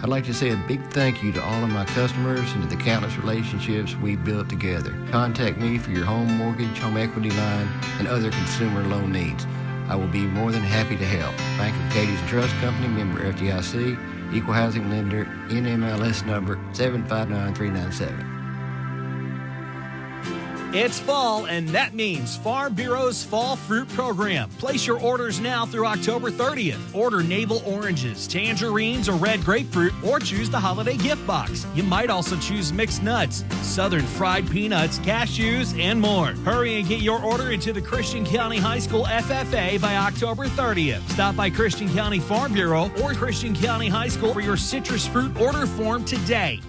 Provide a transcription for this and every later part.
I'd like to say a big thank you to all of my customers and to the countless relationships we've built together. Contact me for your home mortgage, home equity line, and other consumer loan needs. I will be more than happy to help. Bank of Cadence Trust Company, member FDIC, equal housing lender, NMLS number 759397. It's fall, and that means Farm Bureau's Fall Fruit Program. Place your orders now through October 30th. Order navel oranges, tangerines, or red grapefruit, or choose the holiday gift box. You might also choose mixed nuts, southern fried peanuts, cashews, and more. Hurry and get your order into the Christian County High School FFA by October 30th. Stop by Christian County Farm Bureau or Christian County High School for your citrus fruit order form today.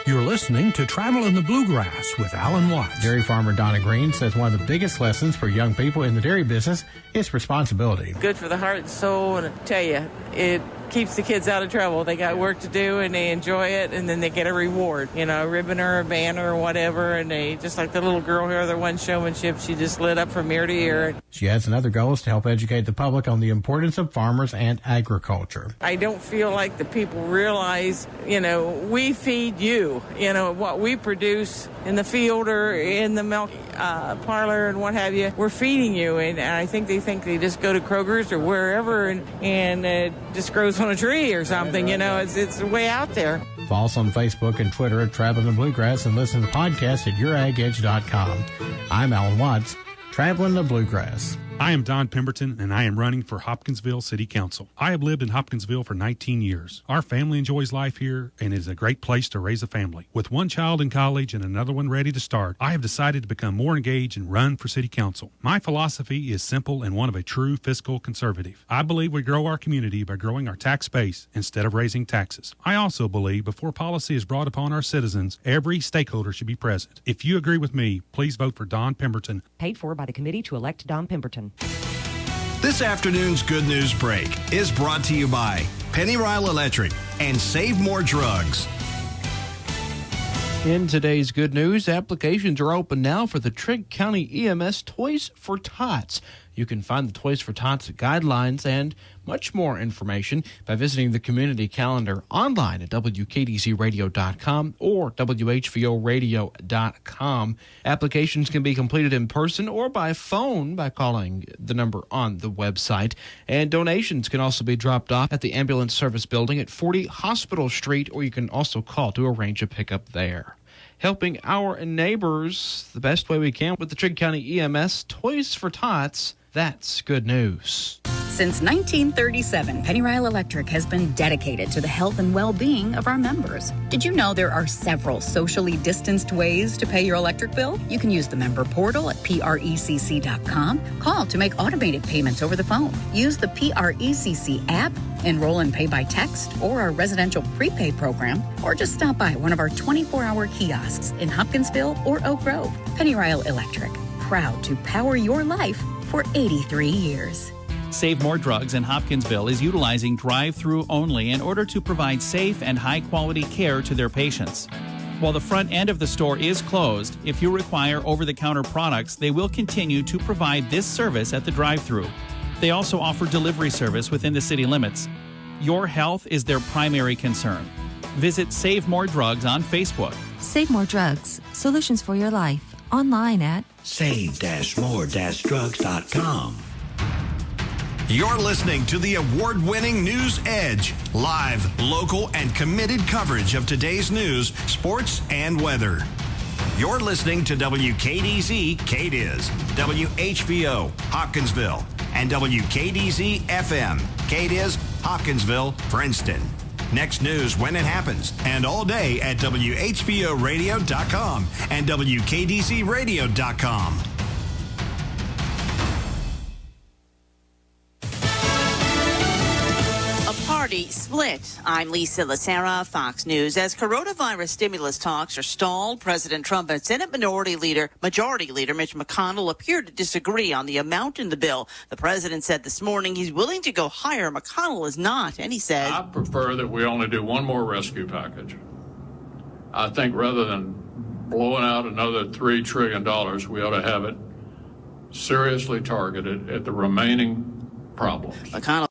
You're listening to Travel in the Bluegrass with Alan Watts. Dairy farmer Donna Green says one of the biggest lessons for young people in the dairy business is responsibility. Good for the heart and soul, and I tell you, it keeps the kids out of trouble. They got work to do, and they enjoy it, and then they get a reward, a ribbon or a banner or whatever, and they, just like the little girl here, the one showmanship, she just lit up from ear to ear. She adds another goal is to help educate the public on the importance of farmers and agriculture. I don't feel like the people realize, we feed you, what we produce in the field or in the milk parlor and what have you, we're feeding you, and I think they just go to Kroger's or wherever and it just grows on a tree or something, it's way out there. Follow us on Facebook and Twitter at Travel in the Bluegrass and listen to the podcast at YourAgEdge.com. I'm Alan Watts, Traveling the Bluegrass. I am Don Pemberton, and I am running for Hopkinsville City Council. I have lived in Hopkinsville for 19 years. Our family enjoys life here, and it is a great place to raise a family. With one child in college and another one ready to start, I have decided to become more engaged and run for City Council. My philosophy is simple and one of a true fiscal conservative. I believe we grow our community by growing our tax base instead of raising taxes. I also believe before policy is brought upon our citizens, every stakeholder should be present. If you agree with me, please vote for Don Pemberton. Paid for by the committee to elect Don Pemberton. This afternoon's Good News Break is brought to you by Penny Ryle Electric and Save More Drugs. In today's good news, applications are open now for the Trigg County EMS Toys for Tots. You can find the Toys for Tots guidelines and much more information by visiting the community calendar online at WKDZRadio.com or WHVORadio.com. Applications can be completed in person or by phone by calling the number on the website. And donations can also be dropped off at the Ambulance Service Building at 40 Hospital Street, or you can also call to arrange a pickup there. Helping our neighbors the best way we can with the Trigg County EMS Toys for Tots. That's good news. Since 1937, Penny Ryle Electric has been dedicated to the health and well-being of our members. Did you know there are several socially distanced ways to pay your electric bill? You can use the member portal at PRECC.com. Call to make automated payments over the phone. Use the PRECC app. Enroll and pay by text or our residential prepaid program, or just stop by one of our 24-hour kiosks in Hopkinsville or Oak Grove. Penny Ryle Electric, proud to power your life for 83 years. Save More Drugs in Hopkinsville is utilizing drive-through only in order to provide safe and high-quality care to their patients. While the front end of the store is closed, if you require over-the-counter products, they will continue to provide this service at the drive-through. They also offer delivery service within the city limits. Your health is their primary concern. Visit Save More Drugs on Facebook. Save More Drugs, solutions for your life. Online at save-more-drugs.com. You're listening to the award-winning News Edge, live, local, and committed coverage of today's news, sports, and weather. You're listening to WKDZ KDIZ, WHVO Hopkinsville, and WKDZ FM KDIZ Hopkinsville, Princeton. Next news when it happens, and all day at WHVORadio.com and WKDZRadio.com. Party split. I'm Lisa Lacera, Fox News. As coronavirus stimulus talks are stalled, President Trump and Senate Majority Leader Mitch McConnell appear to disagree on the amount in the bill. The president said this morning he's willing to go higher. McConnell is not, and he said, I prefer that we only do one more rescue package. I think rather than blowing out another $3 trillion, we ought to have it seriously targeted at the remaining problems. McConnell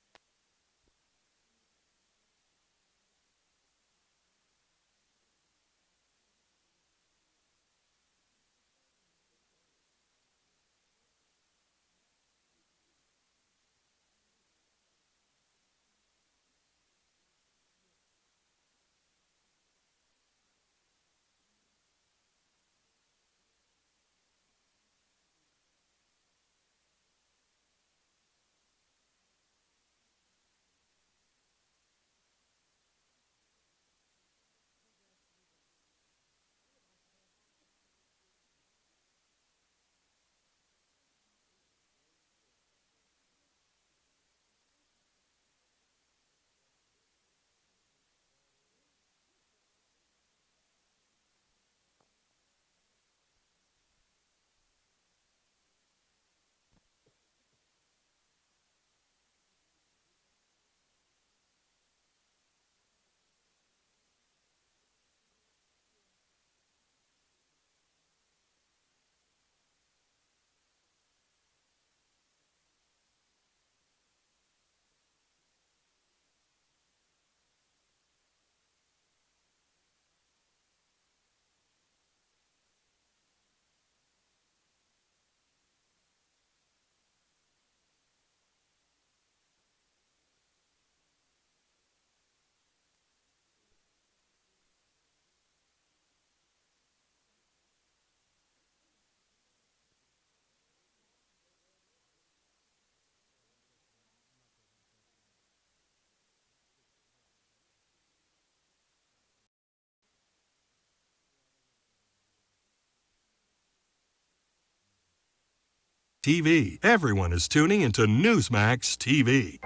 TV. Everyone is tuning into Newsmax TV.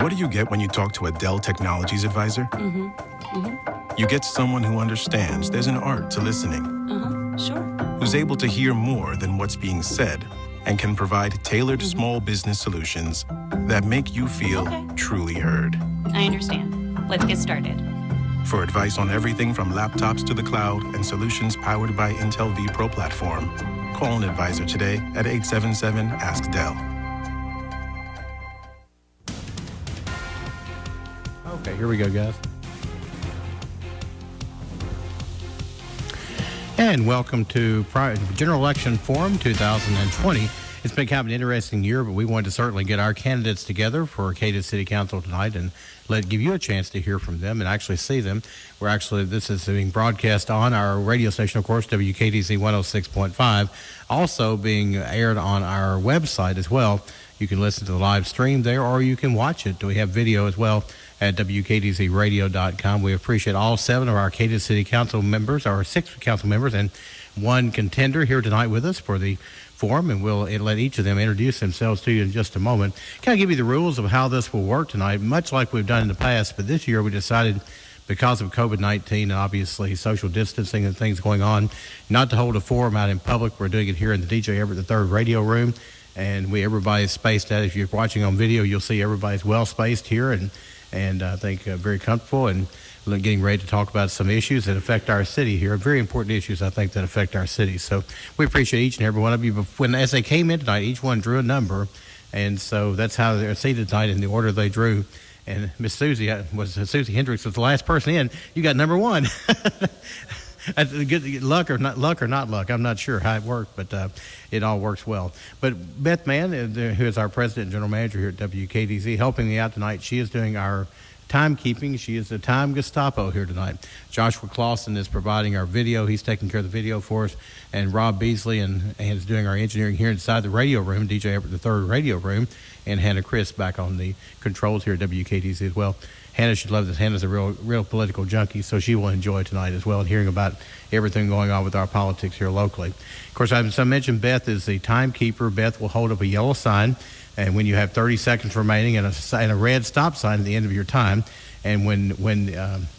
What do you get when you talk to a Dell Technologies advisor? You get someone who understands there's an art to listening. Sure. Who's able to hear more than what's being said and can provide tailored small business solutions that make you feel truly heard. I understand. Let's get started. For advice on everything from laptops to the cloud and solutions powered by Intel vPro platform, call an advisor today at 877-ASK-DELL. Okay, here we go, guys. And welcome to General Election Forum 2020. It's been kind of an interesting year, but we wanted to certainly get our candidates together for Cadence City Council tonight and give you a chance to hear from them and actually see them. This is being broadcast on our radio station, of course, WKDZ 106.5, also being aired on our website as well. You can listen to the live stream there, or you can watch it. We have video as well at WKDZradio.com. We appreciate all 7 of our Cadence City Council members, our 6 council members, and 1 contender here tonight with us for the forum, and we'll let each of them introduce themselves to you in just a moment. Kind of give you the rules of how this will work tonight, much like we've done in the past, but this year we decided, because of COVID-19 and obviously social distancing and things going on, not to hold a forum out in public. We're doing it here in the DJ Everett III radio room, and everybody's spaced out. If you're watching on video, you'll see everybody's well spaced here, and I think very comfortable, and getting ready to talk about some issues that affect our city here, very important issues, I think, that affect our city. So we appreciate each and every one of you. As they came in tonight, each one drew a number, and so that's how they're seated tonight in the order they drew. And Miss Susie Hendricks was the last person in. You got number 1. Good luck or not luck. I'm not sure how it worked, but it all works well. But Beth Mann, who is our president and general manager here at WKDZ, helping me out tonight. She is doing our timekeeping. She is the time Gestapo here tonight. Joshua Clausen is providing our video. He's taking care of the video for us. And Rob Beasley and is doing our engineering here inside the radio room, DJ Everett III radio room. And Hannah Chris back on the controls here at WKDZ as well. Hannah should love this. Hannah's a real political junkie, so she will enjoy tonight as well, and hearing about everything going on with our politics here locally. Of course, as I mentioned, Beth is the timekeeper. Beth will hold up a yellow sign, and when you have 30 seconds remaining, and a red stop sign at the end of your time, and when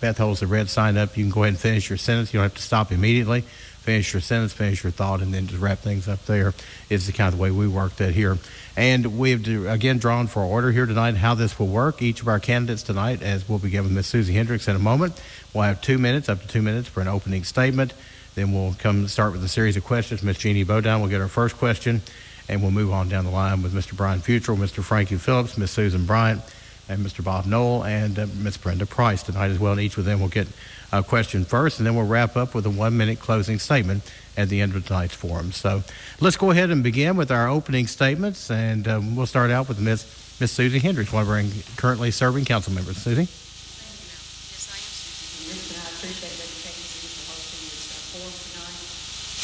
Beth holds the red sign up, you can go ahead and finish your sentence. You don't have to stop immediately. Finish your sentence, finish your thought, and then just wrap things up there. Is the kind of the way we work that here. And we've, again, drawn for order here tonight how this will work. Each of our candidates tonight, as we'll be given Miss Susie Hendricks in a moment, will have 2 minutes, up to 2 minutes for an opening statement. Then we'll start with a series of questions. Miss Jeannie Bodine will get our first question, and we'll move on down the line with Mr. Bryan Futrell, Mr. Frankie Phillips, Miss Susan Bryant, and Mr. Bob Knoll, and Miss Brenda Price tonight as well. And each of them will get a question first, and then we'll wrap up with a 1-minute closing statement at the end of tonight's forum. So let's go ahead and begin with our opening statements, and we'll start out with Miss Susie Hendricks, one of our currently serving council members. Susie?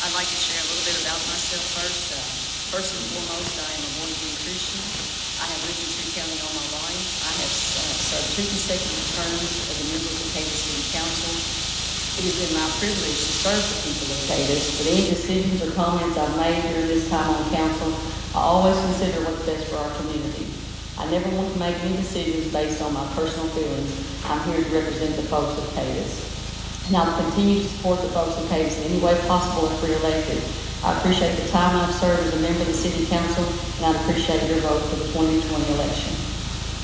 I'd like to share a little bit about myself first. First and foremost, I am a born-again Christian. I have lived in Tree County all my life. I have served 2 consecutive terms as a member of the Cadence City Council. It has been my privilege to serve the people of Cadence, but any decisions or comments I've made during this time on council, I always consider what's best for our community. I never want to make any decisions based on my personal feelings. I'm here to represent the folks of Cadence. And I'll continue to support the folks of Cadence in any way possible if we're elected. I appreciate the time I've served as a member of the City Council, and I appreciate your vote for the 2020 election.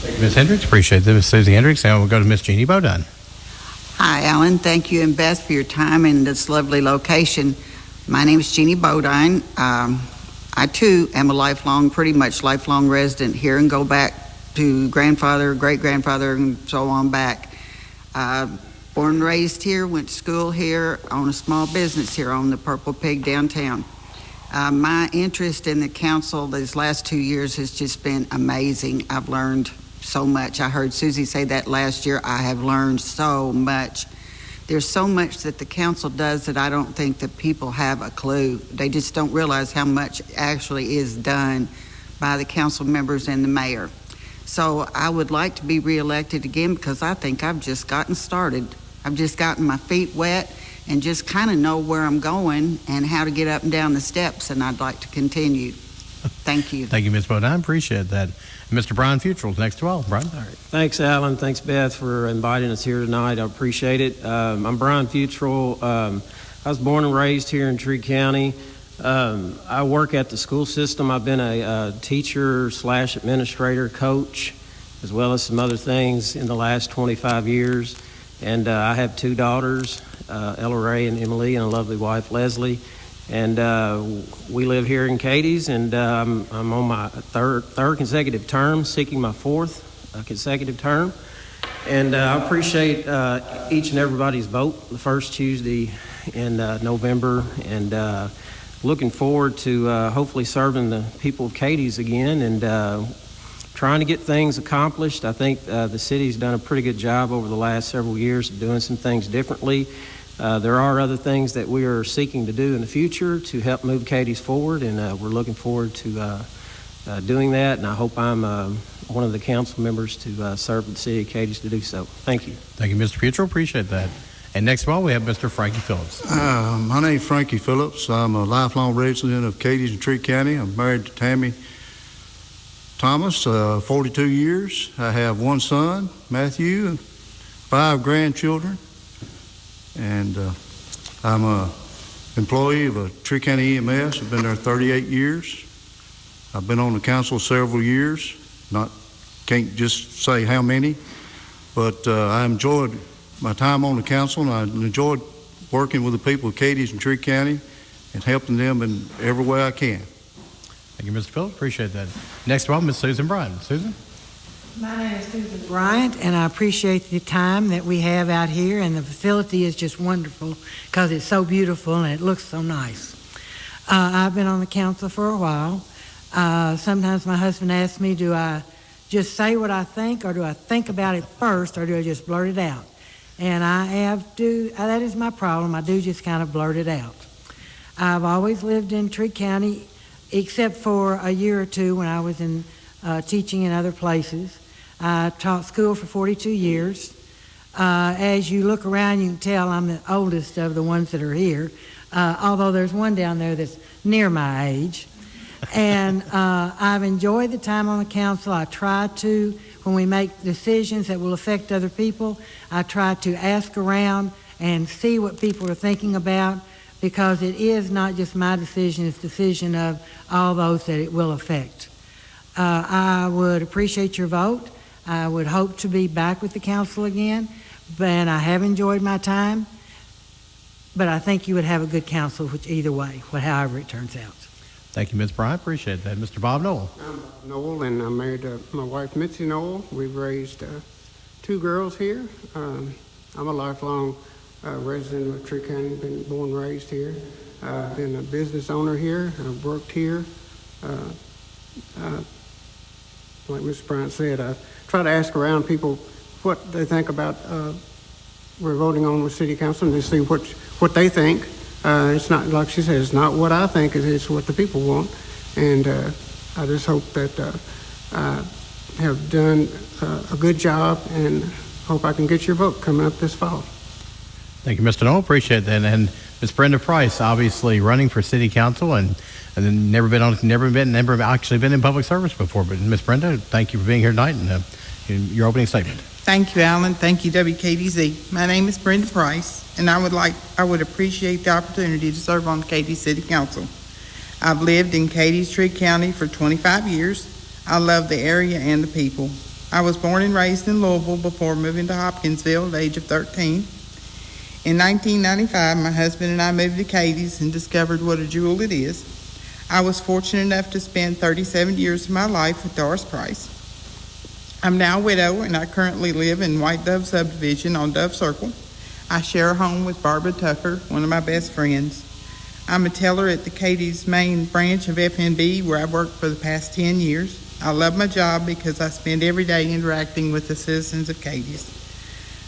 Thank you, Ms. Hendricks. Appreciate that, Ms. Susie Hendricks. And we'll go to Ms. Jeannie Bodine. Hi, Alan. Thank you and Beth for your time in this lovely location. My name is Jeannie Bodine. I, too, am a pretty much lifelong resident here and go back to grandfather, great-grandfather, and so on back. Born and raised here, went to school here, own a small business here on the Purple Pig downtown. My interest in the council these last 2 years has just been amazing. I've learned so much. I heard Susie say that last year. I have learned so much. There's so much that the council does that I don't think that people have a clue. They just don't realize how much actually is done by the council members and the mayor. So I would like to be reelected again because I think I've just gotten started. I've just gotten my feet wet and just kind of know where I'm going and how to get up and down the steps, and I'd like to continue. Thank you. Thank you, Ms. Bodine. Appreciate that. Mr. Bryan Futrell's next to all. Bryan. All right. Thanks, Alan. Thanks, Beth, for inviting us here tonight. I appreciate it. I'm Bryan Futrell. I was born and raised here in Tree County. I work at the school system. I've been a teacher / administrator, coach, as well as some other things in the last 25 years. And I have 2 daughters, Ella Ray and Emily, and a lovely wife, Leslie. And we live here in Cadiz, and I'm on my third consecutive term, seeking my 4th consecutive term. And I appreciate each and everybody's vote the first Tuesday in November, and looking forward to hopefully serving the people of Cadiz again and trying to get things accomplished. I think the city's done a pretty good job over the last several years of doing some things differently. There are other things that we are seeking to do in the future to help move Cadiz forward, and we're looking forward to doing that, and I hope I'm one of the council members to serve the city of Cadiz to do so. Thank you. Thank you, Mr. Futrell. Appreciate that. And next of all, we have Mr. Frankie Phillips. My name is Frankie Phillips. I'm a lifelong resident of Cadiz and Tree County. I'm married to Tammy Thomas, 42 years. I have 1 son, Matthew, and 5 grandchildren. And I'm an employee of a Tree County EMS. I've been there 38 years. I've been on the council several years. Can't just say how many, but I enjoyed my time on the council, and I enjoyed working with the people of Cadiz and Tree County and helping them in every way I can. Thank you, Mr. Phillips. Appreciate that. Next of all, Ms. Susan Bryan. Susan? My name is Susan Bryant, and I appreciate the time that we have out here, and the facility is just wonderful because it's so beautiful and it looks so nice. I've been on the council for a while. Sometimes my husband asks me, do I just say what I think, or do I think about it first, or do I just blurt it out? And that is my problem. I do just kind of blurt it out. I've always lived in Tree County, except for a year or two when I was in teaching in other places. I taught school for 42 years. As you look around, you can tell I'm the oldest of the ones that are here, although there's one down there that's near my age. And I've enjoyed the time on the council. I try to, when we make decisions that will affect other people, I try to ask around and see what people are thinking about, because it is not just my decision, it's the decision of all those that it will affect. I would appreciate your vote. I would hope to be back with the council again, and I have enjoyed my time, but I think you would have a good council either way, however it turns out. Thank you, Ms. Bryant. Appreciate that. Mr. Bob Noel. I'm Bob Noel, and I'm married to my wife, Mitzi Noel. We've raised 2 girls here. I'm a lifelong resident of Tree County, been born and raised here. I've been a business owner here. I've worked here. Like Mr. Bryant said, I try to ask around people what they think about we're voting on with City Council, and to see what they think. It's not, like she says, it's not what I think, it's what the people want. And I just hope that I have done a good job, and hope I can get your vote coming up this fall. Thank you, Mr. Noel. Appreciate that. And Ms. Brenda Price, obviously running for City Council, and then never actually been in public service before. But Ms. Brenda, thank you for being here tonight and your opening statement. Thank you, Alan. Thank you, WKDZ. My name is Brenda Price, and I would appreciate the opportunity to serve on the Cadiz City Council. I've lived in Cadiz, Tree County for 25 years. I love the area and the people. I was born and raised in Louisville before moving to Hopkinsville at the age of 13. In 1995, my husband and I moved to Cadiz and discovered what a jewel it is. I was fortunate enough to spend 37 years of my life with Doris Price. I'm now a widow, and I currently live in White Dove Subdivision on Dove Circle. I share a home with Barbara Tucker, one of my best friends. I'm a teller at the Cadiz main branch of FNB, where I've worked for the past 10 years. I love my job because I spend every day interacting with the citizens of Cadiz.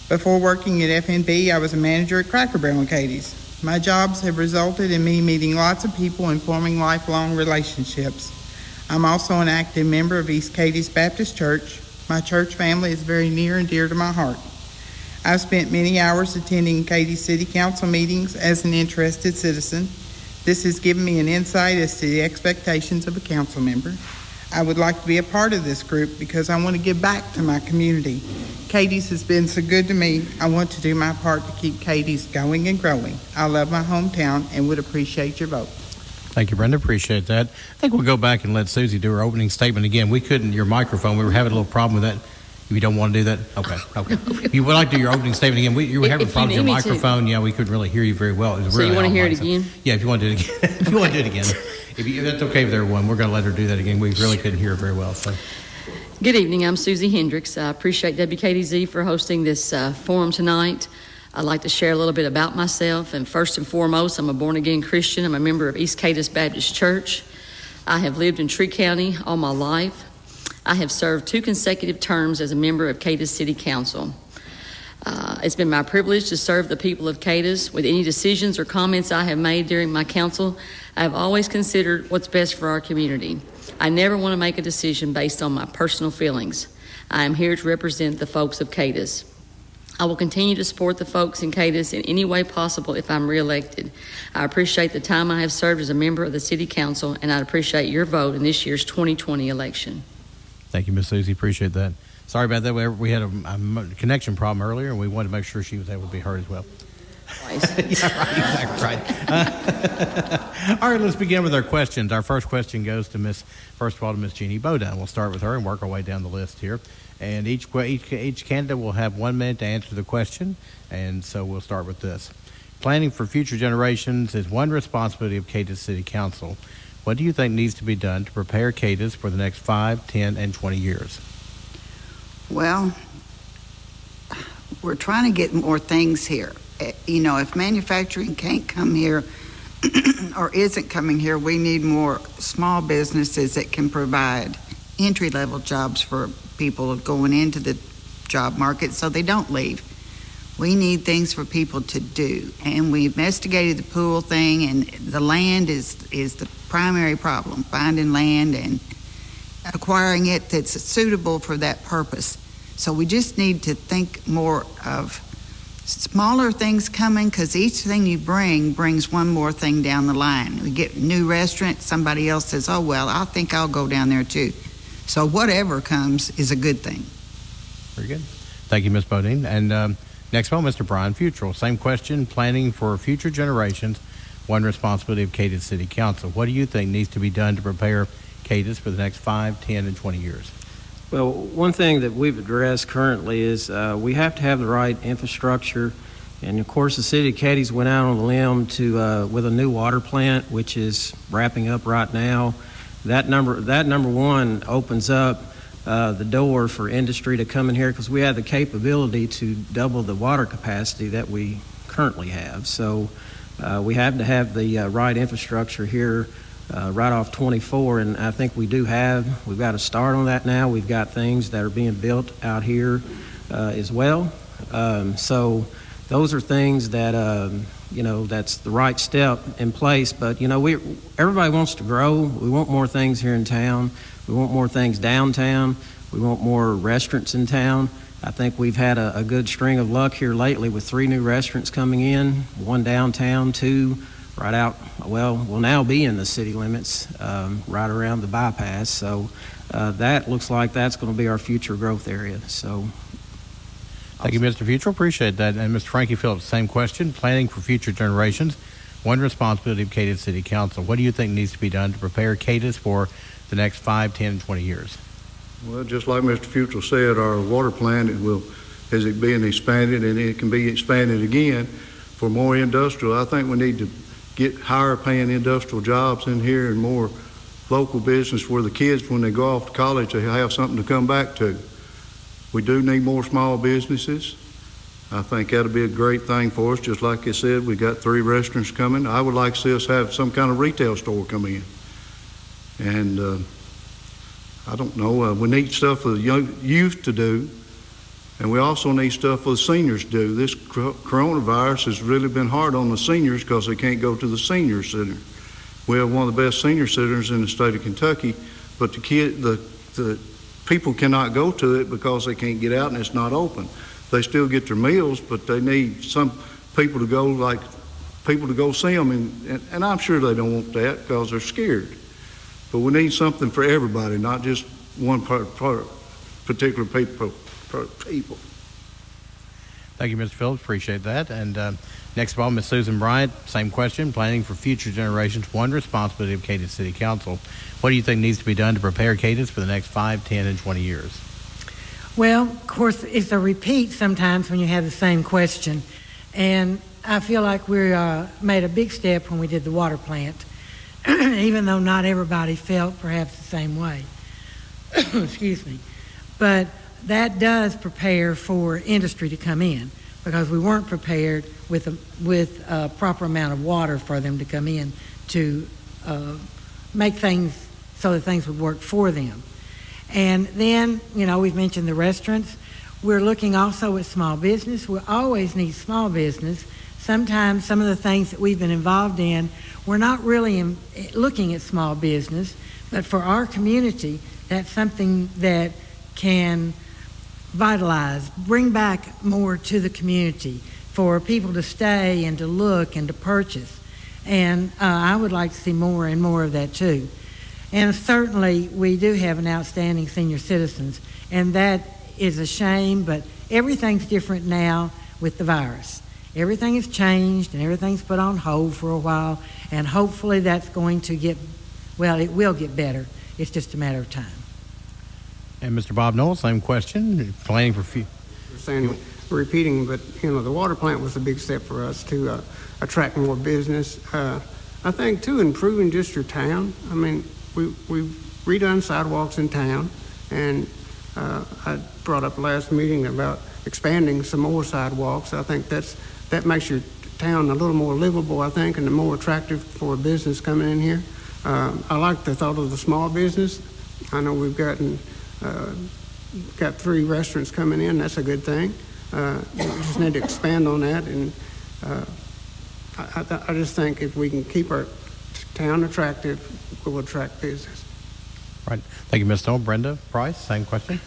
Before working at FNB, I was a manager at Cracker Barrel in Cadiz. My jobs have resulted in me meeting lots of people and forming lifelong relationships. I'm also an active member of East Cadiz Baptist Church. My church family is very near and dear to my heart. I've spent many hours attending Cadiz City Council meetings as an interested citizen. This has given me an insight as to the expectations of a council member. I would like to be a part of this group because I want to give back to my community. Cadence has been so good to me. I want to do my part to keep Cadence going and growing. I love my hometown and would appreciate your vote. Thank you, Brenda. Appreciate that. I think we'll go back and let Susie do her opening statement again. We couldn't, your microphone, we were having a little problem with that. You don't want to do that? Okay. If you would like to do your opening statement again, you were having problems with your microphone. Yeah, we couldn't really hear you very well. It was so really you want to hear it online, again? Yeah, if you want to do it again. If you want to do it again. If that's okay with everyone, we're going to let her do that again. We really couldn't hear her very well. So. Good evening. I'm Susie Hendricks. I appreciate WKDZ for hosting this forum tonight. I'd like to share a little bit about myself. And first and foremost, I'm a born-again Christian. I'm a member of East Cadence Baptist Church. I have lived in Tree County all my life. I have served 2 consecutive terms as a member of Cadence City Council. It's been my privilege to serve the people of Cadence. With any decisions or comments I have made during my council, I have always considered what's best for our community. I never want to make a decision based on my personal feelings. I am here to represent the folks of Cadence. I will continue to support the folks in Cadence in any way possible if I'm reelected. I appreciate the time I have served as a member of the City Council, and I'd appreciate your vote in this year's 2020 election. Thank you, Miss Susie. Appreciate that. Sorry about that. We had a connection problem earlier, and we wanted to make sure she was able to be heard as well. Yeah, right, exactly right. All right, let's begin with our questions. Our first question goes to Miss Jeannie Bodine. We'll start with her and work our way down the list here. And each candidate will have 1 minute to answer the question, and so we'll start with this. Planning for future generations is one responsibility of Cadence City Council. What do you think needs to be done to prepare Cadence for the next 5, 10, and 20 years? Well, we're trying to get more things here. You know, if manufacturing can't come here or isn't coming here, we need more small businesses that can provide entry-level jobs for people going into the job market so they don't leave. We need things for people to do. And we investigated the pool thing, and the land is the primary problem, finding land and acquiring it that's suitable for that purpose. So we just need to think more of smaller things coming, because each thing you bring brings one more thing down the line. We get a new restaurant, somebody else says, oh, well, I think I'll go down there too. So whatever comes is a good thing. Very good. Thank you, Ms. Bodine. And next one, Mr. Bryan Futrell. Same question, planning for future generations, one responsibility of Cadence City Council. What do you think needs to be done to prepare Cadence for the next 5, 10, and 20 years? Well, one thing that we've addressed currently is we have to have the right infrastructure. And, of course, the city of Cadence went out on a limb with a new water plant, which is wrapping up right now. That number one opens up the door for industry to come in here, because we have the capability to double the water capacity that we currently have. So we have to have the right infrastructure here right off 24, and I think we do have. We've got to start on that now. We've got things that are being built out here as well. So those are things that, that's the right step in place. But, everybody wants to grow. We want more things here in town. We want more things downtown. We want more restaurants in town. I think we've had a good string of luck here lately with 3 new restaurants coming in, 1 downtown, 2 right out, will now be in the city limits, right around the bypass. So that looks like that's going to be our future growth area. So, thank you, Mr. Futrell. Appreciate that. And Mr. Frankie Phillips, same question. Planning for future generations, one responsibility of Cadence City Council. What do you think needs to be done to prepare Cadence for the next 5, 10, and 20 years? Well, just like Mr. Futrell said, our water plant is being expanded, and it can be expanded again for more industrial. I think we need to get higher paying industrial jobs in here and more local business where the kids, when they go off to college, they have something to come back to. We do need more small businesses. I think that'll be a great thing for us. Just like I said, we got 3 restaurants coming. I would like to see us have some kind of retail store come in. And I don't know, we need stuff for the young youth to do, and we also need stuff for the seniors to do. This coronavirus has really been hard on the seniors because they can't go to the senior center. We have one of the best senior centers in the state of Kentucky, but the people cannot go to it because they can't get out and it's not open. They still get their meals, but they need some people to go, like people to go see them, and I'm sure they don't want that because they're scared. But we need something for everybody, not just one particular people. Thank you, Mr. Phillips. Appreciate that. And next of all, Ms. Susan Bryant, same question. Planning for future generations, one responsibility of Cadence City Council. What do you think needs to be done to prepare Cadence for the next 5, 10, and 20 years? Well, of course, it's a repeat sometimes when you have the same question. And I feel like we made a big step when we did the water plant, even though not everybody felt perhaps the same way. Excuse me. But that does prepare for industry to come in, because we weren't prepared with a proper amount of water for them to come in to make things so that things would work for them. And then, we've mentioned the restaurants. We're looking also at small business. We always need small business. Sometimes some of the things that we've been involved in, we're not really looking at small business, but for our community, that's something that can vitalize, bring back more to the community for people to stay and to look and to purchase. And I would like to see more and more of that too. And certainly we do have an outstanding senior citizens, and that is a shame, but everything's different now with the virus. Everything has changed and everything's put on hold for a while, and hopefully that's going to it will get better. It's just a matter of time. And Mr. Bob Knoll, same question. Planning for future. We're saying, repeating, but the water plant was a big step for us to attract more business. I think too, improving just your town. I mean, we've redone sidewalks in town, and I brought up last meeting about expanding some more sidewalks. I think that makes your town a little more livable, I think, and more attractive for a business coming in here. I like the thought of the small business. I know we've got 3 restaurants coming in. That's a good thing. We just need to expand on that, and I just think if we can keep our town attractive, we'll attract business. Right. Thank you, Ms. Knoll. Brenda Price, same question.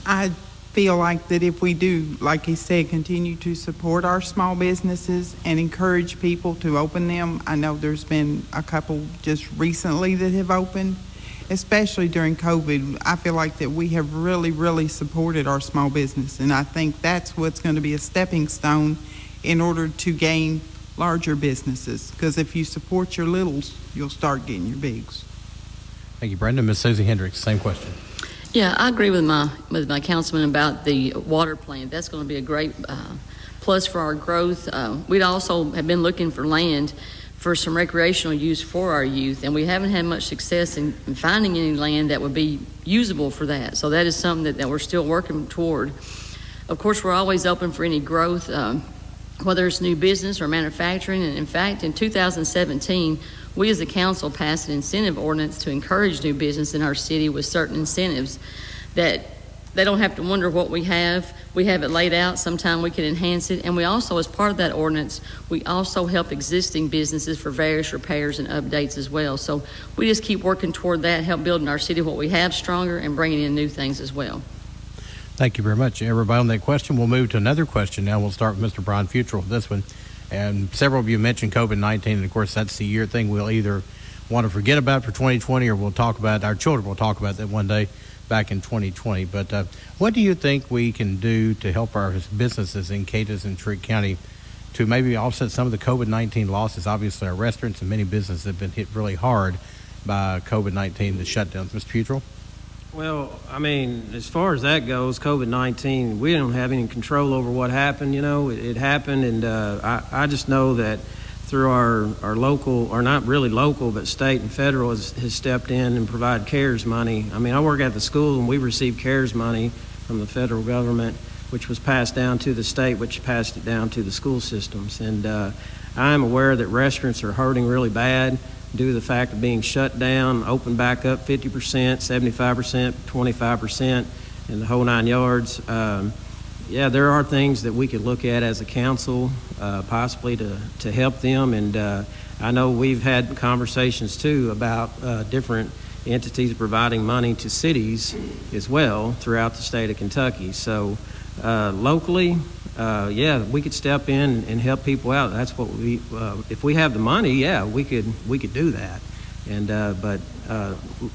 I feel like that if we do, like he said, continue to support our small businesses and encourage people to open them. I know there's been a couple just recently that have opened, especially during COVID. I feel like that we have really, really supported our small business, and I think that's what's going to be a stepping stone in order to gain larger businesses, because if you support your littles, you'll start getting your bigs. Thank you, Brenda. Ms. Susie Hendricks, same question. Yeah, I agree with my councilman about the water plant. That's going to be a great plus for our growth. We'd also have been looking for land for some recreational use for our youth, and we haven't had much success in finding any land that would be usable for that. So that is something that we're still working toward. Of course, we're always open for any growth, whether it's new business or manufacturing. And in fact, in 2017, we as a council passed an incentive ordinance to encourage new business in our city with certain incentives that they don't have to wonder what we have. We have it laid out. Sometime we can enhance it. And we also, as part of that ordinance, we also help existing businesses for various repairs and updates as well. So we just keep working toward that, help building our city what we have stronger and bringing in new things as well. Thank you very much, everybody, on that question. We'll move to another question now. We'll start with Mr. Bryan Futrell with this one. And several of you mentioned COVID-19, and of course that's the year thing we'll either want to forget about for 2020 or we'll talk about, our children will talk about that one day back in 2020. But what do you think we can do to help our businesses in Cadence and Trigg County to maybe offset some of the COVID-19 losses? Obviously, our restaurants and many businesses have been hit really hard by COVID-19, the shutdowns. Mr. Futrell? Well, I mean, as far as that goes, COVID-19, we don't have any control over what happened. It happened, and I just know that through our local, or not really local, but state and federal has stepped in and provided CARES money. I mean, I work at the school, and we received CARES money from the federal government, which was passed down to the state, which passed it down to the school systems. And I am aware that restaurants are hurting really bad due to the fact of being shut down, open back up 50%, 75%, 25%, and the whole 9 yards. Yeah, there are things that we could look at as a council, possibly to help them. And I know we've had conversations too about different entities providing money to cities as well throughout the state of Kentucky. So locally, yeah, we could step in and help people out. That's what we, if we have the money, yeah, we could do that. And but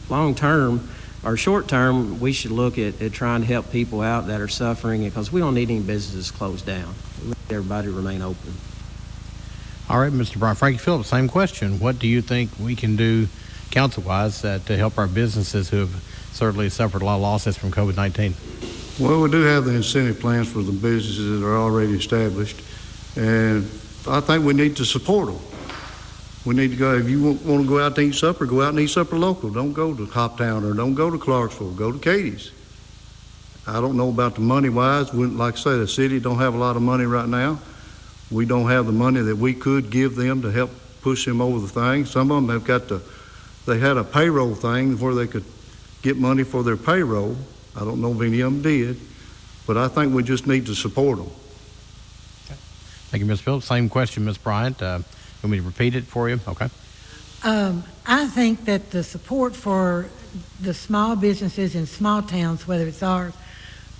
long term or short term, we should look at trying to help people out that are suffering, because we don't need any businesses closed down. We need everybody to remain open. All right, Mr. Bryan. Frankie Phillips, same question. What do you think we can do council-wise to help our businesses who have certainly suffered a lot of losses from COVID-19? Well, we do have the incentive plans for the businesses that are already established, and I think we need to support them. We need to go, if you want to go out to eat supper, go out and eat supper local. Don't go to Hoptown or don't go to Clarksville. Go to Katie's. I don't know about the money-wise. Like I say, the city don't have a lot of money right now. We don't have the money that we could give them to help push them over the thing. Some of them have they had a payroll thing where they could get money for their payroll. I don't know if any of them did, but I think we just need to support them. Okay. Thank you, Ms. Phillips. Same question, Ms. Bryant. Want me to repeat it for you? Okay. I think that the support for the small businesses in small towns, whether it's ours,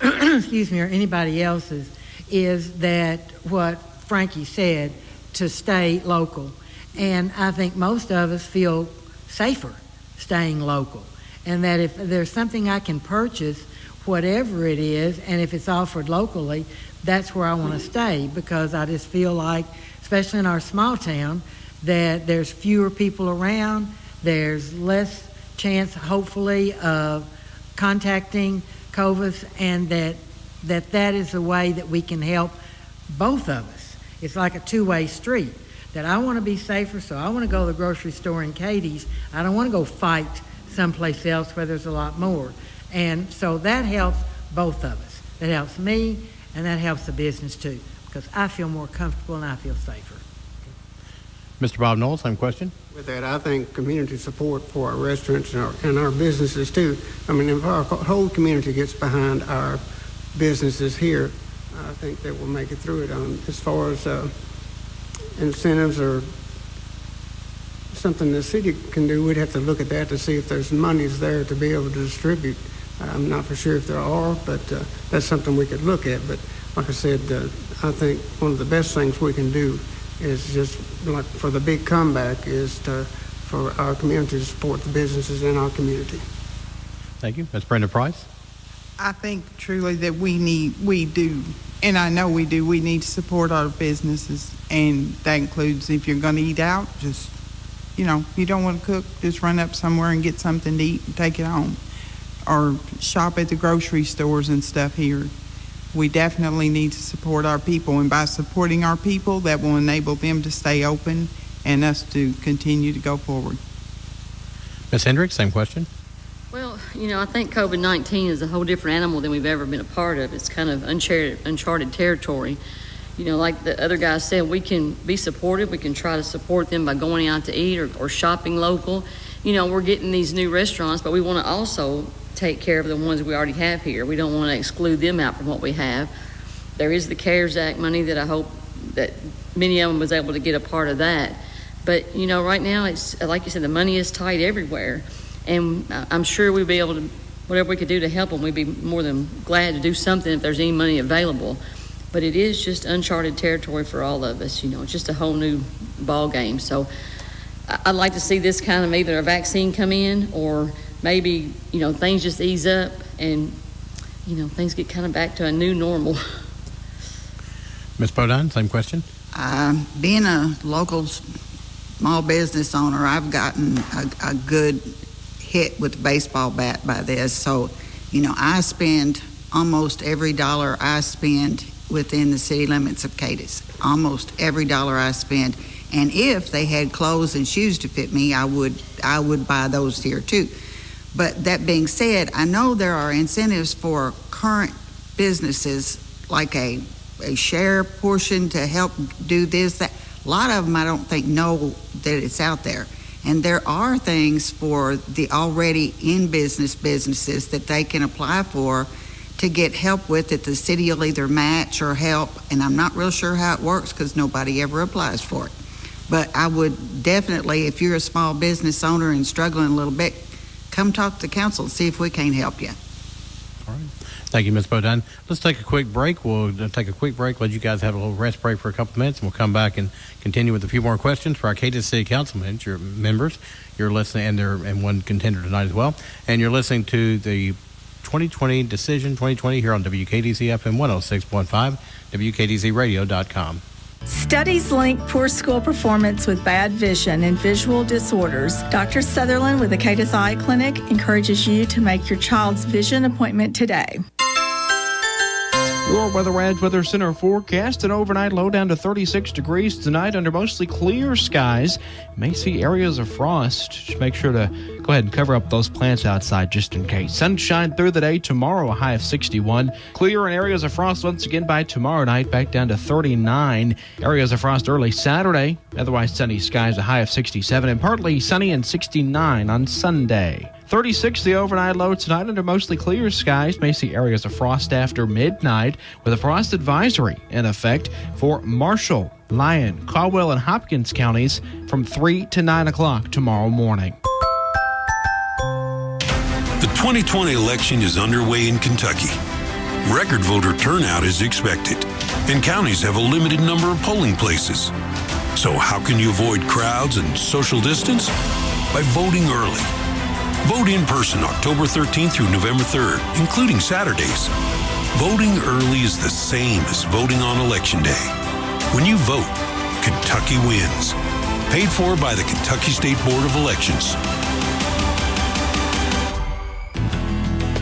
excuse me, or anybody else's, is that what Frankie said, to stay local. And I think most of us feel safer staying local. And that if there's something I can purchase, whatever it is, and if it's offered locally, that's where I want to stay, because I just feel like, especially in our small town, that there's fewer people around, there's less chance, hopefully, of contacting COVID, and that is a way that we can help both of us. It's like a two-way street, that I want to be safer, so I want to go to the grocery store in Katie's. I don't want to go fight someplace else where there's a lot more. And so that helps both of us. That helps me, and that helps the business too, because I feel more comfortable and I feel safer. Mr. Bob Knowles, same question. With that, I think community support for our restaurants and our businesses too. I mean, if our whole community gets behind our businesses here, I think that we'll make it through it. As far as incentives or something the city can do, we'd have to look at that to see if there's monies there to be able to distribute. I'm not for sure if there are, but that's something we could look at. But like I said, I think one of the best things we can do is just like for the big comeback is for our community to support the businesses in our community. Thank you. Ms. Brenda Price. I think truly that we do, and I know we do, we need to support our businesses, and that includes if you're going to eat out, just, you don't want to cook, just run up somewhere and get something to eat and take it home, or shop at the grocery stores and stuff here. We definitely need to support our people, and by supporting our people, that will enable them to stay open and us to continue to go forward. Ms. Hendricks, same question. Well, I think COVID-19 is a whole different animal than we've ever been a part of. It's kind of uncharted territory. Like the other guy said, we can be supportive. We can try to support them by going out to eat or shopping local. We're getting these new restaurants, but we want to also take care of the ones we already have here. We don't want to exclude them out from what we have. There is the CARES Act money that I hope that many of them was able to get a part of that. But, right now, it's like you said, the money is tight everywhere. And I'm sure we'd be able to, whatever we could do to help them, we'd be more than glad to do something if there's any money available. But it is just uncharted territory for all of us. It's just a whole new ball game. So I'd like to see this kind of either a vaccine come in or maybe, things just ease up and, things get kind of back to a new normal. Ms. Bodine, same question. Being a local small business owner, I've gotten a good hit with the baseball bat by this. So, I spend almost every dollar I spend within the city limits of Cadence. Almost every dollar I spend. And if they had clothes and shoes to fit me, I would buy those here too. But that being said, I know there are incentives for current businesses, like a share portion to help do this, that. A lot of them I don't think know that it's out there. And there are things for the already in businesses that they can apply for to get help with that the city will either match or help. And I'm not real sure how it works because nobody ever applies for it. But I would definitely, if you're a small business owner and struggling a little bit, come talk to the council and see if we can't help you. All right. Thank you, Ms. Bodine. Let's take a quick break. We'll take a quick break, let you guys have a little rest break for a couple of minutes, and we'll come back and continue with a few more questions for our Cadence City Council members. You're listening, and one contender tonight as well. And you're listening to the 2020 Decision 2020 here on WKDZ FM 106.5, WKDZradio.com. Studies link poor school performance with bad vision and visual disorders. Dr. Sutherland with the Cadence Eye Clinic encourages you to make your child's vision appointment today. Your Weather Rad's Weather Center forecast: an overnight low down to 36 degrees tonight under mostly clear skies. May see areas of frost. Just make sure to go ahead and cover up those plants outside just in case. Sunshine through the day tomorrow, a high of 61. Clear in areas of frost once again by tomorrow night, back down to 39. Areas of frost early Saturday. Otherwise sunny skies, a high of 67. And partly sunny and 69 on Sunday. 36 the overnight low tonight under mostly clear skies. May see areas of frost after midnight with a frost advisory in effect for Marshall, Lyon, Caldwell, and Hopkins counties from 3 to 9 o'clock tomorrow morning. The 2020 election is underway in Kentucky. Record voter turnout is expected, and counties have a limited number of polling places. So how can you avoid crowds and social distance? By voting early. Vote in person October 13th through November 3rd, including Saturdays. Voting early is the same as voting on Election Day. When you vote, Kentucky wins. Paid for by the Kentucky State Board of Elections.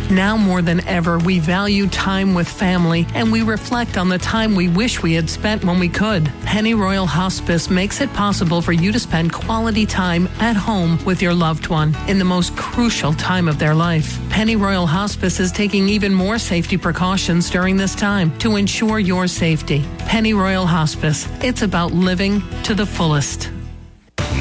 Now more than ever, we value time with family, and we reflect on the time we wish we had spent when we could. Pennyroyal Hospice makes it possible for you to spend quality time at home with your loved one in the most crucial time of their life. Pennyroyal Hospice is taking even more safety precautions during this time to ensure your safety. Pennyroyal Hospice. It's about living to the fullest.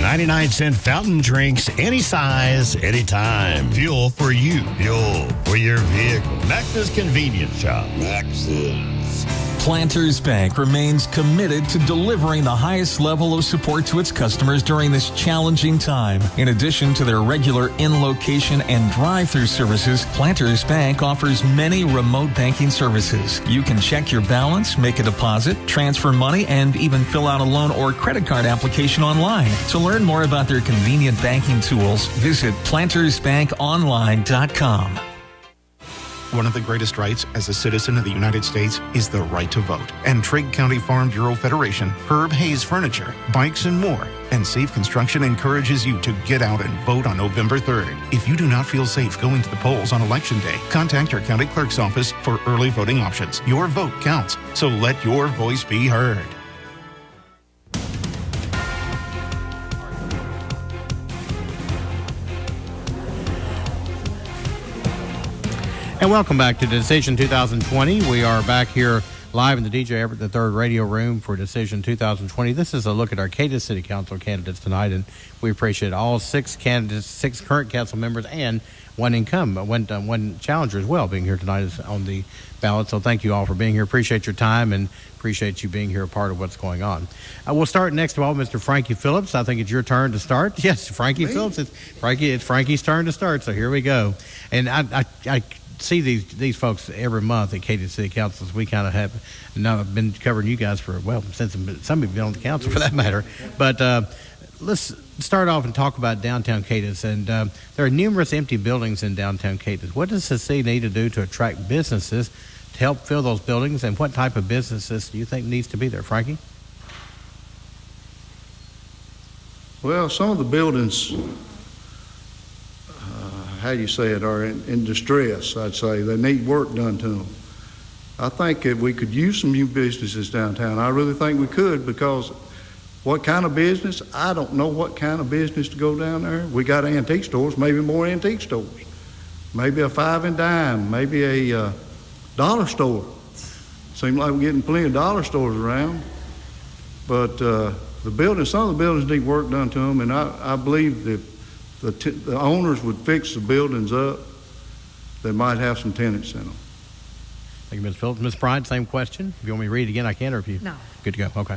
99-cent fountain drinks, any size, anytime. Fuel for you. Fuel for your vehicle. Max's Convenience Shop. Max's. Planters Bank remains committed to delivering the highest level of support to its customers during this challenging time. In addition to their regular in-location and drive-through services, Planters Bank offers many remote banking services. You can check your balance, make a deposit, transfer money, and even fill out a loan or credit card application online. To learn more about their convenient banking tools, visit plantersbankonline.com. One of the greatest rights as a citizen of the United States is the right to vote. And Trigg County Farm Bureau Federation, Herb Hayes Furniture, Bikes and More, and Safe Construction encourages you to get out and vote on November 3rd. If you do not feel safe going to the polls on Election Day, contact your county clerk's office for early voting options. Your vote counts, so let your voice be heard. And welcome back to Decision 2020. We are back here live in the DJ Everett III radio room for Decision 2020. This is a look at our Cadence City Council candidates tonight, and we appreciate all 6 candidates, 6 current council members, and one challenger as well being here tonight is on the ballot. So thank you all for being here. Appreciate your time and appreciate you being here a part of what's going on. We'll start next of all, Mr. Frankie Phillips. I think it's your turn to start. Yes, Frankie Phillips. It's Frankie's turn to start. So here we go. And I see these folks every month at Cadence City Councils. We kind of have been covering you guys for, since some of you have been on the council for that matter. But let's start off and talk about downtown Cadence. And there are numerous empty buildings in downtown Cadence. What does the city need to do to attract businesses to help fill those buildings? And what type of businesses do you think needs to be there, Frankie? Well, some of the buildings, how do you say it, are in distress, I'd say. They need work done to them. I think that we could use some new businesses downtown. I really think we could, because what kind of business? I don't know what kind of business to go down there. We got antique stores, maybe more antique stores. Maybe a 5 and dime, maybe a dollar store. Seems like we're getting plenty of dollar stores around. But some of the buildings need work done to them, and I believe that the owners would fix the buildings up. They might have some tenants in them. Thank you, Ms. Phillips. Ms. Bryan, same question. If you want me to read it again, I can, or if you... No. Good to go. Okay.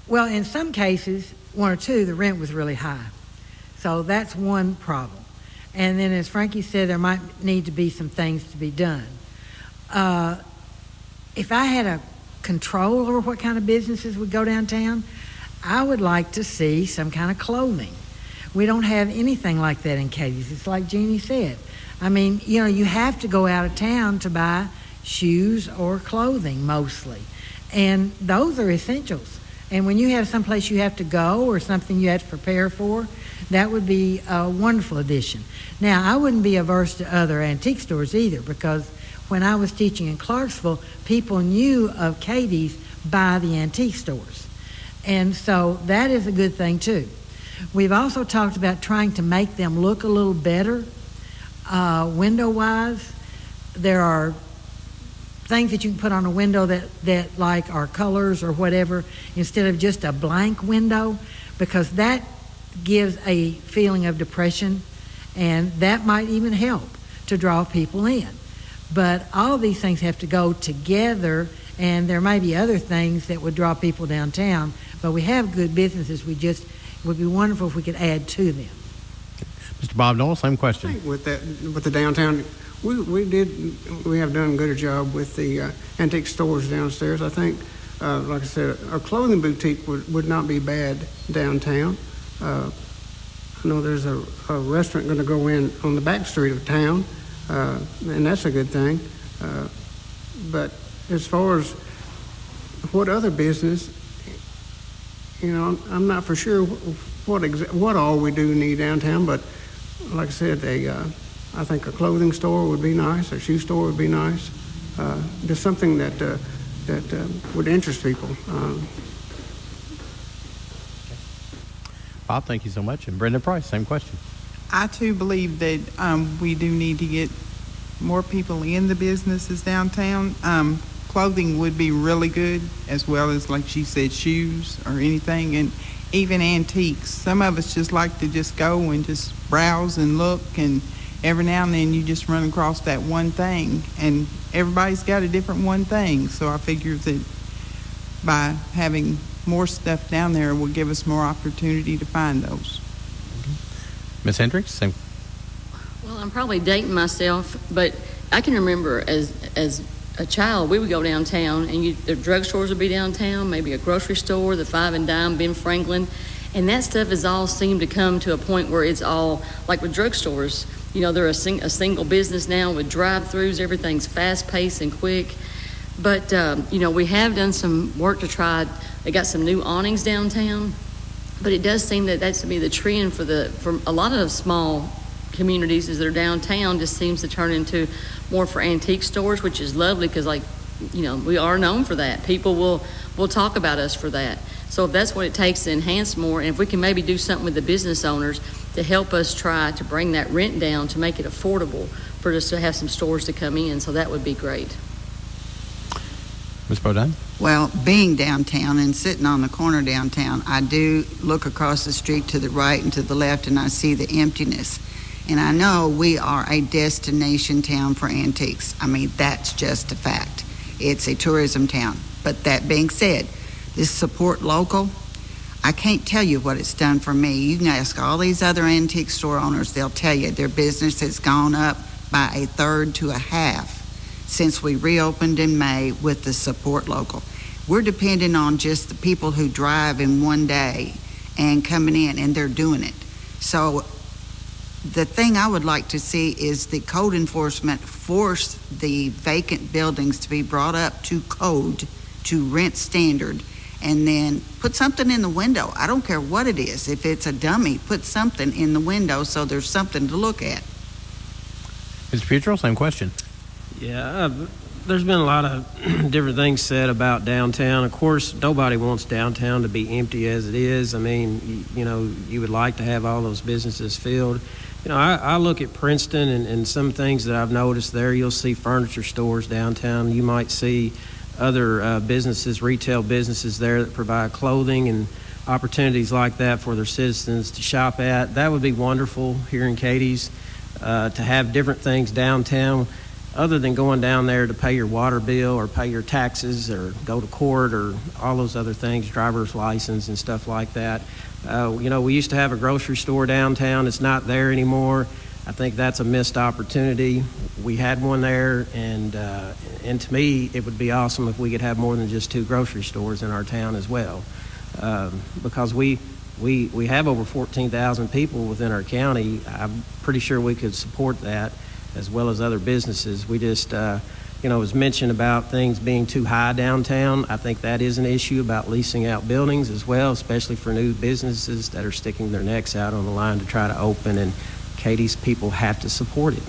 Well, in some cases, 1 or 2, the rent was really high. So that's one problem. And then, as Frankie said, there might need to be some things to be done. If I had a control over what kind of businesses would go downtown, I would like to see some kind of clothing. We don't have anything like that in Cadiz. It's like Jeannie said. I mean, you have to go out of town to buy shoes or clothing mostly. And those are essentials. And when you have someplace you have to go or something you have to prepare for, that would be a wonderful addition. Now, I wouldn't be averse to other antique stores either, because when I was teaching in Clarksville, people knew of Cadiz by the antique stores. And so that is a good thing too. We've also talked about trying to make them look a little better window-wise. There are things that you can put on a window that like are colors or whatever, instead of just a blank window, because that gives a feeling of depression, and that might even help to draw people in. But all of these things have to go together, and there may be other things that would draw people downtown, but we have good businesses. It would be wonderful if we could add to them. Mr. Bob Knoll, same question. I think with the downtown, we have done a good job with the antique stores downstairs. I think, like I said, a clothing boutique would not be bad downtown. I know there's a restaurant going to go in on the back street of town, and that's a good thing. But as far as what other business, I'm not for sure what all we do need downtown, but like I said, I think a clothing store would be nice, a shoe store would be nice. Just something that would interest people. Bob, thank you so much. And Brenda Price, same question. I too believe that we do need to get more people in the businesses downtown. Clothing would be really good, as well as, like she said, shoes or anything, and even antiques. Some of us just like to just go and just browse and look, and every now and then you just run across that one thing, and everybody's got a different one thing. So I figure that by having more stuff down there will give us more opportunity to find those. Ms. Hendricks, same. Well, I'm probably dating myself, but I can remember as a child, we would go downtown, and the drugstores would be downtown, maybe a grocery store, the Five and Dime, Ben Franklin, and that stuff has all seemed to come to a point where it's all, like with drugstores, they're a single business now with drive-throughs, everything's fast-paced and quick. But, we have done some work to try. They got some new awnings downtown, but it does seem that that's to be the trend for a lot of small communities as they're downtown, just seems to turn into more for antique stores, which is lovely because, we are known for that. People will talk about us for that. So if that's what it takes to enhance more, and if we can maybe do something with the business owners to help us try to bring that rent down to make it affordable for us to have some stores to come in, so that would be great. Ms. Bodine? Well, being downtown and sitting on the corner downtown, I do look across the street to the right and to the left, and I see the emptiness. And I know we are a destination town for antiques. I mean, that's just a fact. It's a tourism town. But that being said, this support local, I can't tell you what it's done for me. You can ask all these other antique store owners, they'll tell you their business has gone up by a third to a half since we reopened in May with the support local. We're depending on just the people who drive in one day and coming in, and they're doing it. So the thing I would like to see is the code enforcement force the vacant buildings to be brought up to code, to rent standard, and then put something in the window. I don't care what it is. If it's a dummy, put something in the window so there's something to look at. Mr. Petro, same question. Yeah, there's been a lot of different things said about downtown. Of course, nobody wants downtown to be empty as it is. I mean, you would like to have all those businesses filled. I look at Princeton and some things that I've noticed there. You'll see furniture stores downtown. You might see other businesses, retail businesses there that provide clothing and opportunities like that for their citizens to shop at. That would be wonderful here in Cadiz, to have different things downtown other than going down there to pay your water bill or pay your taxes or go to court or all those other things, driver's license and stuff like that. We used to have a grocery store downtown. It's not there anymore. I think that's a missed opportunity. We had one there, and to me, it would be awesome if we could have more than just 2 grocery stores in our town as well, because we have over 14,000 people within our county. I'm pretty sure we could support that, as well as other businesses. We just, it was mentioned about things being too high downtown. I think that is an issue about leasing out buildings as well, especially for new businesses that are sticking their necks out on the line to try to open, and Katie's people have to support it.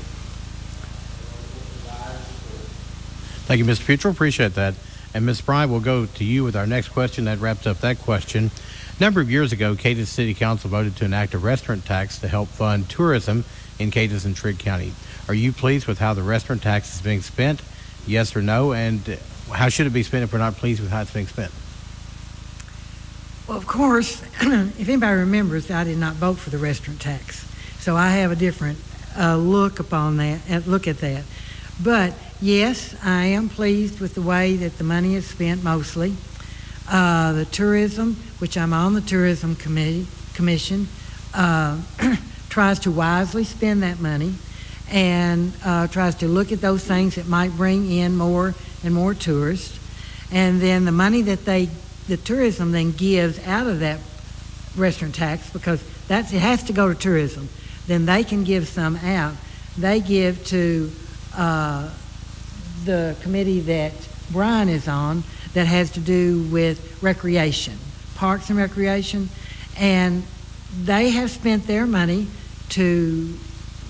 Thank you, Mr. Futrell. Appreciate that. And Ms. Bryan, we'll go to you with our next question. That wraps up that question. A number of years ago, Cadence City Council voted to enact a restaurant tax to help fund tourism in Cadence and Trigg County. Are you pleased with how the restaurant tax is being spent? Yes or no? And how should it be spent if we're not pleased with how it's being spent? Well, of course, if anybody remembers, I did not vote for the restaurant tax. So I have a different look at that. But yes, I am pleased with the way that the money is spent mostly. The tourism, which I'm on the tourism commission, tries to wisely spend that money and tries to look at those things that might bring in more and more tourists. And then the money that the tourism then gives out of that restaurant tax, because it has to go to tourism, then they can give some out. They give to the committee that Bryan is on that has to do with recreation, parks and recreation, and they have spent their money to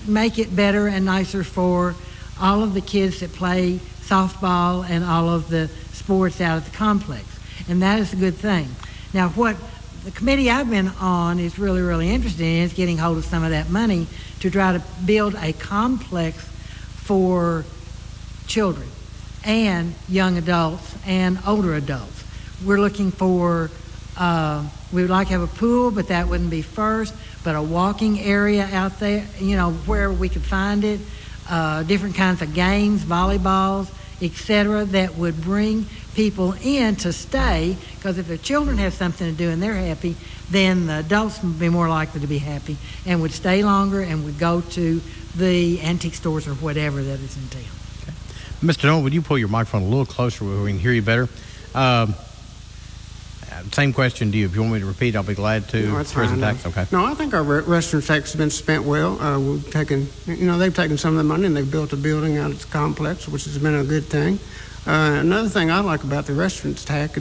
make it better and nicer for all of the kids that play softball and all of the sports out at the complex, and that is a good thing. Now, what the committee I've been on is really, really interested in is getting hold of some of that money to try to build a complex for children and young adults and older adults. We're looking for, we would like to have a pool, but that wouldn't be first, but a walking area out there, where we could find it, different kinds of games, volleyballs, etc., that would bring people in to stay, because if the children have something to do and they're happy, then the adults would be more likely to be happy and would stay longer and would go to the antique stores or whatever that is in town. Okay. Mr. Nolan, would you pull your microphone a little closer where we can hear you better? Same question to you. If you want me to repeat, I'll be glad to. No, that's fine. Tax. Okay. No, I think our restaurant tax has been spent well. We've taken, they've taken some of the money and they've built a building out at the complex, which has been a good thing. Another thing I like about the restaurant tax,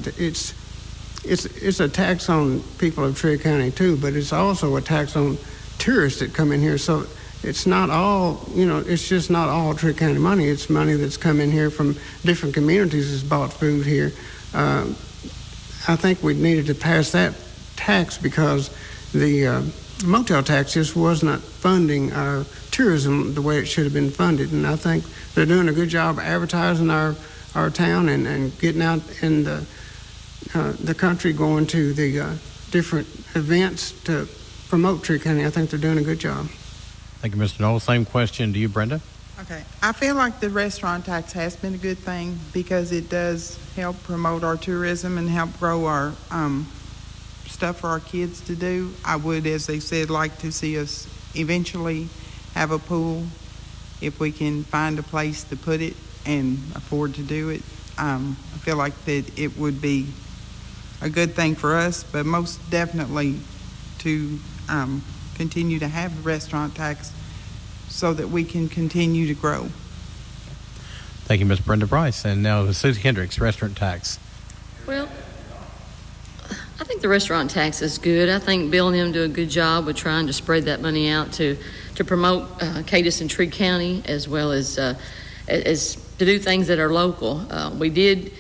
it's a tax on people of Trigg County too, but it's also a tax on tourists that come in here. So it's not all, it's just not all Trigg County money. It's money that's come in here from different communities that's bought food here. I think we needed to pass that tax because the motel tax just was not funding our tourism the way it should have been funded. And I think they're doing a good job advertising our town and getting out in the country, going to the different events to promote Trigg County. I think they're doing a good job. Thank you, Mr. Knoll. Same question to you, Brenda. Okay. I feel like the restaurant tax has been a good thing because it does help promote our tourism and help grow our stuff for our kids to do. I would, as they said, like to see us eventually have a pool if we can find a place to put it and afford to do it. I feel like that it would be a good thing for us, but most definitely to continue to have the restaurant tax so that we can continue to grow. Thank you, Ms. Brenda Price. And now Susie Hendricks, restaurant tax. Well, I think the restaurant tax is good. I think Bill and him do a good job with trying to spread that money out to promote Cadence and Trigg County, as well as to do things that are local. We did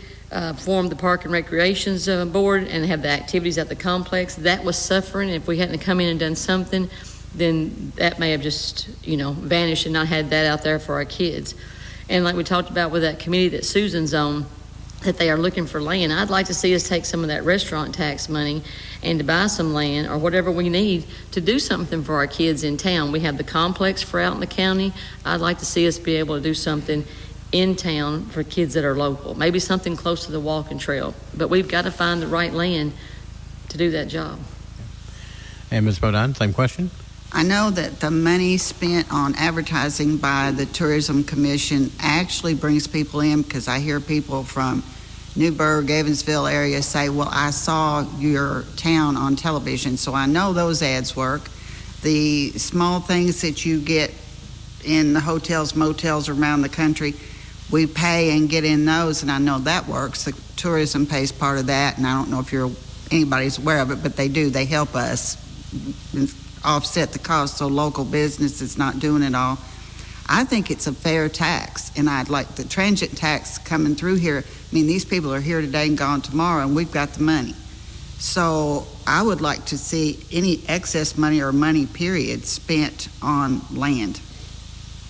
form the Park and Recreations Board and have the activities at the complex. That was suffering. If we hadn't come in and done something, then that may have just, vanished and not had that out there for our kids. And like we talked about with that committee that Susan's on, that they are looking for land. I'd like to see us take some of that restaurant tax money and to buy some land or whatever we need to do something for our kids in town. We have the complex for out in the county. I'd like to see us be able to do something in town for kids that are local, maybe something close to the walking trail. But we've got to find the right land to do that job. And Ms. Bodine, same question. I know that the money spent on advertising by the Tourism Commission actually brings people in, because I hear people from Newburgh, Evansville area say, well, I saw your town on television, so I know those ads work. The small things that you get in the hotels, motels around the country, we pay and get in those, and I know that works. The tourism pays part of that, and I don't know if anybody's aware of it, but they do. They help us offset the cost, so local business is not doing it all. I think it's a fair tax, and I'd like the transient tax coming through here. I mean, these people are here today and gone tomorrow, and we've got the money. So I would like to see any excess money or money, period, spent on land.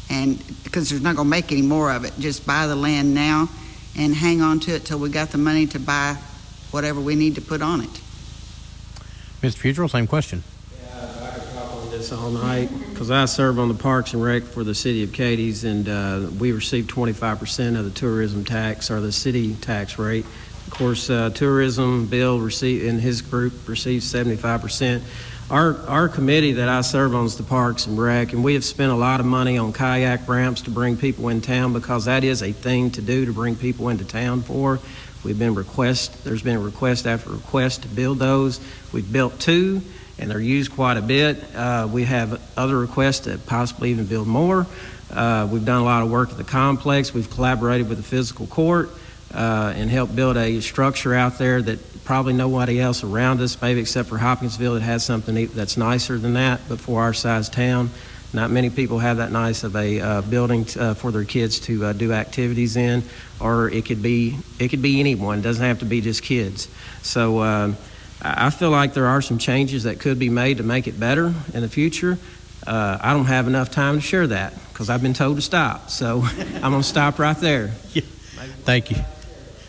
And because there's not going to make any more of it, just buy the land now and hang on to it till we got the money to buy whatever we need to put on it. Mr. Futrell, same question. I could talk on this all night because I serve on the Parks and Rec for the city of Cadiz, and we receive 25% of the tourism tax, or the city tax rate. Of course, tourism, Bill and his group receives 75%. Our committee that I serve on is the Parks and Rec, and we have spent a lot of money on kayak ramps to bring people in town, because that is a thing to do, to bring people into town for. There's been request after request to build those. We've built 2, and they're used quite a bit. We have other requests to possibly even build more. We've done a lot of work at the complex. We've collaborated with the physical court and helped build a structure out there that probably nobody else around us, maybe except for Hopkinsville, that has something that's nicer than that. But for our size town, not many people have that nice of a building for their kids to do activities in, or it could be anyone. It doesn't have to be just kids. So I feel like there are some changes that could be made to make it better in the future. I don't have enough time to share that because I've been told to stop. So I'm going to stop right there. Yeah. Thank you.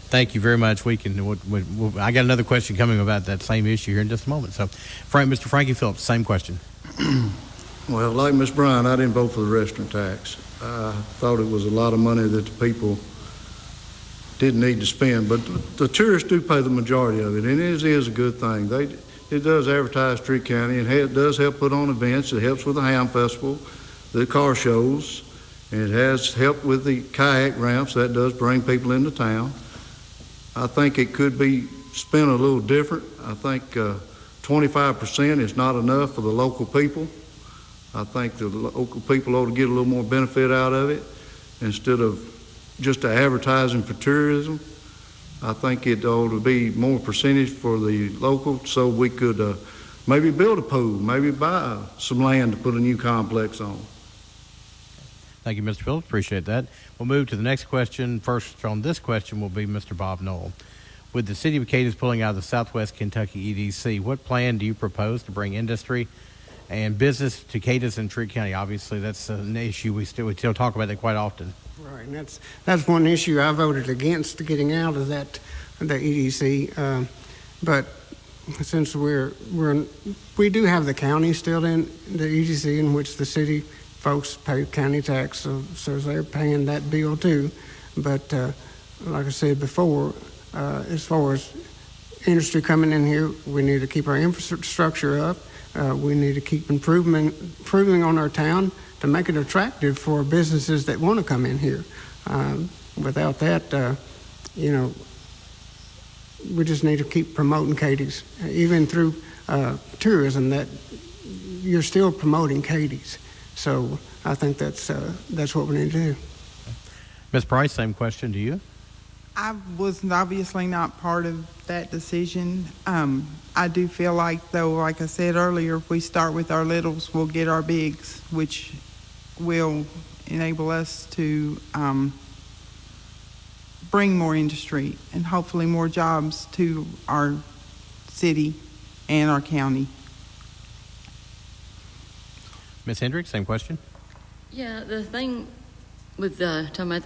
Thank you very much. I got another question coming about that same issue here in just a moment. So, Mr. Frankie Phillips, same question. Well, like Ms. Bryan, I didn't vote for the restaurant tax. I thought it was a lot of money that the people didn't need to spend, but the tourists do pay the majority of it, and it is a good thing. It does advertise Trigg County, and it does help put on events. It helps with the ham festival, the car shows, and it has helped with the kayak ramps. That does bring people into town. I think it could be spent a little different. I think 25% is not enough for the local people. I think the local people ought to get a little more benefit out of it instead of just advertising for tourism. I think it ought to be more percentage for the local, so we could maybe build a pool, maybe buy some land to put a new complex on. Thank you, Mr. Phillips. Appreciate that. We'll move to the next question. First on this question will be Mr. Bob Knoll. With the city of Cadence pulling out of the Southwest Kentucky EDC, what plan do you propose to bring industry and business to Cadence and Trigg County? Obviously, that's an issue we still talk about that quite often. Right, and that's one issue I voted against getting out of the EDC. But since we do have the county still in the EDC, in which the city folks pay county tax, so they're paying that bill too. But like I said before, as far as industry coming in here, we need to keep our infrastructure up. We need to keep improving on our town to make it attractive for businesses that want to come in here. Without that, we just need to keep promoting Cadiz. Even through tourism, that you're still promoting Cadiz. So I think that's what we need to do. Ms. Price, same question to you. I was obviously not part of that decision. I do feel like, though, like I said earlier, if we start with our littles, we'll get our bigs, which will enable us to bring more industry and hopefully more jobs to our city and our county. Ms. Hendricks, same question. Yeah, the thing with talking about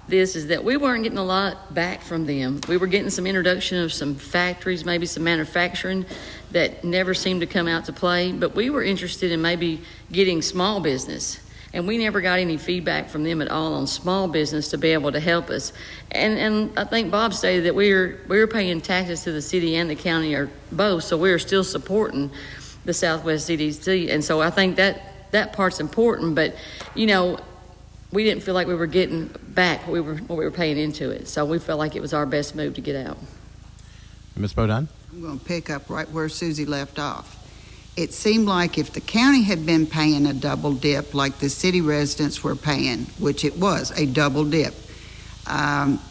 this is that we weren't getting a lot back from them. We were getting some introduction of some factories, maybe some manufacturing that never seemed to come out to play, but we were interested in maybe getting small business, and we never got any feedback from them at all on small business to be able to help us. And I think Bob stated that we're paying taxes to the city and the county, or both, so we're still supporting the Southwest EDC. And so I think that part's important, but, we didn't feel like we were getting back what we were paying into it. So we felt like it was our best move to get out. Ms. Bodine? I'm going to pick up right where Susie left off. It seemed like if the county had been paying a double dip like the city residents were paying, which it was a double dip,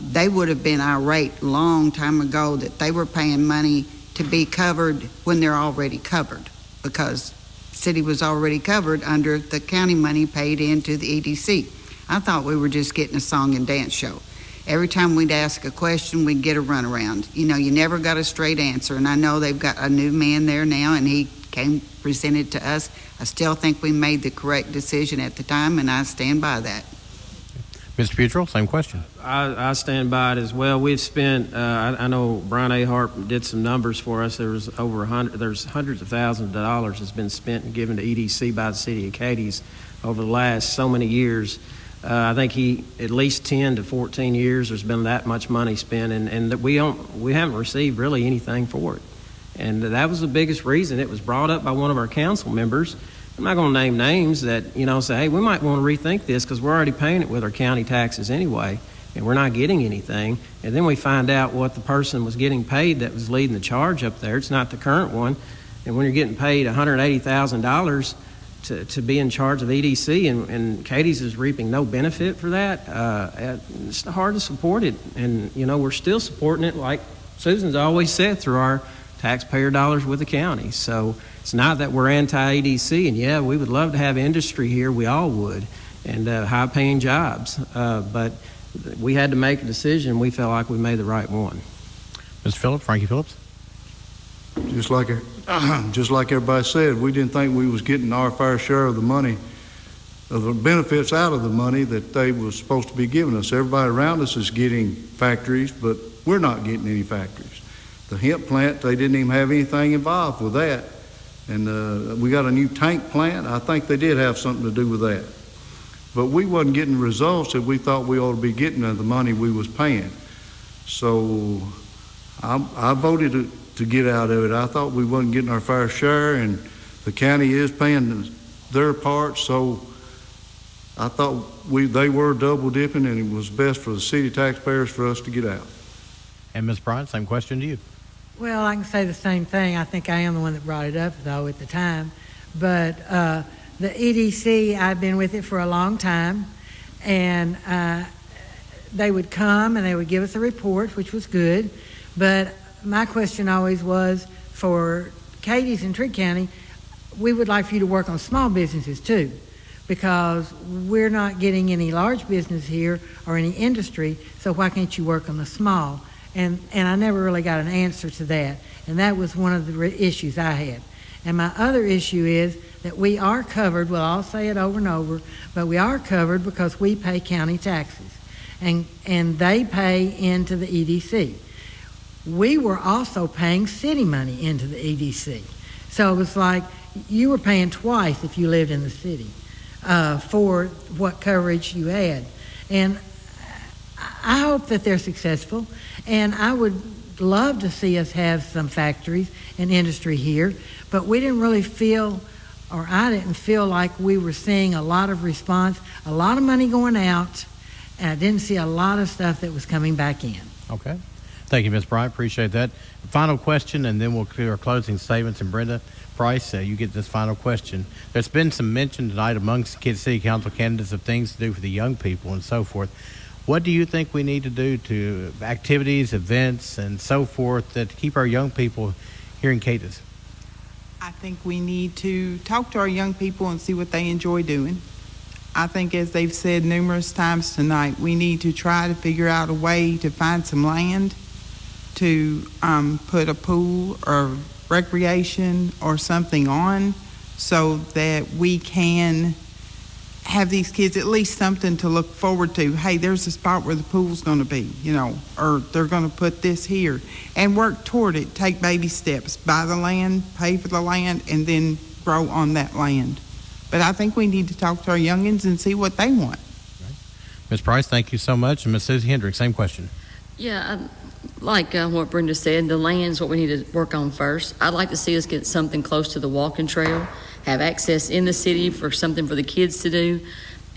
they would have been irate long time ago that they were paying money to be covered when they're already covered, because city was already covered under the county money paid into the EDC. I thought we were just getting a song and dance show. Every time we'd ask a question, we'd get a runaround. You never got a straight answer, and I know they've got a new man there now, and he presented to us. I still think we made the correct decision at the time, and I stand by that. Mr. Futrell, same question. I stand by it as well. We've spent, I know Brian A. Hart did some numbers for us. There's hundreds of thousands of dollars that's been spent and given to EDC by the city of Cadiz over the last so many years. I think at least 10 to 14 years, there's been that much money spent, and that we haven't received really anything for it. And that was the biggest reason. It was brought up by one of our council members. I'm not going to name names that, say, hey, we might want to rethink this because we're already paying it with our county taxes anyway, and we're not getting anything. And then we find out what the person was getting paid that was leading the charge up there. It's not the current one. And when you're getting paid $180,000 to be in charge of EDC, and Cadiz is reaping no benefit for that, it's hard to support it. And, we're still supporting it, like Susan's always said, through our taxpayer dollars with the county. So it's not that we're anti-EDC, and yeah, we would love to have industry here, we all would, and high-paying jobs. But we had to make a decision. We felt like we made the right one. Mr. Phillips, Frankie Phillips? Just like everybody said, we didn't think we was getting our fair share of the money, of the benefits out of the money that they was supposed to be giving us. Everybody around us is getting factories, but we're not getting any factories. The hemp plant, they didn't even have anything involved with that. And we got a new tank plant. I think they did have something to do with that. But we wasn't getting the results that we thought we ought to be getting of the money we was paying. So I voted to get out of it. I thought we wasn't getting our fair share, and the county is paying their part, so I thought they were double dipping, and it was best for the city taxpayers for us to get out. And Ms. Bryan, same question to you. Well, I can say the same thing. I think I am the one that brought it up, though, at the time. But the EDC, I've been with it for a long time, and they would come and they would give us a report, which was good. But my question always was, for Cadiz and Trigg County, we would like for you to work on small businesses too, because we're not getting any large business here or any industry, so why can't you work on the small? And I never really got an answer to that, and that was one of the issues I had. And my other issue is that we are covered, well, I'll say it over and over, but we are covered because we pay county taxes, and they pay into the EDC. We were also paying city money into the EDC. So it was like you were paying twice if you lived in the city for what coverage you had. And I hope that they're successful, and I would love to see us have some factories and industry here, but we didn't really feel, or I didn't feel like we were seeing a lot of response, a lot of money going out, and I didn't see a lot of stuff that was coming back in. Okay. Thank you, Ms. Bryan. Appreciate that. Final question, and then we'll clear our closing statements. And Brenda Price, you get this final question. There's been some mention tonight amongst city council candidates of things to do for the young people and so forth. What do you think we need to do to activities, events, and so forth that keep our young people here in Cadence? I think we need to talk to our young people and see what they enjoy doing. I think, as they've said numerous times tonight, we need to try to figure out a way to find some land to put a pool or recreation or something on, so that we can have these kids at least something to look forward to. Hey, there's a spot where the pool's going to be, or they're going to put this here, and work toward it. Take baby steps. Buy the land, pay for the land, and then grow on that land. But I think we need to talk to our youngins and see what they want. Ms. Price, thank you so much. And Ms. Susie Hendricks, same question. Yeah, like what Brenda said, the land's what we need to work on first. I'd like to see us get something close to the walking trail, have access in the city for something for the kids to do.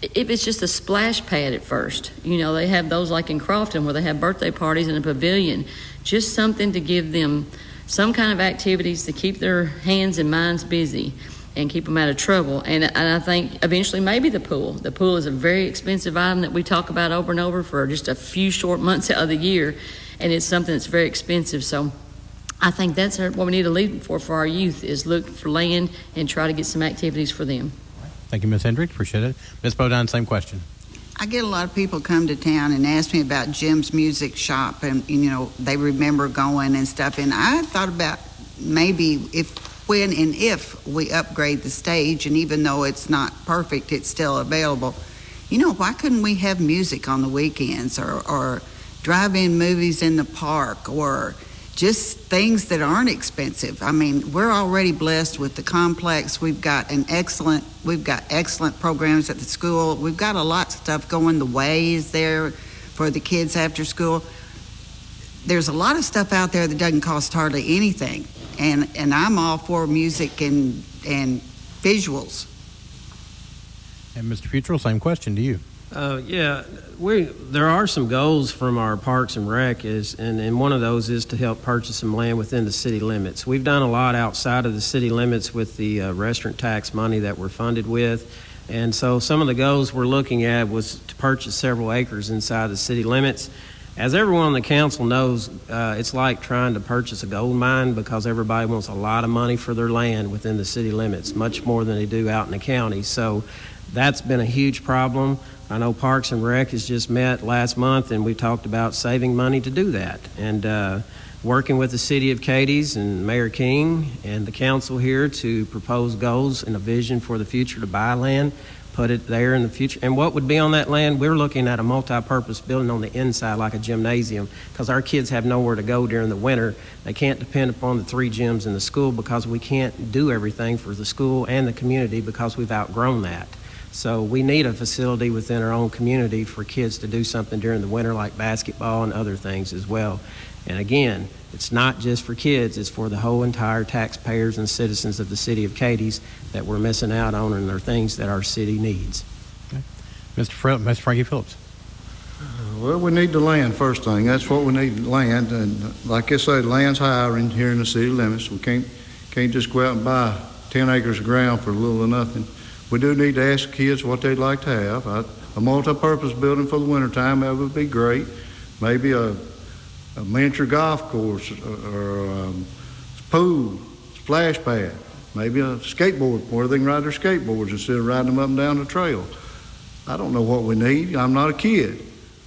If it's just a splash pad at first, they have those like in Crofton where they have birthday parties in a pavilion, just something to give them some kind of activities to keep their hands and minds busy and keep them out of trouble. And I think eventually maybe the pool. The pool is a very expensive item that we talk about over and over for just a few short months out of the year, and it's something that's very expensive. So I think that's what we need to lead for our youth is look for land and try to get some activities for them. Thank you, Ms. Hendricks. Appreciate it. Ms. Bodine, same question. I get a lot of people come to town and ask me about Jim's Music Shop, and they remember going and stuff. And I thought about maybe when and if we upgrade the stage, and even though it's not perfect, it's still available. Why couldn't we have music on the weekends or drive-in movies in the park or just things that aren't expensive? I mean, we're already blessed with the complex. We've got excellent programs at the school. We've got a lot of stuff going. The Way is there for the kids after school. There's a lot of stuff out there that doesn't cost hardly anything. And I'm all for music and visuals. And Mr. Futrell, same question to you. There are some goals from our Parks and Rec, and one of those is to help purchase some land within the city limits. We've done a lot outside of the city limits with the restaurant tax money that we're funded with, and so some of the goals we're looking at was to purchase several acres inside the city limits. As everyone on the council knows, it's like trying to purchase a gold mine because everybody wants a lot of money for their land within the city limits, much more than they do out in the county. So that's been a huge problem. I know Parks and Rec has just met last month, and we talked about saving money to do that. And working with the city of Cadiz and Mayor King and the council here to propose goals and a vision for the future to buy land, put it there in the future. And what would be on that land? We're looking at a multi-purpose building on the inside like a gymnasium because our kids have nowhere to go during the winter. They can't depend upon the 3 gyms in the school because we can't do everything for the school and the community because we've outgrown that. So we need a facility within our own community for kids to do something during the winter like basketball and other things as well. And again, it's not just for kids, it's for the whole entire taxpayers and citizens of the city of Cadiz that we're missing out on, and are things that our city needs. Okay. Mr. Frankie Phillips. Well, we need the land first thing. That's what we need, land. And like I said, land's higher in here in the city limits. We can't just go out and buy 10 acres of ground for little or nothing. We do need to ask kids what they'd like to have. A multi-purpose building for the wintertime, that would be great. Maybe a miniature golf course or a pool, splash pad. Maybe a skateboard where they can ride their skateboards instead of riding them up and down the trail. I don't know what we need. I'm not a kid.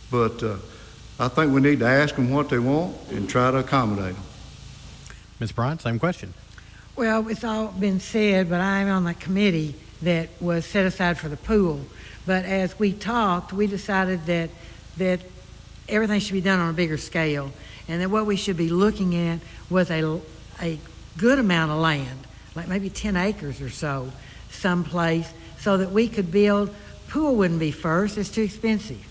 But I think we need to ask them what they want and try to accommodate them. Ms. Bryant, same question. Well, it's all been said, but I'm on the committee that was set aside for the pool. But as we talked, we decided that everything should be done on a bigger scale, and that what we should be looking at was a good amount of land, like maybe 10 acres or so, someplace, so that we could build. Pool wouldn't be first, it's too expensive.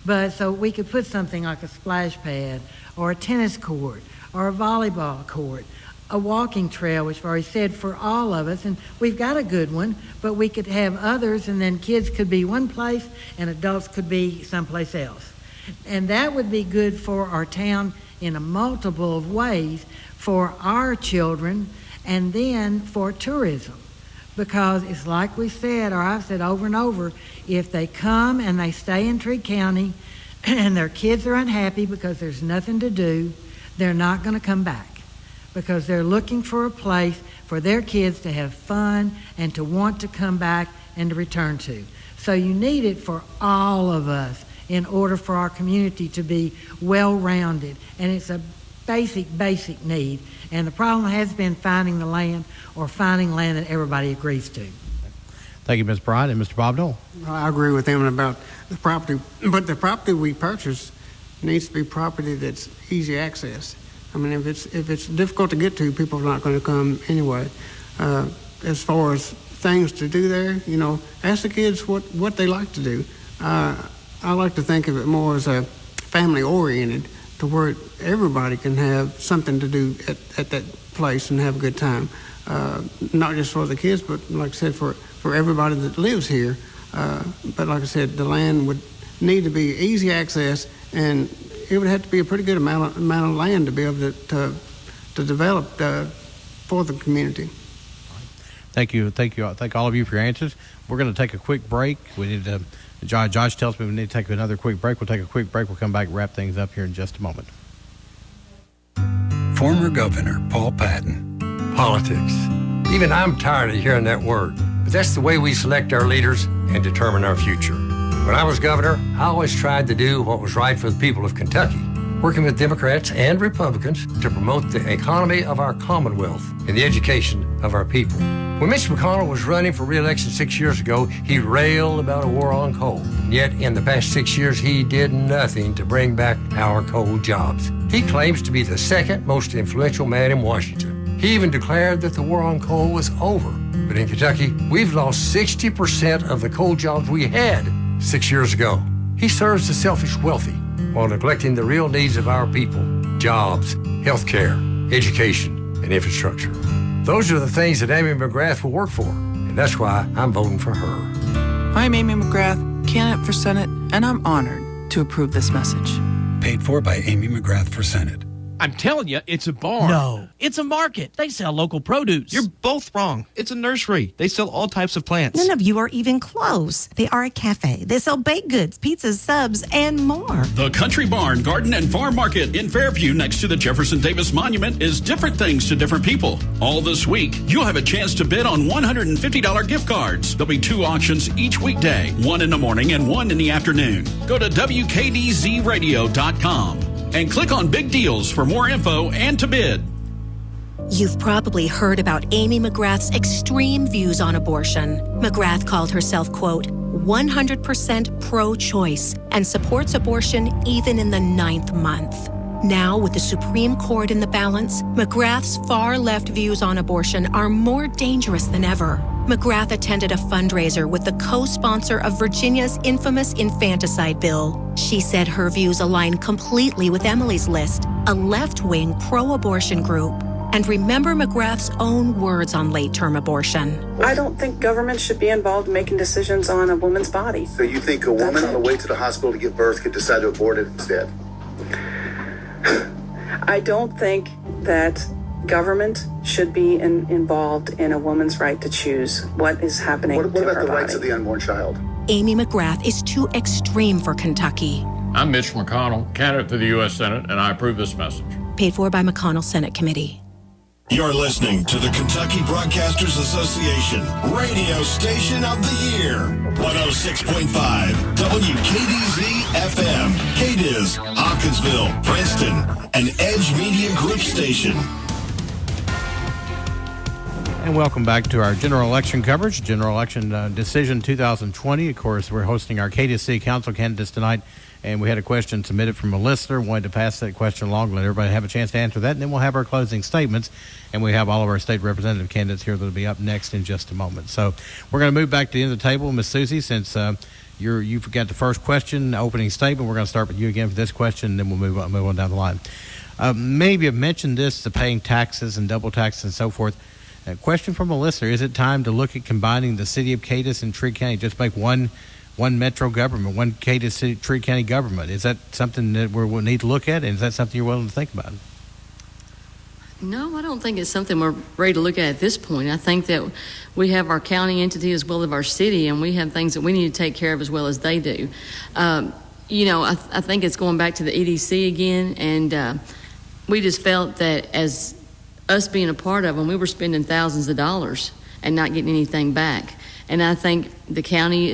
But so we could put something like a splash pad or a tennis court or a volleyball court, a walking trail, which I've already said, for all of us. And we've got a good one, but we could have others, and then kids could be one place and adults could be someplace else. And that would be good for our town in a multiple of ways, for our children and then for tourism. Because it's like we said, or I've said over and over, if they come and they stay in Trigg County and their kids are unhappy because there's nothing to do, they're not going to come back. Because they're looking for a place for their kids to have fun and to want to come back and to return to. So you need it for all of us in order for our community to be well-rounded. And it's a basic need. And the problem has been finding the land, or finding land that everybody agrees to. Thank you, Ms. Bryant. And Mr. Bobdell. I agree with him about the property, but the property we purchase needs to be property that's easy access. I mean, if it's difficult to get to, people are not going to come anyway. As far as things to do there, ask the kids what they like to do. I like to think of it more as a family-oriented to where everybody can have something to do at that place and have a good time. Not just for the kids, but like I said, for everybody that lives here. But like I said, the land would need to be easy access, and it would have to be a pretty good amount of land to be able to develop for the community. Thank you. Thank all of you for your answers. We're going to take a quick break. We need to. Josh tells me we need to take another quick break. We'll take a quick break. We'll come back and wrap things up here in just a moment. Former Governor Paul Patton. Politics. Even I'm tired of hearing that word. But that's the way we select our leaders and determine our future. When I was governor, I always tried to do what was right for the people of Kentucky, working with Democrats and Republicans to promote the economy of our Commonwealth and the education of our people. When Mitch McConnell was running for re-election 6 years ago, he railed about a war on coal. Yet in the past 6 years, he did nothing to bring back our coal jobs. He claims to be the second most influential man in Washington. He even declared that the war on coal was over. But in Kentucky, we've lost 60% of the coal jobs we had 6 years ago. He serves the selfish wealthy while neglecting the real needs of our people: jobs, health care, education, and infrastructure. Those are the things that Amy McGrath will work for, and that's why I'm voting for her. I'm Amy McGrath, candidate for Senate, and I'm honored to approve this message. Paid for by Amy McGrath for Senate. I'm telling you, it's a barn. No, it's a market. They sell local produce. You're both wrong. It's a nursery. They sell all types of plants. None of you are even close. They are a cafe. They sell baked goods, pizzas, subs, and more. The Country Barn, Garden, and Farm Market in Fairview next to the Jefferson Davis Monument is different things to different people. All this week, you'll have a chance to bid on $150 gift cards. There'll be 2 auctions each weekday, one in the morning and one in the afternoon. Go to WKDZradio.com. and click on Big Deals for more info and to bid. You've probably heard about Amy McGrath's extreme views on abortion. McGrath called herself, quote, 100% pro-choice and supports abortion even in the 9th month. Now, with the Supreme Court in the balance, McGrath's far-left views on abortion are more dangerous than ever. McGrath attended a fundraiser with the co-sponsor of Virginia's infamous infanticide bill. She said her views align completely with Emily's List, a left-wing pro-abortion group. And remember McGrath's own words on late-term abortion. I don't think government should be involved in making decisions on a woman's body. So you think a woman on the way to the hospital to give birth could decide to abort it instead? I don't think that government should be involved in a woman's right to choose what is happening to her body. What about the rights of the unborn child? Amy McGrath is too extreme for Kentucky. I'm Mitch McConnell, candidate for the U.S. Senate, and I approve this message. Paid for by McConnell Senate Committee. You're listening to the Kentucky Broadcasters Association Radio Station of the Year. 106.5 WKDZ FM, Cadiz, Hawkinsville, Princeton, an Edge Media Group station. And welcome back to our general election coverage, general election decision 2020. Of course, we're hosting our Cadence City Council candidates tonight, and we had a question submitted from a listener. Wanted to pass that question along, let everybody have a chance to answer that, and then we'll have our closing statements, and we have all of our state representative candidates here that'll be up next in just a moment. So we're going to move back to the end of the table, Miss Susie, since you've got the first question, opening statement. We're going to start with you again for this question, and then we'll move on down the line. Maybe I've mentioned this, the paying taxes and double taxes and so forth. A question from a listener: is it time to look at combining the city of Cadence and Trigg County, just make one metro government, one Cadence City, Trigg County government? Is that something that we'll need to look at, and is that something you're willing to think about? No, I don't think it's something we're ready to look at this point. I think that we have our county entity as well as our city, and we have things that we need to take care of as well as they do. I think it's going back to the EDC again, and we just felt that as us being a part of them, we were spending thousands of dollars and not getting anything back. And I think the county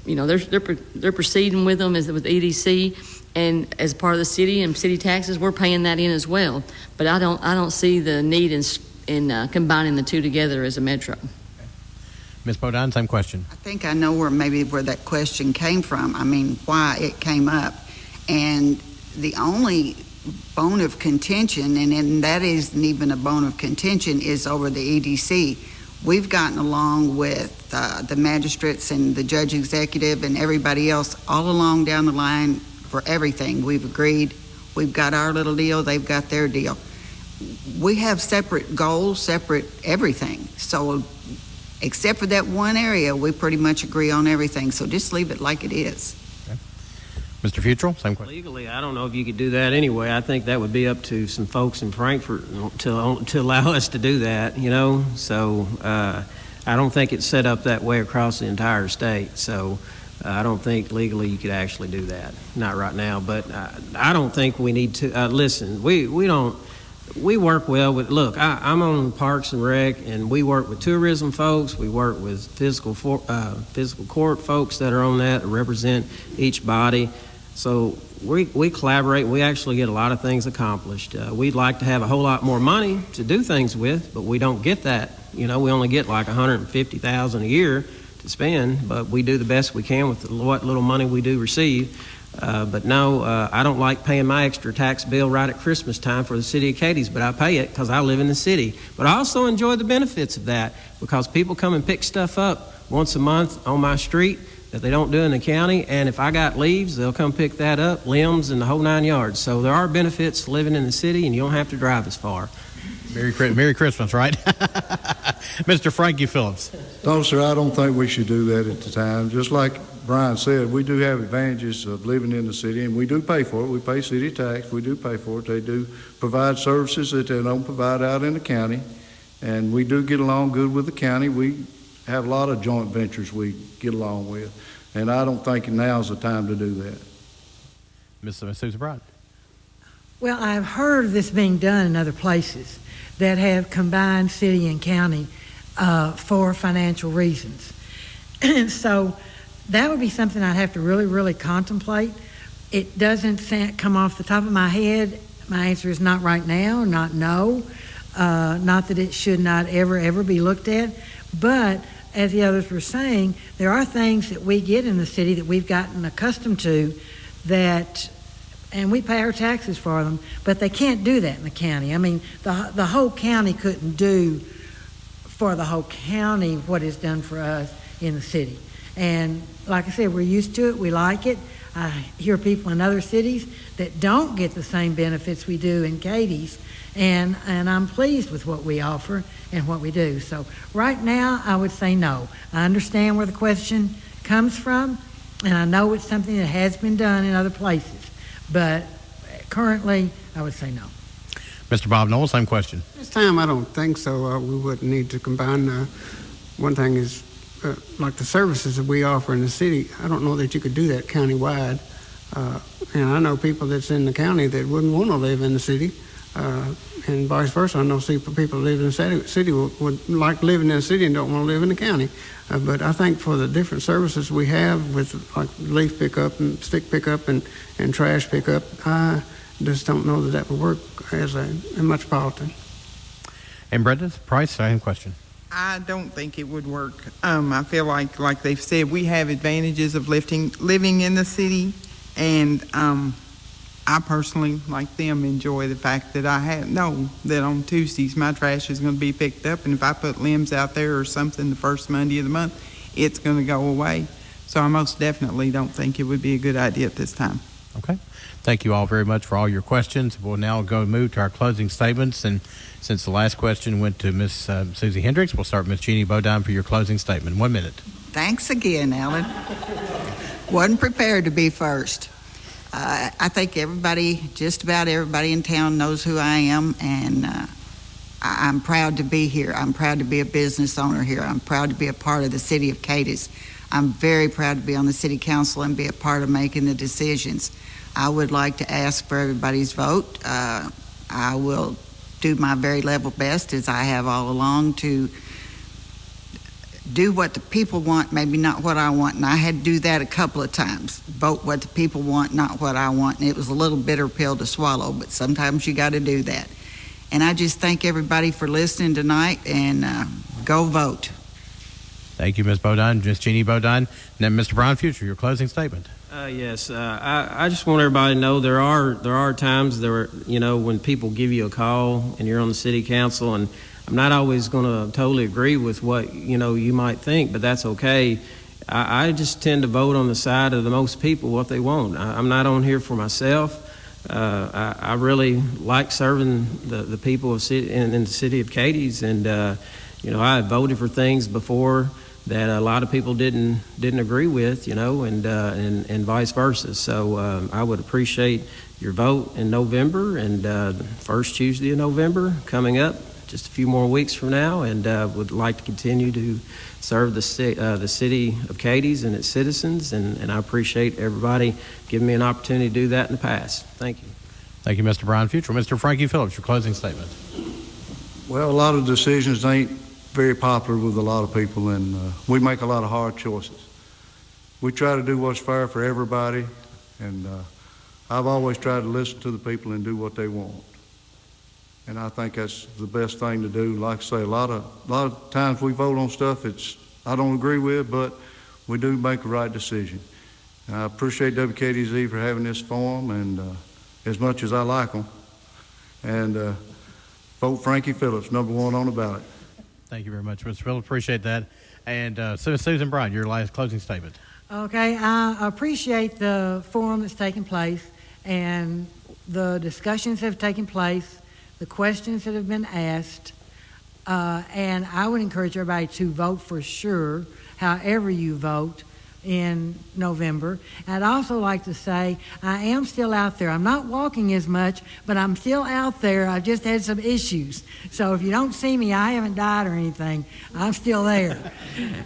they're proceeding with them with EDC, and as part of the city and city taxes, we're paying that in as well. But I don't see the need in combining the two together as a metro. Ms. Bodine, same question. I think I know where that question came from. I mean, why it came up, and the only bone of contention, and that isn't even a bone of contention, is over the EDC. We've gotten along with the magistrates and the judge executive and everybody else all along down the line for everything. We've agreed We've got our little deal, they've got their deal. We have separate goals, separate everything. So except for that one area, we pretty much agree on everything. So just leave it like it is. Okay. Mr. Futrell, same question. Legally, I don't know if you could do that anyway. I think that would be up to some folks in Frankfort to allow us to do that, you know. So I don't think it's set up that way across the entire state. So I don't think legally you could actually do that. Not right now. But I don't think we need to. Listen, we work well with, look, I'm on Parks and Rec, and we work with tourism folks. We work with physical court folks that are on that represent each body. So we collaborate. We actually get a lot of things accomplished. We'd like to have a whole lot more money to do things with, but we don't get that. You know, we only get like $150,000 a year to spend, but we do the best we can with what little money we do receive. But no, I don't like paying my extra tax bill right at Christmas time for the city of Cadiz, but I pay it because I live in the city. But I also enjoy the benefits of that because people come and pick stuff up once a month on my street that they don't do in the county, and if I got leaves, they'll come pick that up, limbs, and the whole 9 yards. So there are benefits to living in the city, and you don't have to drive as far. Merry Christmas, right? Mr. Frankie Phillips. No, sir, I don't think we should do that at the time. Just like Bryan said, we do have advantages of living in the city, and we do pay for it. We pay city tax. We do pay for it. They do provide services that they don't provide out in the county, and we do get along good with the county. We have a lot of joint ventures we get along with, and I don't think now's the time to do that. Ms. Susan Bryan. Well, I've heard of this being done in other places that have combined city and county for financial reasons. And so that would be something I'd have to really, really contemplate. It doesn't come off the top of my head. My answer is not right now, not no. Not that it should not ever be looked at. But as the others were saying, there are things that we get in the city that we've gotten accustomed to that, and we pay our taxes for them, but they can't do that in the county. I mean, the whole county couldn't do for the whole county what is done for us in the city. And like I said, we're used to it. We like it. I hear people in other cities that don't get the same benefits we do in Cadiz, and I'm pleased with what we offer and what we do. So right now, I would say no. I understand where the question comes from, and I know it's something that has been done in other places, but currently, I would say no. Mr. Bob Knoll, same question. This time, I don't think so. We wouldn't need to combine. One thing is, like the services that we offer in the city, I don't know that you could do that countywide. And I know people that's in the county that wouldn't want to live in the city, and vice versa. I know people that live in the city would like living in the city and don't want to live in the county. But I think for the different services we have with like leaf pickup and stick pickup and trash pickup, I just don't know that would work as a metropolitan. And Brenda Price, same question. I don't think it would work. I feel like they've said, we have advantages of living in the city, and I personally, like them, enjoy the fact that I know that on Tuesdays my trash is going to be picked up, and if I put limbs out there or something the first Monday of the month, it's going to go away. So I most definitely don't think it would be a good idea at this time. Okay. Thank you all very much for all your questions. We'll now move to our closing statements, and since the last question went to Ms. Susie Hendricks, we'll start with Ms. Jeannie Bodine for your closing statement. 1 minute. Thanks again, Alan. Wasn't prepared to be first. I think just about everybody in town knows who I am, and I'm proud to be here. I'm proud to be a business owner here. I'm proud to be a part of the city of Cadence. I'm very proud to be on the city council and be a part of making the decisions. I would like to ask for everybody's vote. I will do my very level best, as I have all along, to do what the people want, maybe not what I want. And I had to do that a couple of times. Vote what the people want, not what I want. And it was a little bitter pill to swallow, but sometimes you got to do that. And I just thank everybody for listening tonight, and go vote. Thank you, Ms. Bodine. Ms. Jeannie Bodine. And then Mr. Bryan Future, your closing statement. Yes, I just want everybody to know there are times when people give you a call and you're on the city council, and I'm not always going to totally agree with what you might think, but that's okay. I just tend to vote on the side of the most people what they want. I'm not on here for myself. I really like serving the people of in the city of Cadiz, and I had voted for things before that a lot of people didn't agree with, and vice versa. So I would appreciate your vote in November, and first Tuesday of November coming up, just a few more weeks from now, and would like to continue to serve the city of Cadiz and its citizens, and I appreciate everybody giving me an opportunity to do that in the past. Thank you. Thank you, Mr. Bryan Futrell. Mr. Frankie Phillips, your closing statement. Well, a lot of decisions ain't very popular with a lot of people, and we make a lot of hard choices. We try to do what's fair for everybody, and I've always tried to listen to the people and do what they want. And I think that's the best thing to do. Like I say, a lot of times we vote on stuff I don't agree with, but we do make the right decision. And I appreciate WKDZ for having this forum, and as much as I like them. And vote Frankie Phillips, number 1 on the ballot. Thank you very much, Mr. Phillips. Appreciate that. And Susan Bryan, your last closing statement. Okay, I appreciate the forum that's taken place and the discussions that have taken place, the questions that have been asked, and I would encourage everybody to vote for sure, however you vote in November. I'd also like to say I am still out there. I'm not walking as much, but I'm still out there. I've just had some issues. So if you don't see me, I haven't died or anything. I'm still there.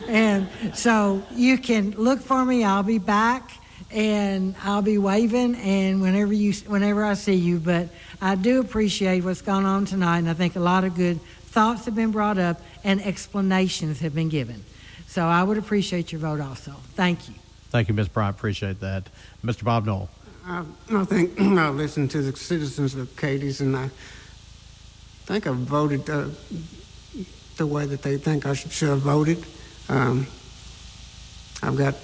And so you can look for me. I'll be back, and I'll be waving and whenever I see you. But I do appreciate what's going on tonight, and I think a lot of good thoughts have been brought up and explanations have been given. So I would appreciate your vote also. Thank you. Thank you, Ms. Bryan. Appreciate that. Mr. Bob Knoll. I think I listened to the citizens of Cadiz, and I think I voted the way that they think I should have voted. I've got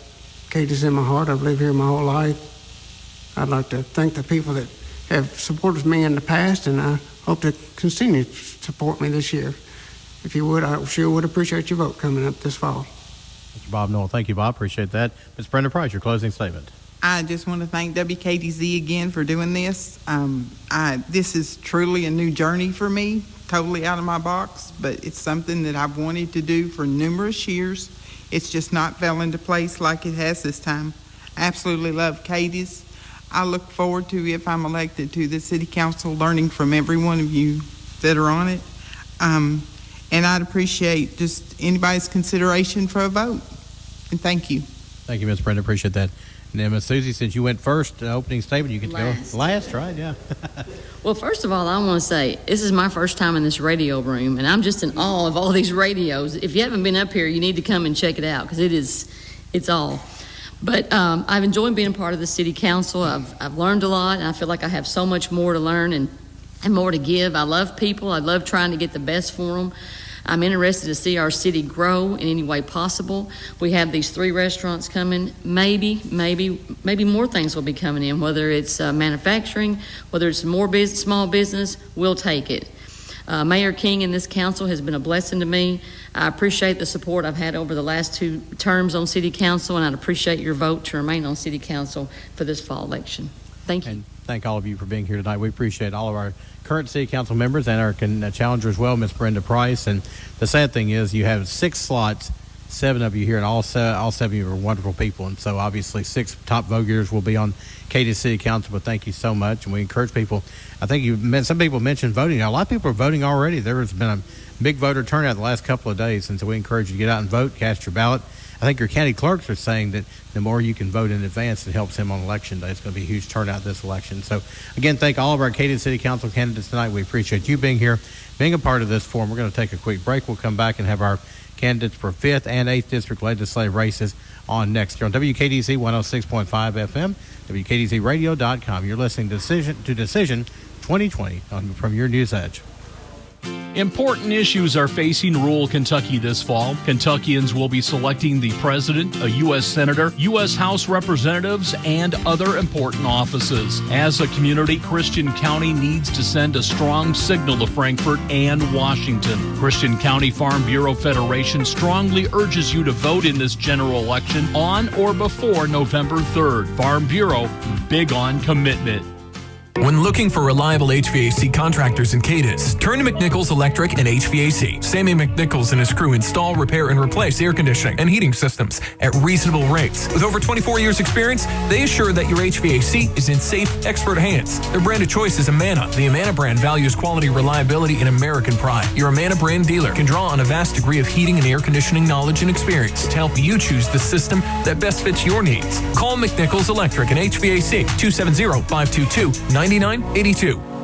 Cadiz in my heart. I've lived here my whole life. I'd like to thank the people that have supported me in the past, and I hope to continue to support me this year. If you would, I sure would appreciate your vote coming up this fall. Mr. Bob Knoll, thank you, Bob. Appreciate that. Ms. Brenda Price, your closing statement. I just want to thank WKDZ again for doing this. This is truly a new journey for me, totally out of my box, but it's something that I've wanted to do for numerous years. It's just not fell into place like it has this time. I absolutely love Cadiz. I look forward to, if I'm elected to the City Council, learning from every one of you that are on it. And I'd appreciate just anybody's consideration for a vote. And thank you. Thank you, Ms. Brenda. Appreciate that. And then, Ms. Susie, since you went first, opening statement, you can go last, right? Yeah. Well, first of all, I want to say this is my first time in this radio room, and I'm just in awe of all these radios. If you haven't been up here, you need to come and check it out, because it's all. But I've enjoyed being a part of the City Council. I've learned a lot, and I feel like I have so much more to learn and more to give. I love people. I love trying to get the best for them. I'm interested to see our city grow in any way possible. We have these 3 restaurants coming. Maybe more things will be coming in, whether it's manufacturing, whether it's more small business, we'll take it. Mayor King and this council has been a blessing to me. I appreciate the support I've had over the last 2 terms on City Council, and I'd appreciate your vote to remain on City Council for this fall election. Thank you. And thank all of you for being here tonight. We appreciate all of our current City Council members and our challenger as well, Ms. Brenda Price. And the sad thing is you have 6 slots, 7 of you here, and all 7 of you are wonderful people. And so obviously 6 top voters will be on Cadiz City Council, but thank you so much. And we encourage people. I think some people mentioned voting. Now, a lot of people are voting already. There has been a big voter turnout the last couple of days, and so we encourage you to get out and vote, cast your ballot. I think your county clerks are saying that the more you can vote in advance, it helps him on election day. It's going to be a huge turnout this election. So, again, thank all of our Cadence City Council candidates tonight. We appreciate you being here, being a part of this forum. We're going to take a quick break. We'll come back and have our candidates for 5th and 8th District legislative races on next year on WKDZ 106.5 FM, WKDZradio.com. You're listening to Decision 2020 from your News Edge. Important issues are facing rural Kentucky this fall. Kentuckians will be selecting the president, a U.S. senator, U.S. House representatives, and other important offices. As a community, Christian County needs to send a strong signal to Frankfort and Washington. Christian County Farm Bureau Federation strongly urges you to vote in this general election on or before November 3rd. Farm Bureau, big on commitment. When looking for reliable HVAC contractors in Cadence, turn to McNichols Electric and HVAC. Sammy McNichols and his crew install, repair, and replace air conditioning and heating systems at reasonable rates. With over 24 years experience, they assure that your HVAC is in safe, expert hands. Their brand of choice is Amana. The Amana brand values quality, reliability, and American pride. Your Amana brand dealer can draw on a vast degree of heating and air conditioning knowledge and experience to help you choose the system that best fits your needs. Call McNichols Electric and HVAC 270-522-9982.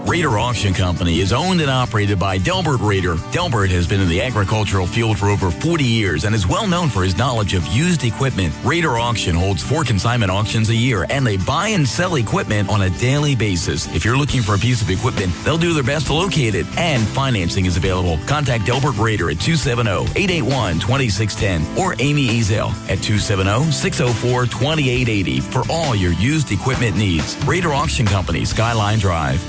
Raider Auction Company is owned and operated by Delbert Raider. Delbert has been in the agricultural field for over 40 years and is well known for his knowledge of used equipment. Raider Auction holds 4 consignment auctions a year, and they buy and sell equipment on a daily basis. If you're looking for a piece of equipment, they'll do their best to locate it, and financing is available. Contact Delbert Raider at 270-881-2610 or Amy Ezel at 270-604-2880 for all your used equipment needs. Raider Auction Company, Skyline Drive.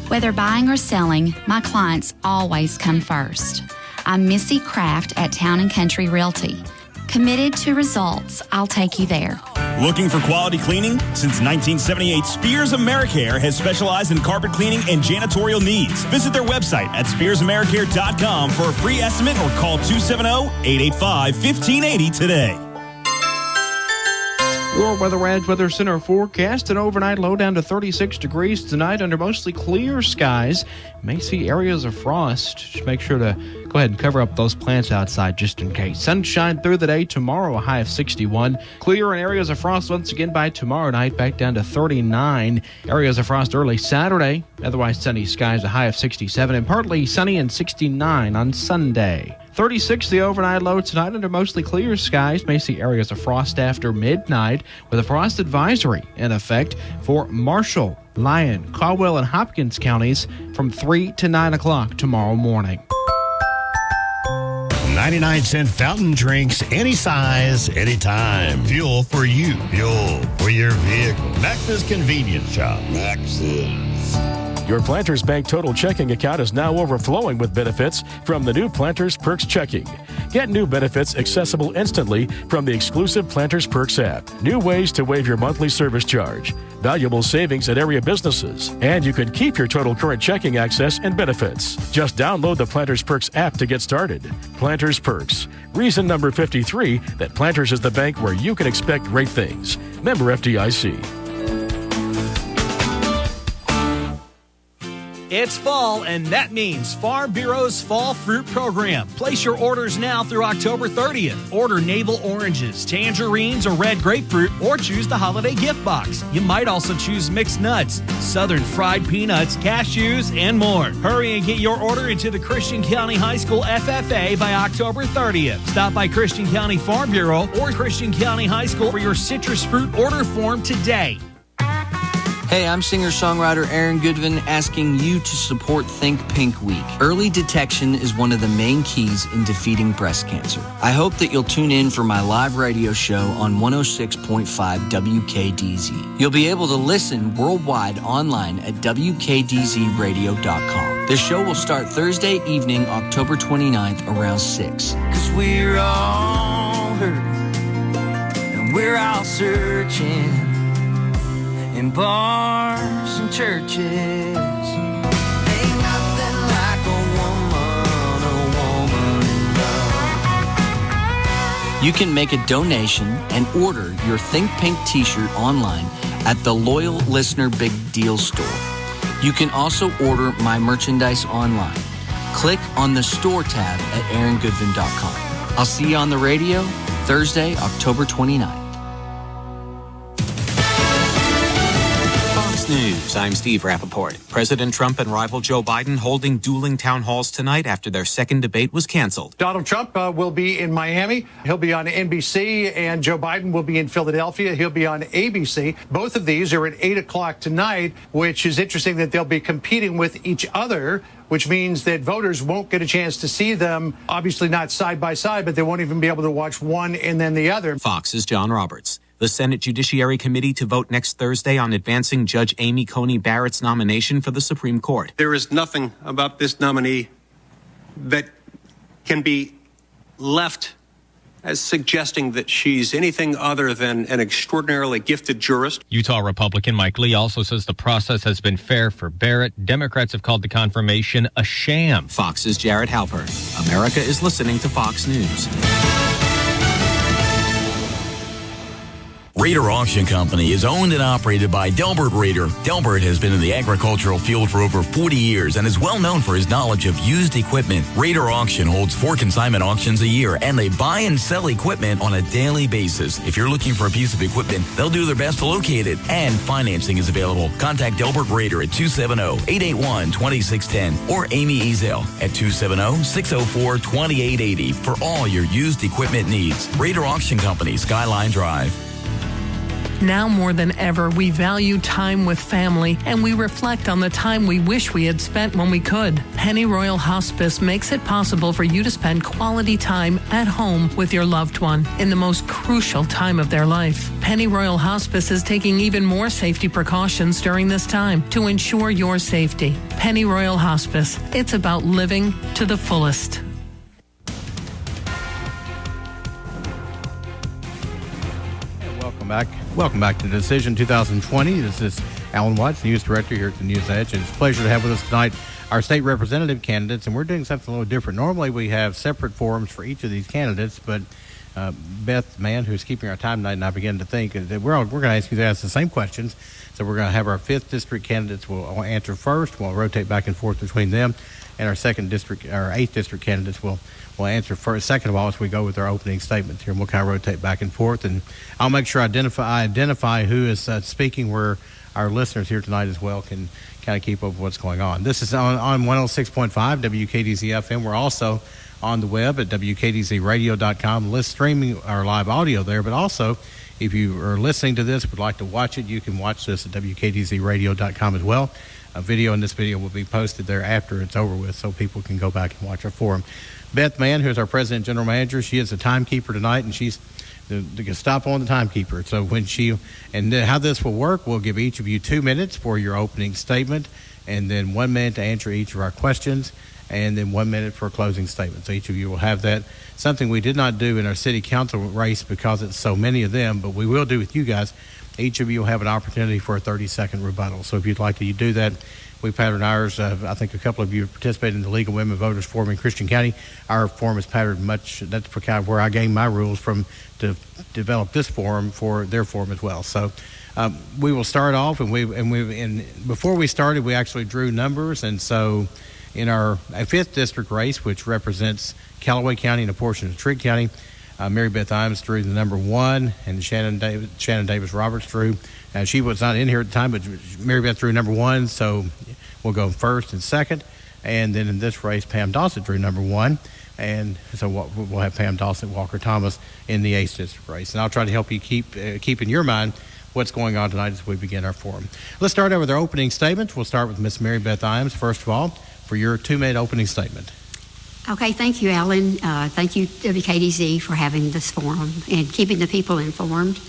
Whether buying or selling, my clients always come first. I'm Missy Kraft at Town & Country Realty. Committed to results, I'll take you there. Looking for quality cleaning? Since 1978, Spears Americare has specialized in carpet cleaning and janitorial needs. Visit their website at SpearsAmericare.com for a free estimate or call 270-885-1580 today. Your Weather Rad's Weather Center forecast: an overnight low down to 36 degrees tonight under mostly clear skies. May see areas of frost. Just make sure to go ahead and cover up those plants outside just in case. Sunshine through the day tomorrow, a high of 61. Clear and areas of frost once again by tomorrow night, back down to 39. Areas of frost early Saturday. Otherwise sunny skies, a high of 67. And partly sunny and 69 on Sunday. 36 the overnight low tonight under mostly clear skies. May see areas of frost after midnight with a frost advisory in effect for Marshall, Lyon, Caldwell, and Hopkins counties from 3 to 9 o'clock tomorrow morning. 99-cent fountain drinks, any size, anytime. Fuel for you. Fuel for your vehicle. Max's Convenience Shop. Max's. Your Planters Bank Total Checking account is now overflowing with benefits from the new Planters Perks Checking. Get new benefits accessible instantly from the exclusive Planters Perks app. New ways to waive your monthly service charge. Valuable savings at area businesses. And you can keep your total current checking access and benefits. Just download the Planters Perks app to get started. Planters Perks. Reason number 53 that Planters is the bank where you can expect great things. Member FDIC. It's fall, and that means Farm Bureau's Fall Fruit Program. Place your orders now through October 30th. Order navel oranges, tangerines, or red grapefruit, or choose the holiday gift box. You might also choose mixed nuts, southern fried peanuts, cashews, and more. Hurry and get your order into the Christian County High School FFA by October 30th. Stop by Christian County Farm Bureau or Christian County High School for your citrus fruit order form today. Hey, I'm singer-songwriter Aaron Goodvin asking you to support Think Pink Week. Early detection is one of the main keys in defeating breast cancer. I hope that you'll tune in for my live radio show on 106.5 WKDZ. You'll be able to listen worldwide online at WKDZradio.com. The show will start Thursday evening, October 29th around 6. 'Cause we're all hurting and we're all searching in bars and churches. Ain't nothing like a woman in love. You can make a donation and order your Think Pink t-shirt online at the Loyal Listener Big Deal store. You can also order my merchandise online. Click on the store tab at aarongoodvin.com. I'll see you on the radio Thursday, October 29th. News. I'm Steve Rappaport. President Trump and rival Joe Biden holding dueling town halls tonight after their second debate was canceled. Donald Trump will be in Miami. He'll be on NBC, and Joe Biden will be in Philadelphia. He'll be on ABC. Both of these are at 8 o'clock tonight, which is interesting that they'll be competing with each other, which means that voters won't get a chance to see them, obviously not side by side, but they won't even be able to watch one and then the other. Fox's John Roberts. The Senate Judiciary Committee to vote next Thursday on advancing Judge Amy Coney Barrett's nomination for the Supreme Court. There is nothing about this nominee that can be left as suggesting that she's anything other than an extraordinarily gifted jurist. Utah Republican Mike Lee also says the process has been fair for Barrett. Democrats have called the confirmation a sham. Fox's Jared Halpern. America is listening to Fox News. Raider Auction Company is owned and operated by Delbert Raider. Delbert has been in the agricultural field for over 40 years and is well known for his knowledge of used equipment. Raider Auction holds 4 consignment auctions a year, and they buy and sell equipment on a daily basis. If you're looking for a piece of equipment, they'll do their best to locate it, and financing is available. Contact Delbert Raider at 270-881-2610 or Amy Ezel at 270-604-2880 for all your used equipment needs. Raider Auction Company, Skyline Drive. Now more than ever, we value time with family, and we reflect on the time we wish we had spent when we could. Pennyroyal Hospice makes it possible for you to spend quality time at home with your loved one in the most crucial time of their life. Pennyroyal Hospice is taking even more safety precautions during this time to ensure your safety. Pennyroyal Hospice. It's about living to the fullest. Welcome back to Decision 2020. This is Alan Watts, News Director here at the News Edge. And it's a pleasure to have with us tonight our state representative candidates, and we're doing something a little different. Normally we have separate forums for each of these candidates, but Beth Mann, who's keeping our time tonight, and I begin to think that we're going to ask you to ask the same questions. So we're going to have our 5th District candidates will answer first. We'll rotate back and forth between them, and our 8th District candidates will answer first. Second of all, as we go with our opening statements here, and we'll kind of rotate back and forth. And I'll make sure I identify who is speaking, where our listeners here tonight as well can kind of keep up with what's going on. This is on 106.5 WKDZ FM. We're also on the web at WKDZradio.com, streaming our live audio there. But also, if you are listening to this, would like to watch it, you can watch this at WKDZradio.com as well. A video in this video will be posted there after it's over with, so people can go back and watch our forum. Beth Mann, who's our President and General Manager, she is the timekeeper tonight, and she's the Gestapo on the timekeeper. So how this will work, we'll give each of you 2 minutes for your opening statement, and then 1 minute to answer each of our questions, and then 1 minute for a closing statement. So each of you will have that. Something we did not do in our city council race because it's so many of them, but we will do with you guys. Each of you will have an opportunity for a 30-second rebuttal. So if you'd like to do that, we patterned ours. I think a couple of you participated in the League of Women Voters Forum in Christian County. Our forum is patterned much. That's kind of where I gained my rules from to develop this forum for their forum as well. So we will start off, and before we started, we actually drew numbers. And so in our 5th District race, which represents Callaway County and a portion of Trigg County, Mary Beth Imes drew the number 1, and Shannon Davis Roberts drew. She was not in here at the time, but Mary Beth drew number 1, so we'll go first and second. And then in this race, Pam Dossett drew number 1, and so we'll have Pam Dossett, Walker Thomas in the 8th District race. And I'll try to help you keep in your mind what's going on tonight as we begin our forum. Let's start out with our opening statements. We'll start with Miss Mary Beth Imes, first of all, for your 2-minute opening statement. Okay, thank you, Alan. Thank you, WKDZ, for having this forum and keeping the people informed.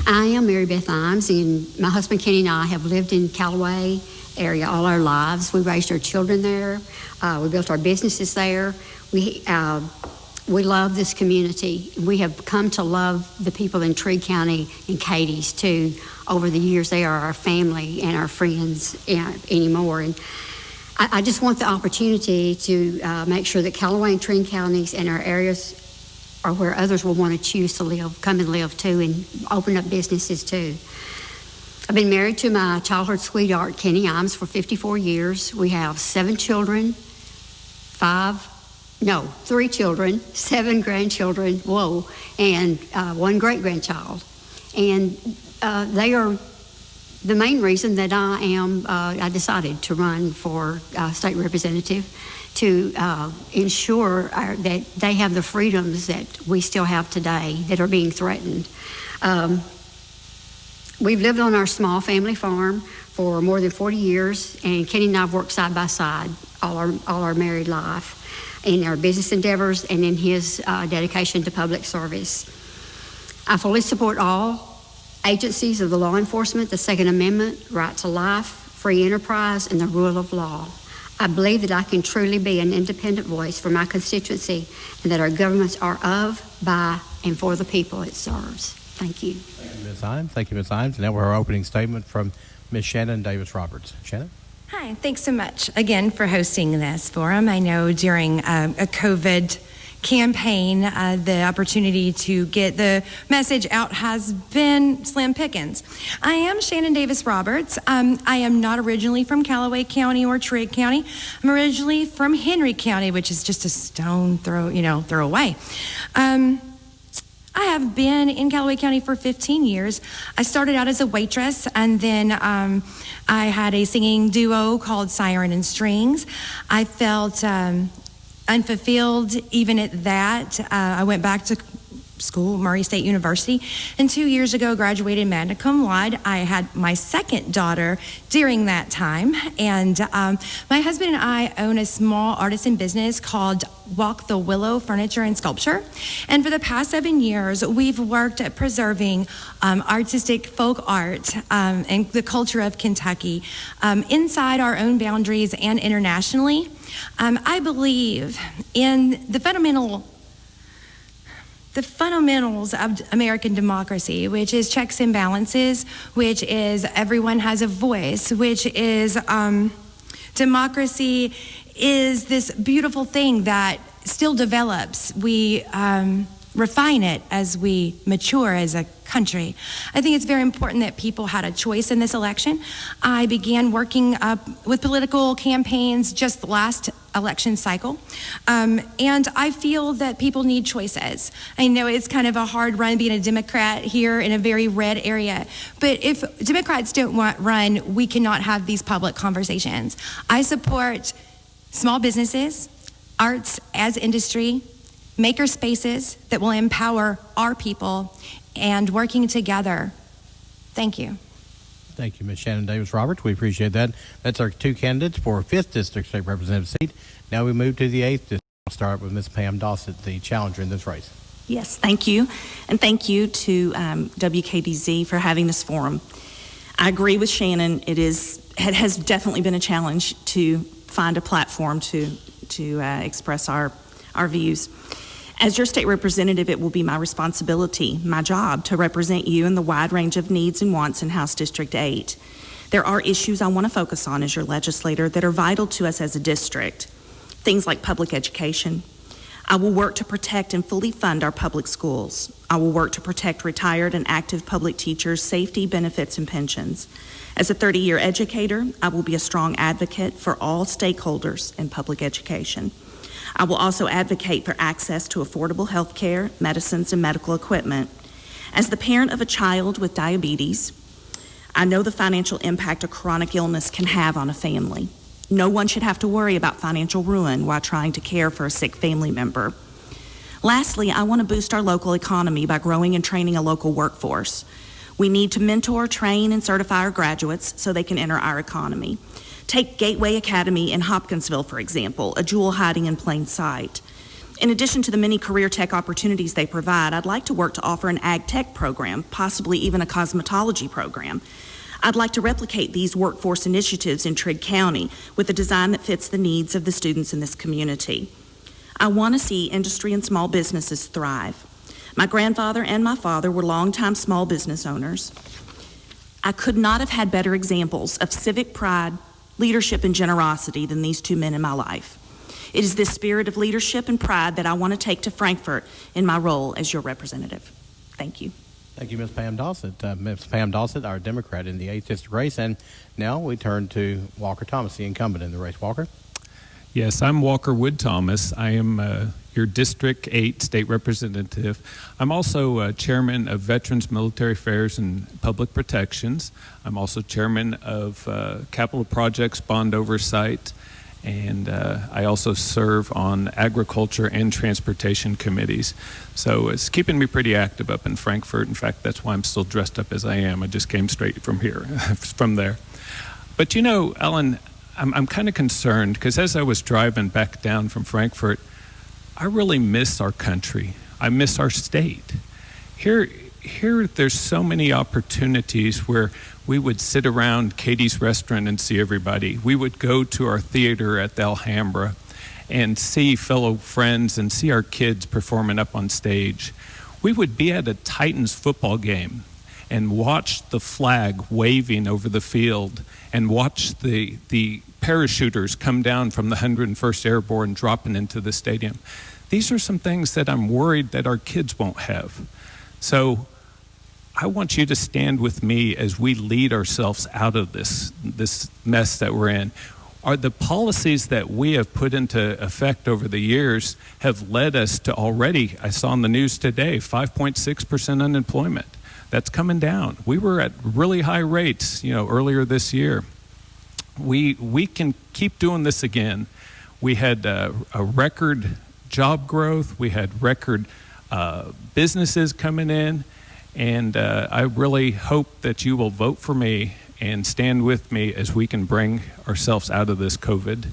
I am Mary Beth Imes, and my husband Kenny and I have lived in Callaway area all our lives. We raised our children there. We built our businesses there. We love this community. We have come to love the people in Trigg County and Cadiz too. Over the years, they are our family and our friends anymore. And I just want the opportunity to make sure that Callaway and Trigg counties and our areas are where others will want to choose to live, come and live too, and open up businesses too. I've been married to my childhood sweetheart, Kenny Imes, for 54 years. We have 3 children, 7 grandchildren, and 1 great-grandchild. And they are the main reason that I decided to run for state representative, to ensure that they have the freedoms that we still have today that are being threatened. We've lived on our small family farm for more than 40 years, and Kenny and I have worked side by side all our married life in our business endeavors and in his dedication to public service. I fully support all agencies of the law enforcement, the Second Amendment, right to life, free enterprise, and the rule of law. I believe that I can truly be an independent voice for my constituency, and that our governments are of, by, and for the people it serves. Thank you. Thank you, Ms. Imes. Thank you, Ms. Imes. And now our opening statement from Ms. Shannon Davis-Roberts. Shannon? Hi, thanks so much again for hosting this forum. I know during a COVID campaign, the opportunity to get the message out has been slim pickings. I am Shannon Davis-Roberts. I am not originally from Callaway County or Trigg County. I'm originally from Henry County, which is just a stone throw away. I have been in Callaway County for 15 years. I started out as a waitress, and then I had a singing duo called Siren and Strings. I felt unfulfilled even at that. I went back to school, Murray State University, and 2 years ago graduated magna cum laude. I had my second daughter during that time, and my husband and I own a small artisan business called Walk the Willow Furniture and Sculpture, and for the past 7 years we've worked at preserving artistic folk art and the culture of Kentucky inside our own boundaries and internationally. I believe in the fundamentals of American democracy, which is checks and balances, which is everyone has a voice, which is democracy is this beautiful thing that still develops. We refine it as we mature as a country. I think it's very important that people had a choice in this election. I began working with political campaigns just the last election cycle, and I feel that people need choices. I know it's kind of a hard run being a Democrat here in a very red area, but if Democrats don't run, we cannot have these public conversations. I support small businesses, arts as industry, maker spaces that will empower our people, and working together. Thank you. Thank you, Ms. Shannon Davis-Roberts. We appreciate that. That's our two candidates for 5th District State Representative seat. Now we move to the 8th District. I'll start with Ms. Pam Dossett, the challenger in this race. Yes, thank you. And thank you to WKDZ for having this forum. I agree with Shannon. It has definitely been a challenge to find a platform to express our views. As your state representative, it will be my responsibility, my job, to represent you in the wide range of needs and wants in House District 8. There are issues I want to focus on as your legislator that are vital to us as a district. Things like public education. I will work to protect and fully fund our public schools. I will work to protect retired and active public teachers' safety, benefits, and pensions. As a 30-year educator, I will be a strong advocate for all stakeholders in public education. I will also advocate for access to affordable health care, medicines, and medical equipment. As the parent of a child with diabetes, I know the financial impact a chronic illness can have on a family. No one should have to worry about financial ruin while trying to care for a sick family member. Lastly, I want to boost our local economy by growing and training a local workforce. We need to mentor, train, and certify our graduates so they can enter our economy. Take Gateway Academy in Hopkinsville, for example, a jewel hiding in plain sight. In addition to the many career tech opportunities they provide, I'd like to work to offer an ag tech program, possibly even a cosmetology program. I'd like to replicate these workforce initiatives in Trigg County with a design that fits the needs of the students in this community. I want to see industry and small businesses thrive. My grandfather and my father were longtime small business owners. I could not have had better examples of civic pride, leadership, and generosity than these two men in my life. It is this spirit of leadership and pride that I want to take to Frankfort in my role as your representative. Thank you. Thank you, Ms. Pam Dossett. Ms. Pam Dossett, our Democrat in the 8th District race. And now we turn to Walker Thomas, the incumbent in the race. Walker? Yes, I'm Walker Wood Thomas. I am your District 8 state representative. I'm also chairman of Veterans Military Affairs and Public Protections. I'm also chairman of Capital Projects Bond Oversight, and I also serve on Agriculture and Transportation committees. So it's keeping me pretty active up in Frankfort. In fact, that's why I'm still dressed up as I am. I just came straight from there. But you know, Ellen, I'm kind of concerned because as I was driving back down from Frankfort, I really miss our country. I miss our state. Here there's so many opportunities where we would sit around Katie's restaurant and see everybody. We would go to our theater at the Alhambra and see fellow friends and see our kids performing up on stage. We would be at a Titans football game and watch the flag waving over the field and watch the parachuters come down from the 101st Airborne dropping into the stadium. These are some things that I'm worried that our kids won't have. So I want you to stand with me as we lead ourselves out of this mess that we're in. Are the policies that we have put into effect over the years have led us to already, I saw on the news today, 5.6% unemployment. That's coming down. We were at really high rates, earlier this year. We can keep doing this again. We had a record job growth. We had record businesses coming in. And I really hope that you will vote for me and stand with me as we can bring ourselves out of this COVID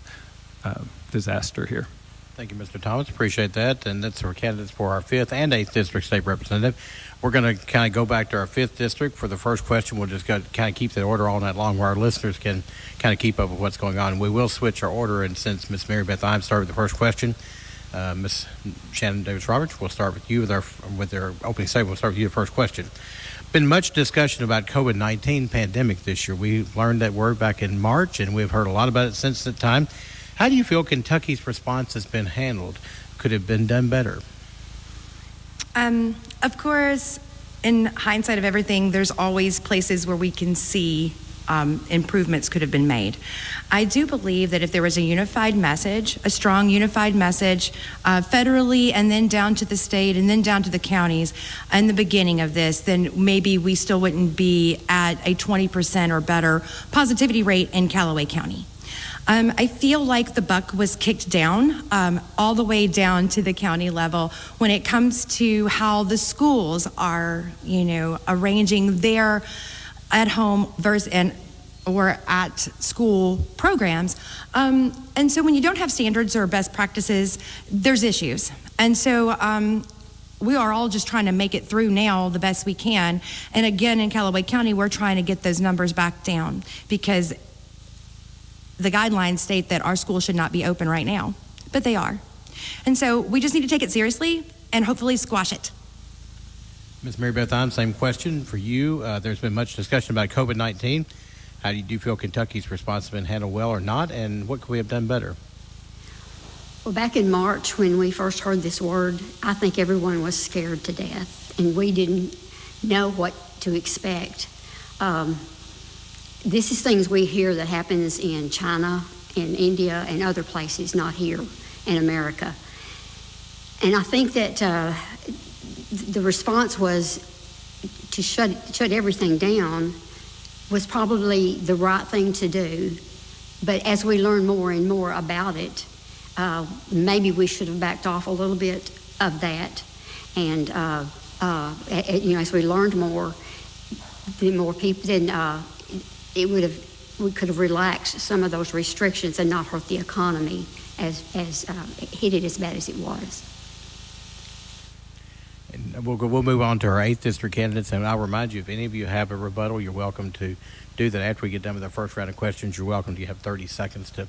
disaster here. Thank you, Mr. Thomas. Appreciate that. And that's our candidates for our 5th and 8th District State Representative. We're going to kind of go back to our 5th District for the first question. We'll just kind of keep the order all night long where our listeners can kind of keep up with what's going on. We will switch our order, and since Ms. Mary Beth Imes started with the first question, Ms. Shannon Davis-Roberts, we'll start with you with our opening statement. We'll start with you the first question. Been much discussion about COVID-19 pandemic this year. We learned that word back in March, and we've heard a lot about it since that time. How do you feel Kentucky's response has been handled? Could it have been done better? Of course, in hindsight of everything, there's always places where we can see improvements could have been made. I do believe that if there was a unified message, a strong unified message, federally and then down to the state and then down to the counties in the beginning of this, then maybe we still wouldn't be at a 20% or better positivity rate in Callaway County. I feel like the buck was kicked down, all the way down to the county level when it comes to how the schools are, arranging their at-home or at school programs. And so when you don't have standards or best practices, there's issues. And so we are all just trying to make it through now the best we can. And again, in Callaway County, we're trying to get those numbers back down because the guidelines state that our schools should not be open right now, but they are. And so we just need to take it seriously and hopefully squash it. Ms. Mary Beth Imes, same question for you. There's been much discussion about COVID-19. How do you feel Kentucky's response has been handled well or not, and what could we have done better? Well, back in March when we first heard this word, I think everyone was scared to death, and we didn't know what to expect. This is things we hear that happens in China, in India, and other places, not here in America. And I think that the response was to shut everything down was probably the right thing to do. But as we learn more and more about it, maybe we should have backed off a little bit of that. And as we learned more, the more people, then we could have relaxed some of those restrictions and not hurt the economy as hit it as bad as it was. And we'll move on to our 8th District candidates, and I'll remind you, if any of you have a rebuttal, you're welcome to do that after we get done with our first round of questions. You're welcome to have 30 seconds to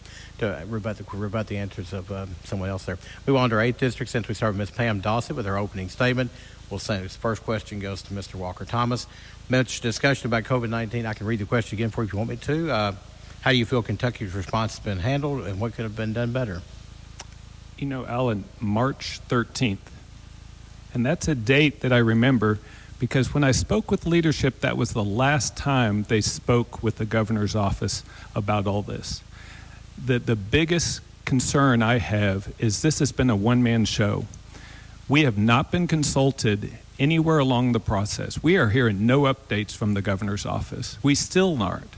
rebut the answers of someone else there. Move on to our 8th District. Since we started with Ms. Pam Dossett with her opening statement, we'll say this first question goes to Mr. Walker Thomas. Much discussion about COVID-19. I can read the question again for you if you want me to. How do you feel Kentucky's response has been handled, and what could have been done better? Alan, March 13th. And that's a date that I remember because when I spoke with leadership, that was the last time they spoke with the governor's office about all this. The biggest concern I have is this has been a one-man show. We have not been consulted anywhere along the process. We are hearing no updates from the governor's office. We still aren't.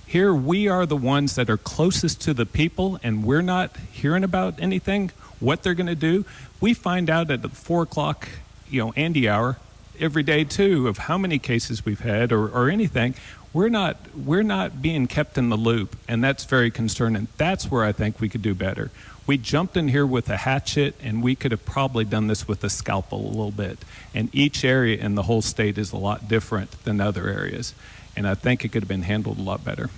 Here we are the ones that are closest to the people, and we're not hearing about anything, what they're going to do. We find out at the 4 o'clock, Andy hour every day too of how many cases we've had or anything. We're not being kept in the loop, and that's very concerning. That's where I think we could do better. We jumped in here with a hatchet, and we could have probably done this with a scalpel a little bit. And each area in the whole state is a lot different than other areas, and I think it could have been handled a lot better.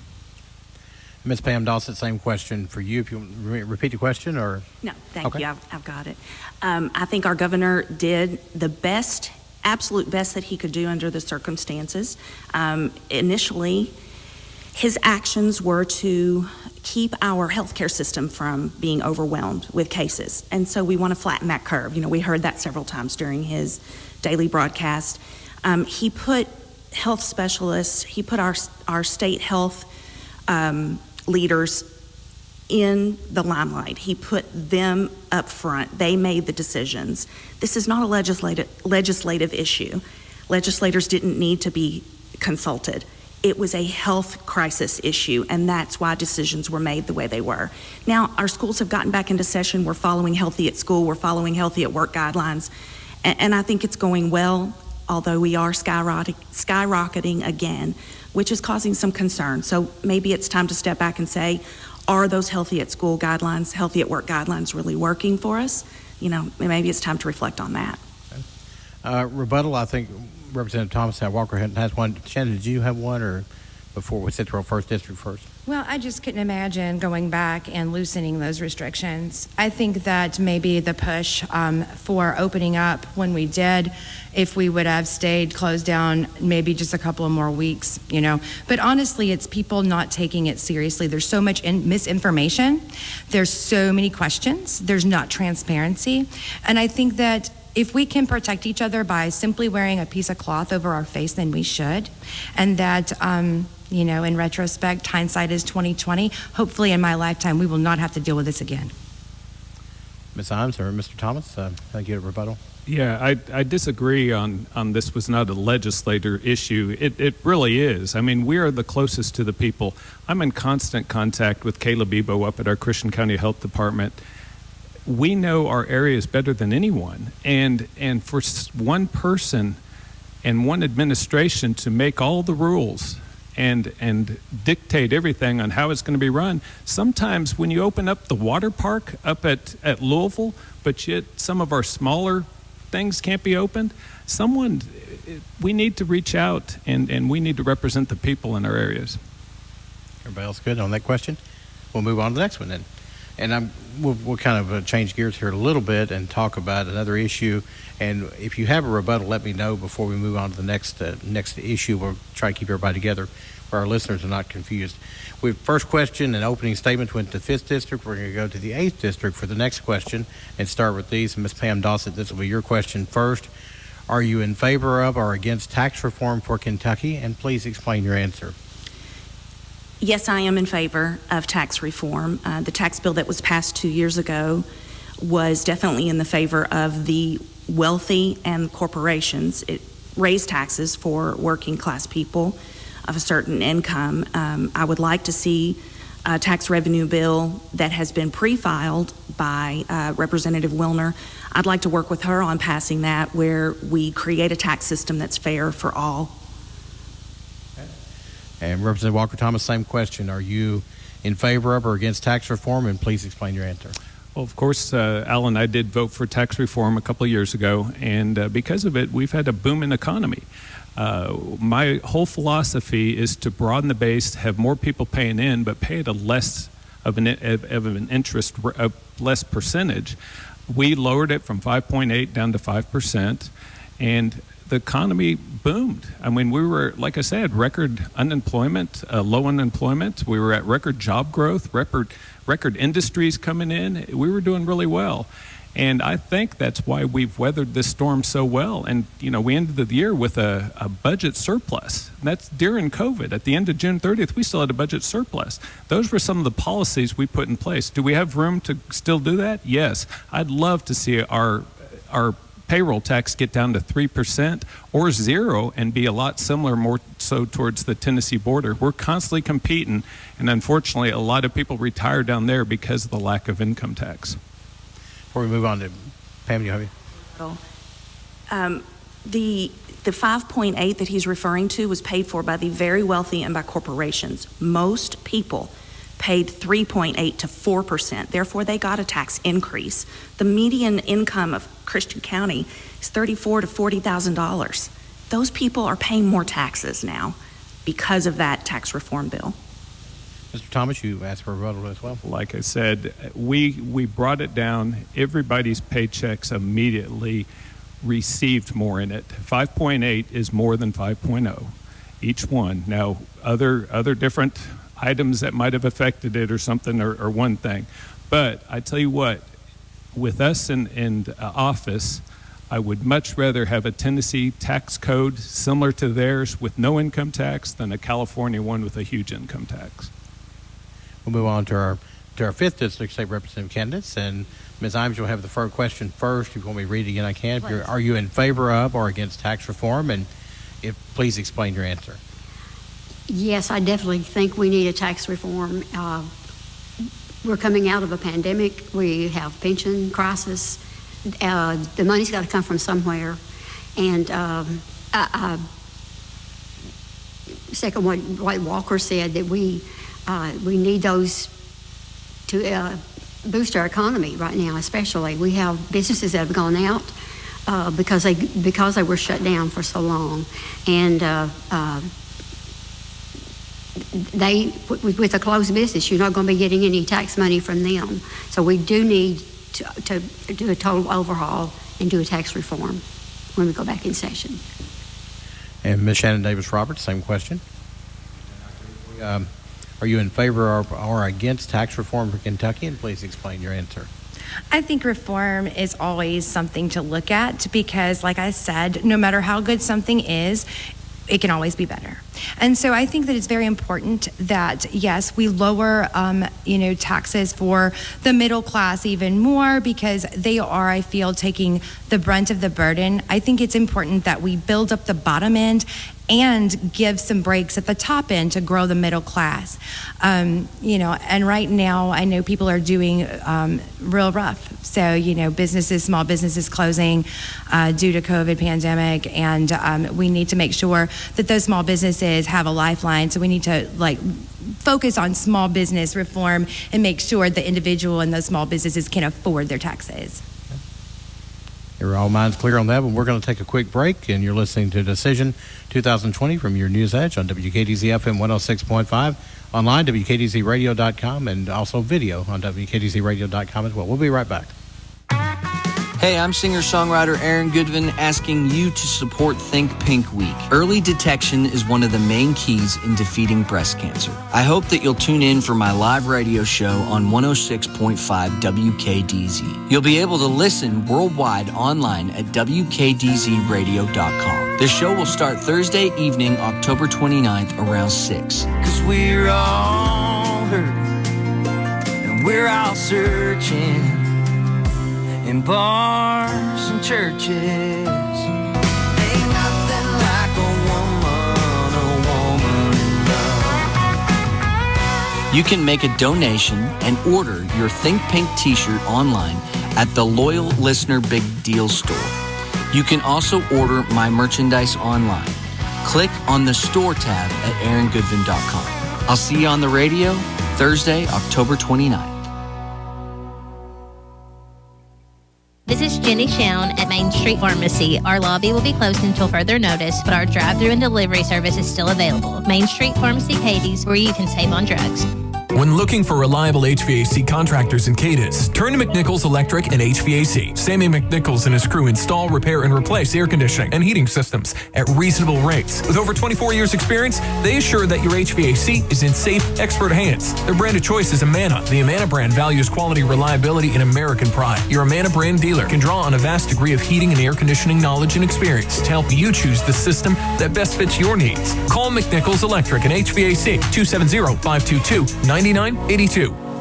Ms. Pam Dossett, same question for you. If you repeat the question, or no, thank you. I've got it. I think our governor did the best absolute best that he could do under the circumstances. Initially, his actions were to keep our healthcare system from being overwhelmed with cases. And so we want to flatten that curve. You know, we heard that several times during his daily broadcast. He put health specialists, he put our state health leaders in the limelight. He put them up front. They made the decisions. This is not a legislative issue. Legislators didn't need to be consulted. It was a health crisis issue, and that's why decisions were made the way they were. Now, our schools have gotten back into session. We're following Healthy at School. We're following Healthy at Work guidelines, and I think it's going well, although we are skyrocketing again, which is causing some concern. So maybe it's time to step back and say, are those Healthy at School guidelines, Healthy at Work guidelines really working for us? You know, maybe it's time to reflect on that. Rebuttal, I think Representative Thomas Walker has one. Shannon, did you have one, or before we sit to our first district first? Well, I just couldn't imagine going back and loosening those restrictions. I think that maybe the push for opening up when we did, if we would have stayed closed down maybe just a couple of more weeks, you know. But honestly, it's people not taking it seriously. There's so much misinformation. There's so many questions. There's not transparency. And I think that if we can protect each other by simply wearing a piece of cloth over our face, then we should. And that, you know, in retrospect, hindsight is 20/20. Hopefully in my lifetime, we will not have to deal with this again. Ms. Imes or Mr. Thomas, thank you. Rebuttal. Yeah, I disagree on this was not a legislator issue. It really is. I mean, we are the closest to the people. I'm in constant contact with Caleb Ebo up at our Christian County Health Department. We know our areas better than anyone, and for one person and one administration to make all the rules and dictate everything on how it's going to be run. Sometimes when you open up the water park up at Louisville, but yet some of our smaller things can't be opened, we need to reach out and we need to represent the people in our areas. Everybody else good on that question? We'll move on to the next one then. And we'll kind of change gears here a little bit and talk about another issue. And if you have a rebuttal, let me know before we move on to the next issue. We'll try to keep everybody together where our listeners are not confused. First question and opening statement went to the 5th District. We're going to go to the 8th District for the next question and start with these. Ms. Pam Dossett, this will be your question first. Are you in favor of or against tax reform for Kentucky? And please explain your answer. Yes, I am in favor of tax reform. The tax bill that was passed 2 years ago was definitely in the favor of the wealthy and corporations. It raised taxes for working class people of a certain income. I would like to see a tax revenue bill that has been pre-filed by Representative Wilner. I'd like to work with her on passing that, where we create a tax system that's fair for all. And Representative Walker Thomas, same question. Are you in favor of or against tax reform? And please explain your answer. Well, of course, Alan, I did vote for tax reform a couple of years ago, and because of it, we've had a booming economy. My whole philosophy is to broaden the base, have more people paying in, but pay at a less of an interest, a less percentage. We lowered it from 5.8 down to 5%, and the economy boomed. I mean, we were, like I said, record unemployment, low unemployment. We were at record job growth, record industries coming in. We were doing really well. And I think that's why we've weathered this storm so well. And, you know, we ended the year with a budget surplus. That's during COVID. At the end of June 30th, we still had a budget surplus. Those were some of the policies we put in place. Do we have room to still do that? Yes. I'd love to see our payroll tax get down to 3% or 0 and be a lot similar, more so towards the Tennessee border. We're constantly competing, and unfortunately a lot of people retire down there because of the lack of income tax. Before we move on to Pam, you have the 5.8 that he's referring to was paid for by the very wealthy and by corporations. Most people paid 3.8 to 4%. Therefore, they got a tax increase. The median income of Christian County is $34,000 to $40,000. Those people are paying more taxes now because of that tax reform bill. Mr. Thomas, you asked for a rebuttal as well. Like I said, we brought it down. Everybody's paychecks immediately received more in it. 5.8 is more than 5.0, each one. Now, other different items that might have affected it or something or one thing. But I tell you what, with us in office, I would much rather have a Tennessee tax code similar to theirs with no income tax than a California one with a huge income tax. We'll move on to our 5th District State Representative candidates. And Ms. Imes, you'll have the first question first. If you want me to read again, I can. Are you in favor of or against tax reform? And please explain your answer. Yes, I definitely think we need a tax reform. We're coming out of a pandemic. We have pension crisis. The money's got to come from somewhere. And second, what Walker said, that we need those to boost our economy right now. Especially, we have businesses that have gone out because they were shut down for so long, and with a closed business, you're not going to be getting any tax money from them. So we do need to do a total overhaul and do a tax reform when we go back in session. And Ms. Shannon Davis Roberts, same question. Are you in favor or against tax reform for Kentucky? And please explain your answer. I think reform is always something to look at because, like I said, no matter how good something is, it can always be better. And so I think that it's very important that, yes, we lower, taxes for the middle class even more because they are, I feel, taking the brunt of the burden. I think it's important that we build up the bottom end and give some breaks at the top end to grow the middle class. And right now I know people are doing real rough. So, small businesses closing due to COVID pandemic, and we need to make sure that those small businesses have a lifeline. So we need to focus on small business reform and make sure the individual and those small businesses can afford their taxes. Are all minds clear on that? But we're going to take a quick break, and you're listening to Decision 2020 from your News Edge on WKDZ FM 106.5, online, WKDZradio.com, and also video on WKDZradio.com as well. We'll be right back. Hey, I'm singer-songwriter Aaron Goodvin asking you to support Think Pink Week. Early detection is one of the main keys in defeating breast cancer. I hope that you'll tune in for my live radio show on 106.5 WKDZ. You'll be able to listen worldwide online at WKDZradio.com. The show will start Thursday evening, October 29th around 6. 'Cause we're all hurting and we're all searching in bars and churches. Ain't nothing like a woman in love. You can make a donation and order your Think Pink t-shirt online at the Loyal Listener Big Deal store. You can also order my merchandise online. Click on the store tab at aarongoodvin.com. I'll see you on the radio Thursday, October 29th. This is Jenny Schown at Main Street Pharmacy. Our lobby will be closed until further notice, but our drive-thru and delivery service is still available. Main Street Pharmacy Cadence, where you can save on drugs. When looking for reliable HVAC contractors in Cadence, turn to McNichols Electric and HVAC. Sammy McNichols and his crew install, repair, and replace air conditioning and heating systems at reasonable rates. With over 24 years experience, they assure that your HVAC is in safe, expert hands. Their brand of choice is Amana. The Amana brand values quality, reliability, and American pride. Your Amana brand dealer can draw on a vast degree of heating and air conditioning knowledge and experience to help you choose the system that best fits your needs. Call McNichols Electric and HVAC 270-522-9982.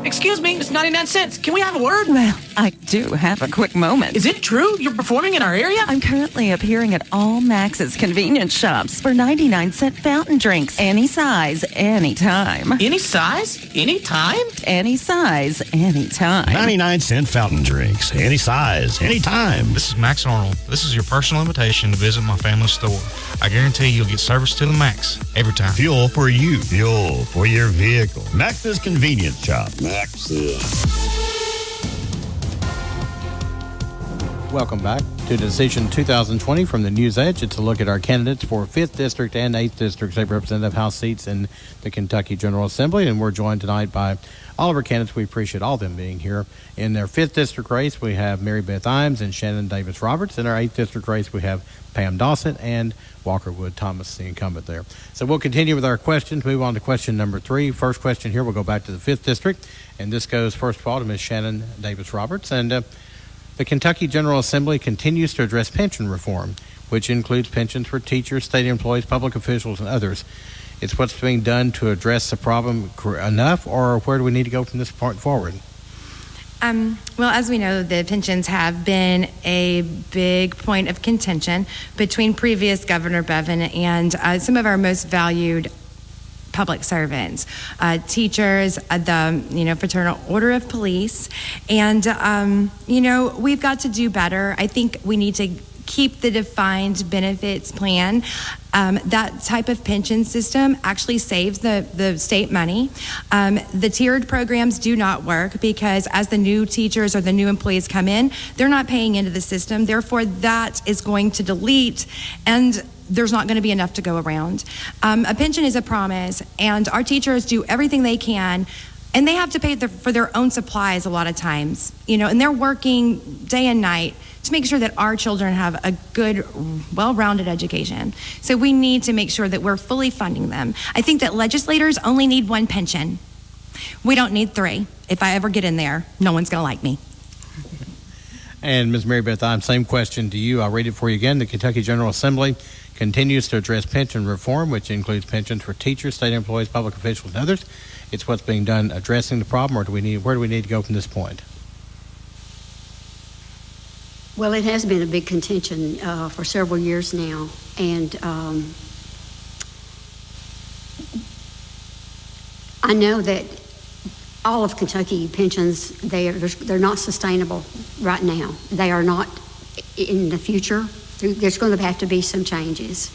Excuse me, it's 99 cents. Can we have a word? Well, I do have a quick moment. Is it true you're performing in our area? I'm currently appearing at all Max's convenience shops for 99-cent fountain drinks. Any size, anytime. Any size, anytime? Any size, anytime. 99-cent fountain drinks. Any size, anytime. This is Max Arnold. This is your personal invitation to visit my family store. I guarantee you'll get service to the max every time. Fuel for you. Fuel for your vehicle. Max's convenience shop. Max's. Welcome back to Decision 2020 from the News Edge. It's a look at our candidates for 5th District and 8th District State Representative House seats in the Kentucky General Assembly. And we're joined tonight by all of our candidates. We appreciate all of them being here. In their 5th District race, we have Mary Beth Imes and Shannon Davis Roberts. In our 8th District race, we have Pam Dossett and Walker Wood Thomas, the incumbent there. So we'll continue with our questions. Move on to question number 3. First question here, we'll go back to the 5th District. And this goes, first of all, to Ms. Shannon Davis Roberts. And the Kentucky General Assembly continues to address pension reform, which includes pensions for teachers, state employees, public officials, and others. It's what's being done to address the problem enough, or where do we need to go from this point forward? Well, as we know, the pensions have been a big point of contention between previous Governor Bevin and some of our most valued public servants, teachers, the Fraternal Order of Police, and we've got to do better. I think we need to keep the defined benefits plan. That type of pension system actually saves the state money. The tiered programs do not work because as the new teachers or the new employees come in, they're not paying into the system. Therefore, that is going to delete, and there's not going to be enough to go around. A pension is a promise, and our teachers do everything they can, and they have to pay for their own supplies a lot of times, and they're working day and night to make sure that our children have a good, well-rounded education. So we need to make sure that we're fully funding them. I think that legislators only need one pension. We don't need 3. If I ever get in there, no one's going to like me. And Ms. Mary Beth Imes, same question to you. I'll read it for you again. The Kentucky General Assembly continues to address pension reform, which includes pensions for teachers, state employees, public officials, and others. It's what's being done addressing the problem, or where do we need to go from this point? Well, it has been a big contention for several years now, and I know that all of Kentucky pensions, they're not sustainable right now. They are not in the future. There's going to have to be some changes.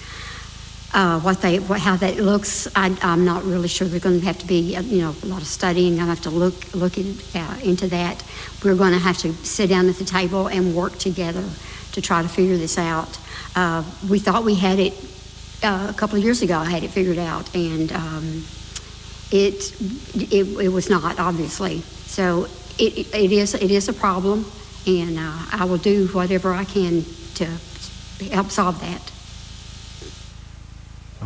How that looks, I'm not really sure. There's going to have to be a lot of studying. I have to look into that. We're going to have to sit down at the table and work together to try to figure this out. We thought we had it a couple of years ago. I had it figured out, and it was not, obviously. So it is a problem, and I will do whatever I can to help solve that.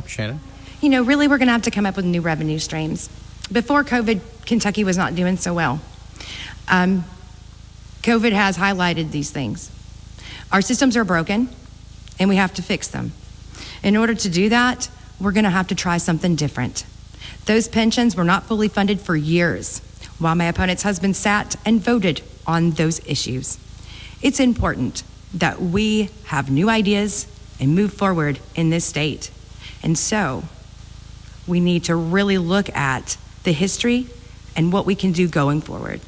Shannon? Really we're going to have to come up with new revenue streams. Before COVID, Kentucky was not doing so well. COVID has highlighted these things. Our systems are broken, and we have to fix them. In order to do that, we're going to have to try something different. Those pensions were not fully funded for years, while my opponent's husband sat and voted on those issues. It's important that we have new ideas and move forward in this state. And so we need to really look at the history and what we can do going forward.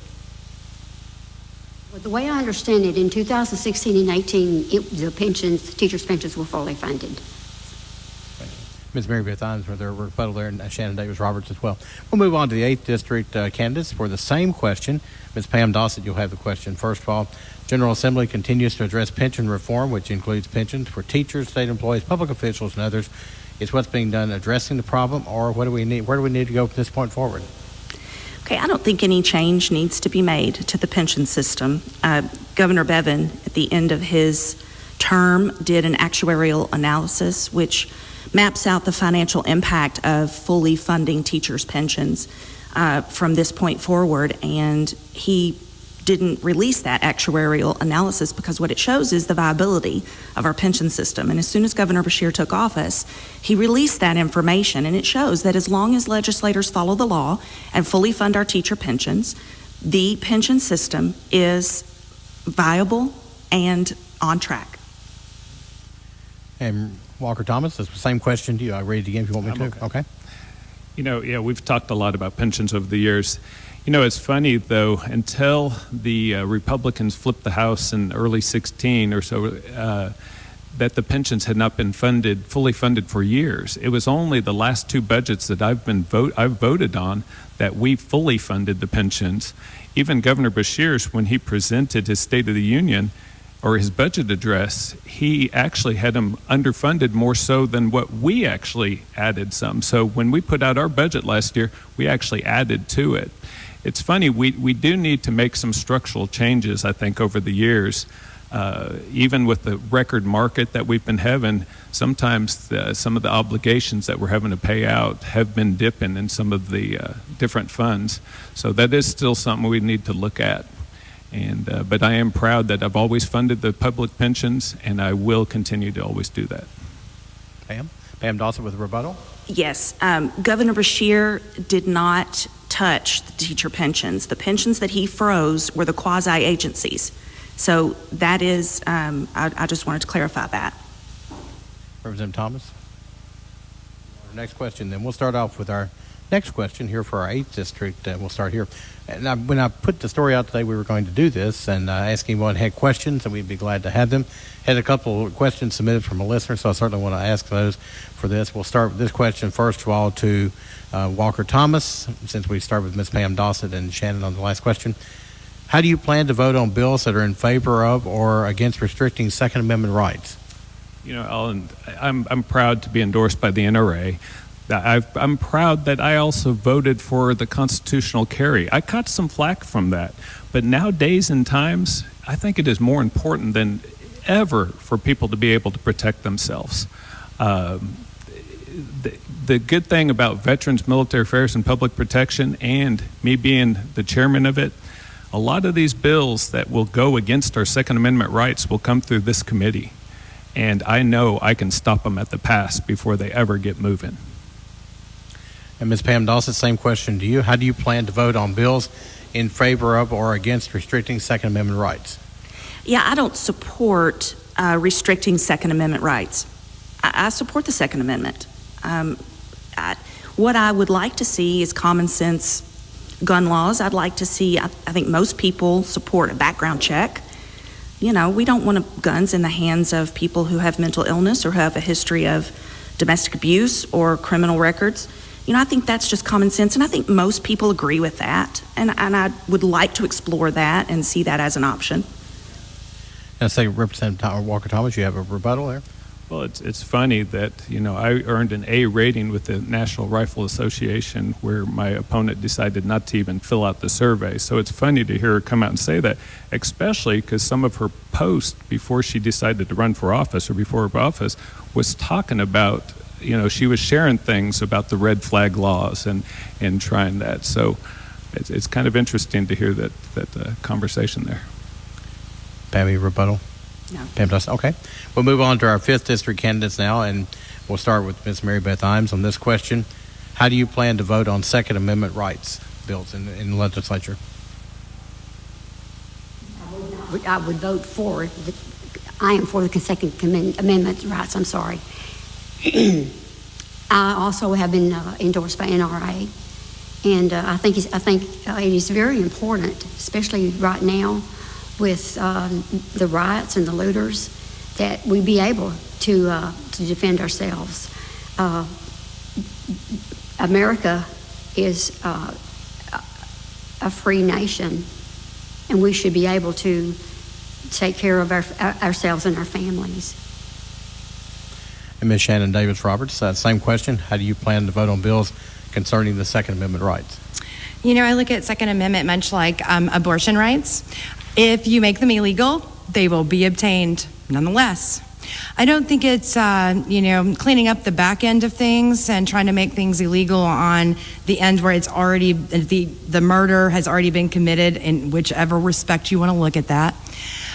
Well, the way I understand it, in 2016 and 18, the teachers' pensions were fully funded. Ms. Mary Beth Imes with her rebuttal there, and Shannon Davis Roberts as well. We'll move on to the 8th District candidates for the same question. Ms. Pam Dossett, you'll have the question. First of all, General Assembly continues to address pension reform, which includes pensions for teachers, state employees, public officials, and others. It's what's being done addressing the problem, or where do we need to go from this point forward? Okay, I don't think any change needs to be made to the pension system. Governor Bevin, at the end of his term, did an actuarial analysis which maps out the financial impact of fully funding teachers' pensions from this point forward, and he didn't release that actuarial analysis because what it shows is the viability of our pension system. And as soon as Governor Beshear took office, he released that information, and it shows that as long as legislators follow the law and fully fund our teacher pensions, the pension system is viable and on track. And Walker Thomas, that's the same question to you. I'll read it again if you want me to. Okay. We've talked a lot about pensions over the years. It's funny, though, until the Republicans flipped the House in early 16 or so, that the pensions had not been fully funded for years. It was only the last 2 budgets that I've voted on that we fully funded the pensions. Even Governor Beshear's, when he presented his State of the Union, or his budget address, he actually had them underfunded more so than what we actually added some. So when we put out our budget last year, we actually added to it. It's funny, we do need to make some structural changes, I think, over the years. Even with the record market that we've been having, sometimes some of the obligations that we're having to pay out have been dipping in some of the different funds. So that is still something we need to look at. But I am proud that I've always funded the public pensions, and I will continue to always do that. Pam Dawson with a rebuttal. Yes, Governor Beshear did not touch the teacher pensions. The pensions that he froze were the quasi-agencies. So that is, I just wanted to clarify that. Representative Thomas. Our next question, then we'll start off with our next question here for our 8th district. We'll start here. And when I put the story out today, we were going to do this and ask anyone had questions, and we'd be glad to have them. Had a couple of questions submitted from a listener, so I certainly want to ask those for this. We'll start with this question first of all to Walker Thomas, since we start with Ms. Pam Dawson and Shannon on the last question. How do you plan to vote on bills that are in favor of or against restricting Second Amendment rights? You know, Ellen, I'm proud to be endorsed by the NRA. I'm proud that I also voted for the constitutional carry. I caught some flack from that. But nowadays and times, I think it is more important than ever for people to be able to protect themselves. The good thing about Veterans, Military Affairs, and Public Protection, and me being the chairman of it, a lot of these bills that will go against our Second Amendment rights will come through this committee. And I know I can stop them at the pass before they ever get moving. And Ms. Pam Dawson, same question to you. How do you plan to vote on bills in favor of or against restricting Second Amendment rights? Yeah, I don't support restricting Second Amendment rights. I support the Second Amendment. What I would like to see is common sense gun laws. I'd like to see, I think most people support a background check. You know, we don't want guns in the hands of people who have mental illness or who have a history of domestic abuse or criminal records. You know, I think that's just common sense, and I think most people agree with that. And I would like to explore that and see that as an option. And I say, Representative Walker Thomas, you have a rebuttal there? Well, it's funny that, you know, I earned an A rating with the National Rifle Association where my opponent decided not to even fill out the survey. So it's funny to hear her come out and say that, especially because some of her posts before she decided to run for office or before her office was talking about, you know, she was sharing things about the red flag laws and trying that. So it's kind of interesting to hear that conversation there. Pammy, rebuttal? No. Pam Dawson. Okay. We'll move on to our 5th district candidates now, and we'll start with Ms. Mary Beth Imes on this question. How do you plan to vote on Second Amendment rights bills in the legislature? I would vote for I am for the consecutive amendment rights. I'm sorry. I also have been endorsed by NRA, and I think it is very important, especially right now with the riots and the looters, that we be able to defend ourselves. America is a free nation, and we should be able to take care of ourselves and our families. And Ms. Shannon Davis-Roberts, same question. How do you plan to vote on bills concerning the Second Amendment rights? You know, I look at Second Amendment much like abortion rights. If you make them illegal, they will be obtained nonetheless. I don't think it's, cleaning up the back end of things and trying to make things illegal on the end where it's already, the murder has already been committed in whichever respect you want to look at that.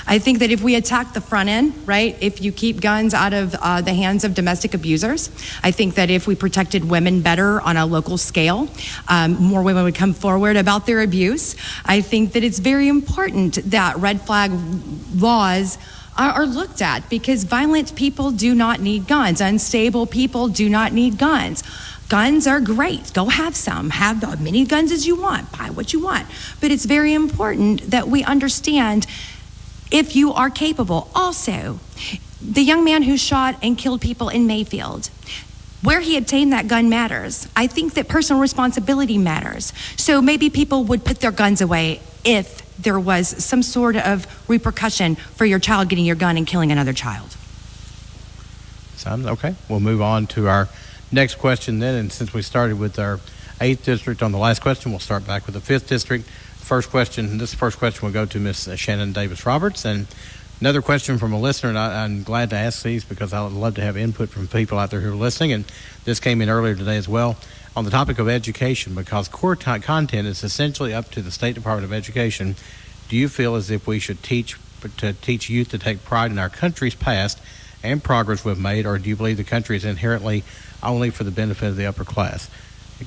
I think that if we attack the front end, right, if you keep guns out of the hands of domestic abusers, I think that if we protected women better on a local scale, more women would come forward about their abuse. I think that it's very important that red flag laws are looked at, because violent people do not need guns. Unstable people do not need guns. Guns are great. Go have some. Have as many guns as you want. Buy what you want. But it's very important that we understand if you are capable. Also, the young man who shot and killed people in Mayfield, where he obtained that gun matters. I think that personal responsibility matters. So maybe people would put their guns away if there was some sort of repercussion for your child getting your gun and killing another child. Sounds okay. We'll move on to our next question then. And since we started with our 8th district on the last question, we'll start back with the 5th district. First question will go to Miss Shannon Davis Roberts. And another question from a listener, and I'm glad to ask these because I would love to have input from people out there who are listening. And this came in earlier today as well on the topic of education, because core content is essentially up to the State Department of Education. Do you feel as if we should teach youth to take pride in our country's past and progress we've made, or do you believe the country is inherently only for the benefit of the upper class?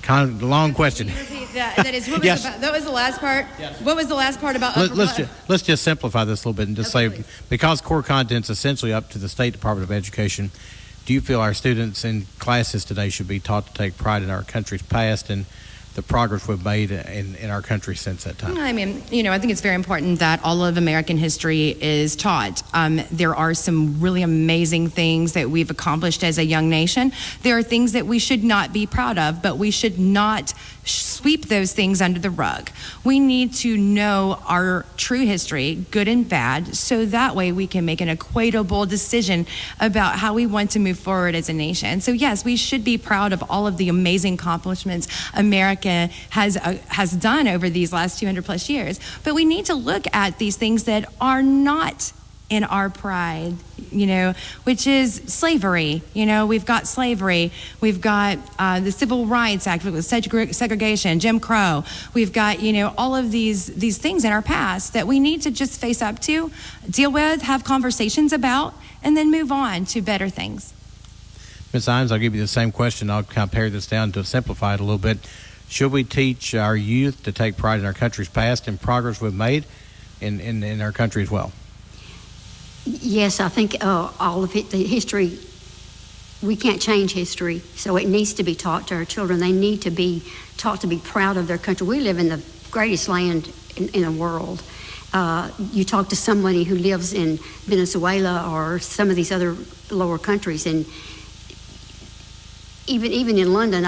Kind of long question. Can you repeat that? That is, what was Yes. that was the last part? Yes. What was the last part about Let's just simplify this a little bit and just say, because core content is essentially up to the State Department of Education, do you feel our students in classes today should be taught to take pride in our country's past and the progress we've made in our country since that time? I mean, I think it's very important that all of American history is taught. There are some really amazing things that we've accomplished as a young nation. There are things that we should not be proud of, but we should not sweep those things under the rug. We need to know our true history, good and bad, so that way we can make an equitable decision about how we want to move forward as a nation. So yes, we should be proud of all of the amazing accomplishments America has done over these last 200 plus years. But we need to look at these things that are not in our pride, which is slavery. We've got slavery. We've got the Civil Rights Act with segregation, Jim Crow. We've got, all of these things in our past that we need to just face up to, deal with, have conversations about, and then move on to better things. Ms. Imes, I'll give you the same question. I'll kind of pare this down to simplify it a little bit. Should we teach our youth to take pride in our country's past and progress we've made in our country as well? Yes, I think all of it, the history, we can't change history, so it needs to be taught to our children. They need to be taught to be proud of their country. We live in the greatest land in the world. You talk to somebody who lives in Venezuela or some of these other lower countries, and even in London,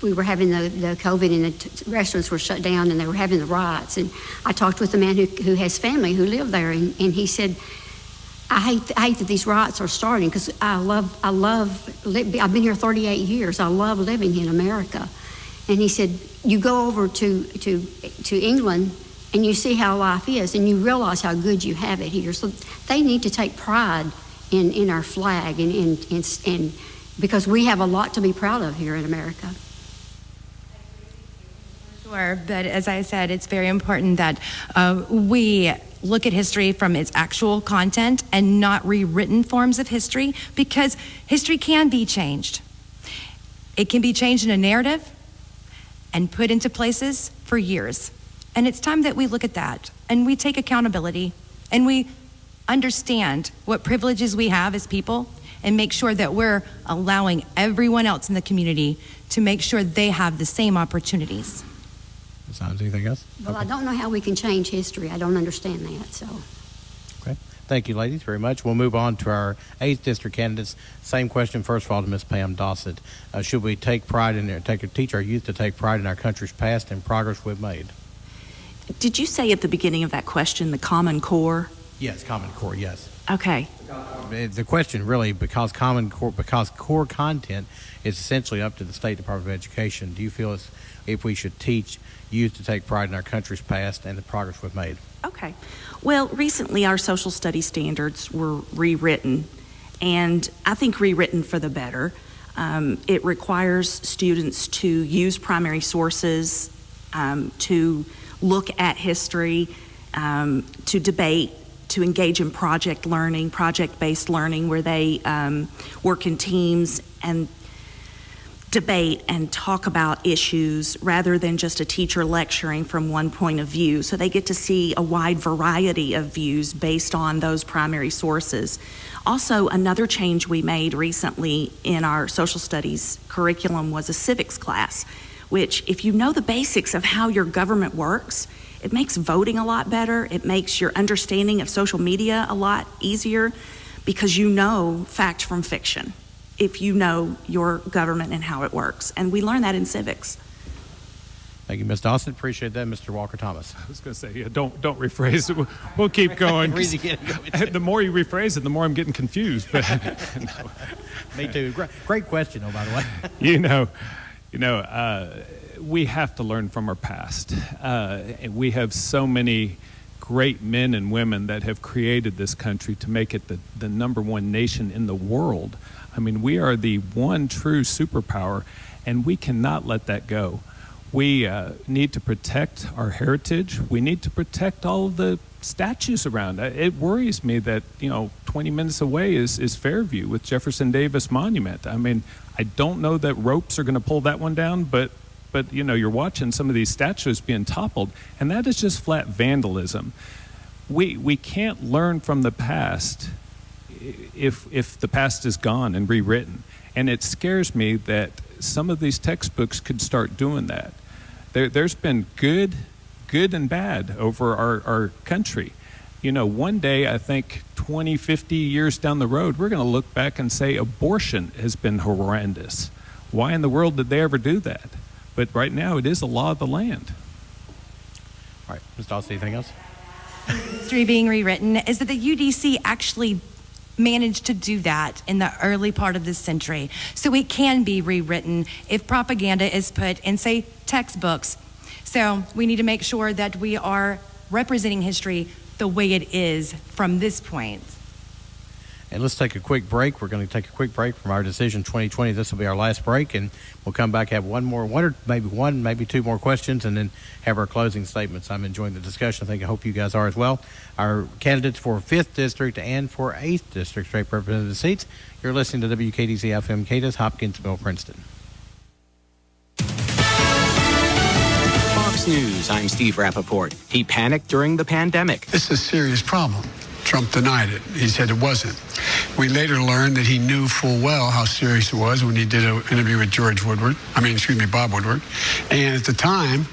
we were having the COVID and the restaurants were shut down and they were having the riots. And I talked with a man who has family who live there, and he said, I hate that these riots are starting because I've been here 38 years. I love living in America. And he said, you go over to England and you see how life is and you realize how good you have it here. So they need to take pride in our flag and because we have a lot to be proud of here in America. Sure, but as I said, it's very important that we look at history from its actual content and not rewritten forms of history, because history can be changed. It can be changed in a narrative and put into places for years. And it's time that we look at that and we take accountability and we understand what privileges we have as people and make sure that we're allowing everyone else in the community to make sure they have the same opportunities. Anything else? Well, okay. I don't know how we can change history. I don't understand that. So. Okay. Thank you, ladies, very much. We'll move on to our 8th district candidates. Same question, first of all, to Ms. Pam Dossett. Should we take pride teach our youth to take pride in our country's past and progress we've made? Did you say at the beginning of that question the Common Core? Yes, Common Core, yes. Okay. The question really, because core content is essentially up to the State Department of Education, do you feel as if we should teach youth to take pride in our country's past and the progress we've made? Okay. Well, recently our social studies standards were rewritten, and I think rewritten for the better. It requires students to use primary sources, to look at history, to debate, to engage in project-based learning, where they work in teams and debate and talk about issues rather than just a teacher lecturing from one point of view. So they get to see a wide variety of views based on those primary sources. Also, another change we made recently in our social studies curriculum was a civics class, which, if you know the basics of how your government works, it makes voting a lot better. It makes your understanding of social media a lot easier, because you know fact from fiction if you know your government and how it works. And we learn that in civics. Thank you, Ms. Dawson. Appreciate that, Mr. Walker Thomas. I was going to say, yeah, don't rephrase it. We'll keep going. The more you rephrase it, the more I'm getting confused. But no. Me too. Great question, by the way. We have to learn from our past. We have so many great men and women that have created this country to make it the number one nation in the world. I mean, we are the one true superpower, and we cannot let that go. We need to protect our heritage. We need to protect all of the statues around. It worries me that, 20 minutes away is Fairview with Jefferson Davis Monument. I mean, I don't know that ropes are going to pull that one down, but you're watching some of these statues being toppled, and that is just flat vandalism. We can't learn from the past if the past is gone and rewritten. And it scares me that some of these textbooks could start doing that. There's been good and bad over our country. One day, I think 20, 50 years down the road, we're going to look back and say abortion has been horrendous. Why in the world did they ever do that? But right now, it is a law of the land. All right, Ms. Dawson, anything else? History being rewritten is that the UDC actually managed to do that in the early part of this century. So it can be rewritten if propaganda is put in, say, textbooks. So we need to make sure that we are representing history the way it is from this point. And let's take a quick break. We're going to take a quick break from our Decision 2020. This will be our last break, and we'll come back, have one, maybe two more questions, and then have our closing statements. I'm enjoying the discussion. I hope you guys are as well. Our candidates for 5th District and for 8th District State Representative seats. You're listening to WKDZ FM Cadence, Hopkinsville, Princeton. Fox News, I'm Steve Rappaport. He panicked during the pandemic. This is a serious problem. Trump denied it. He said it wasn't. We later learned that he knew full well how serious it was when he did an interview with Bob Woodward. And at the time,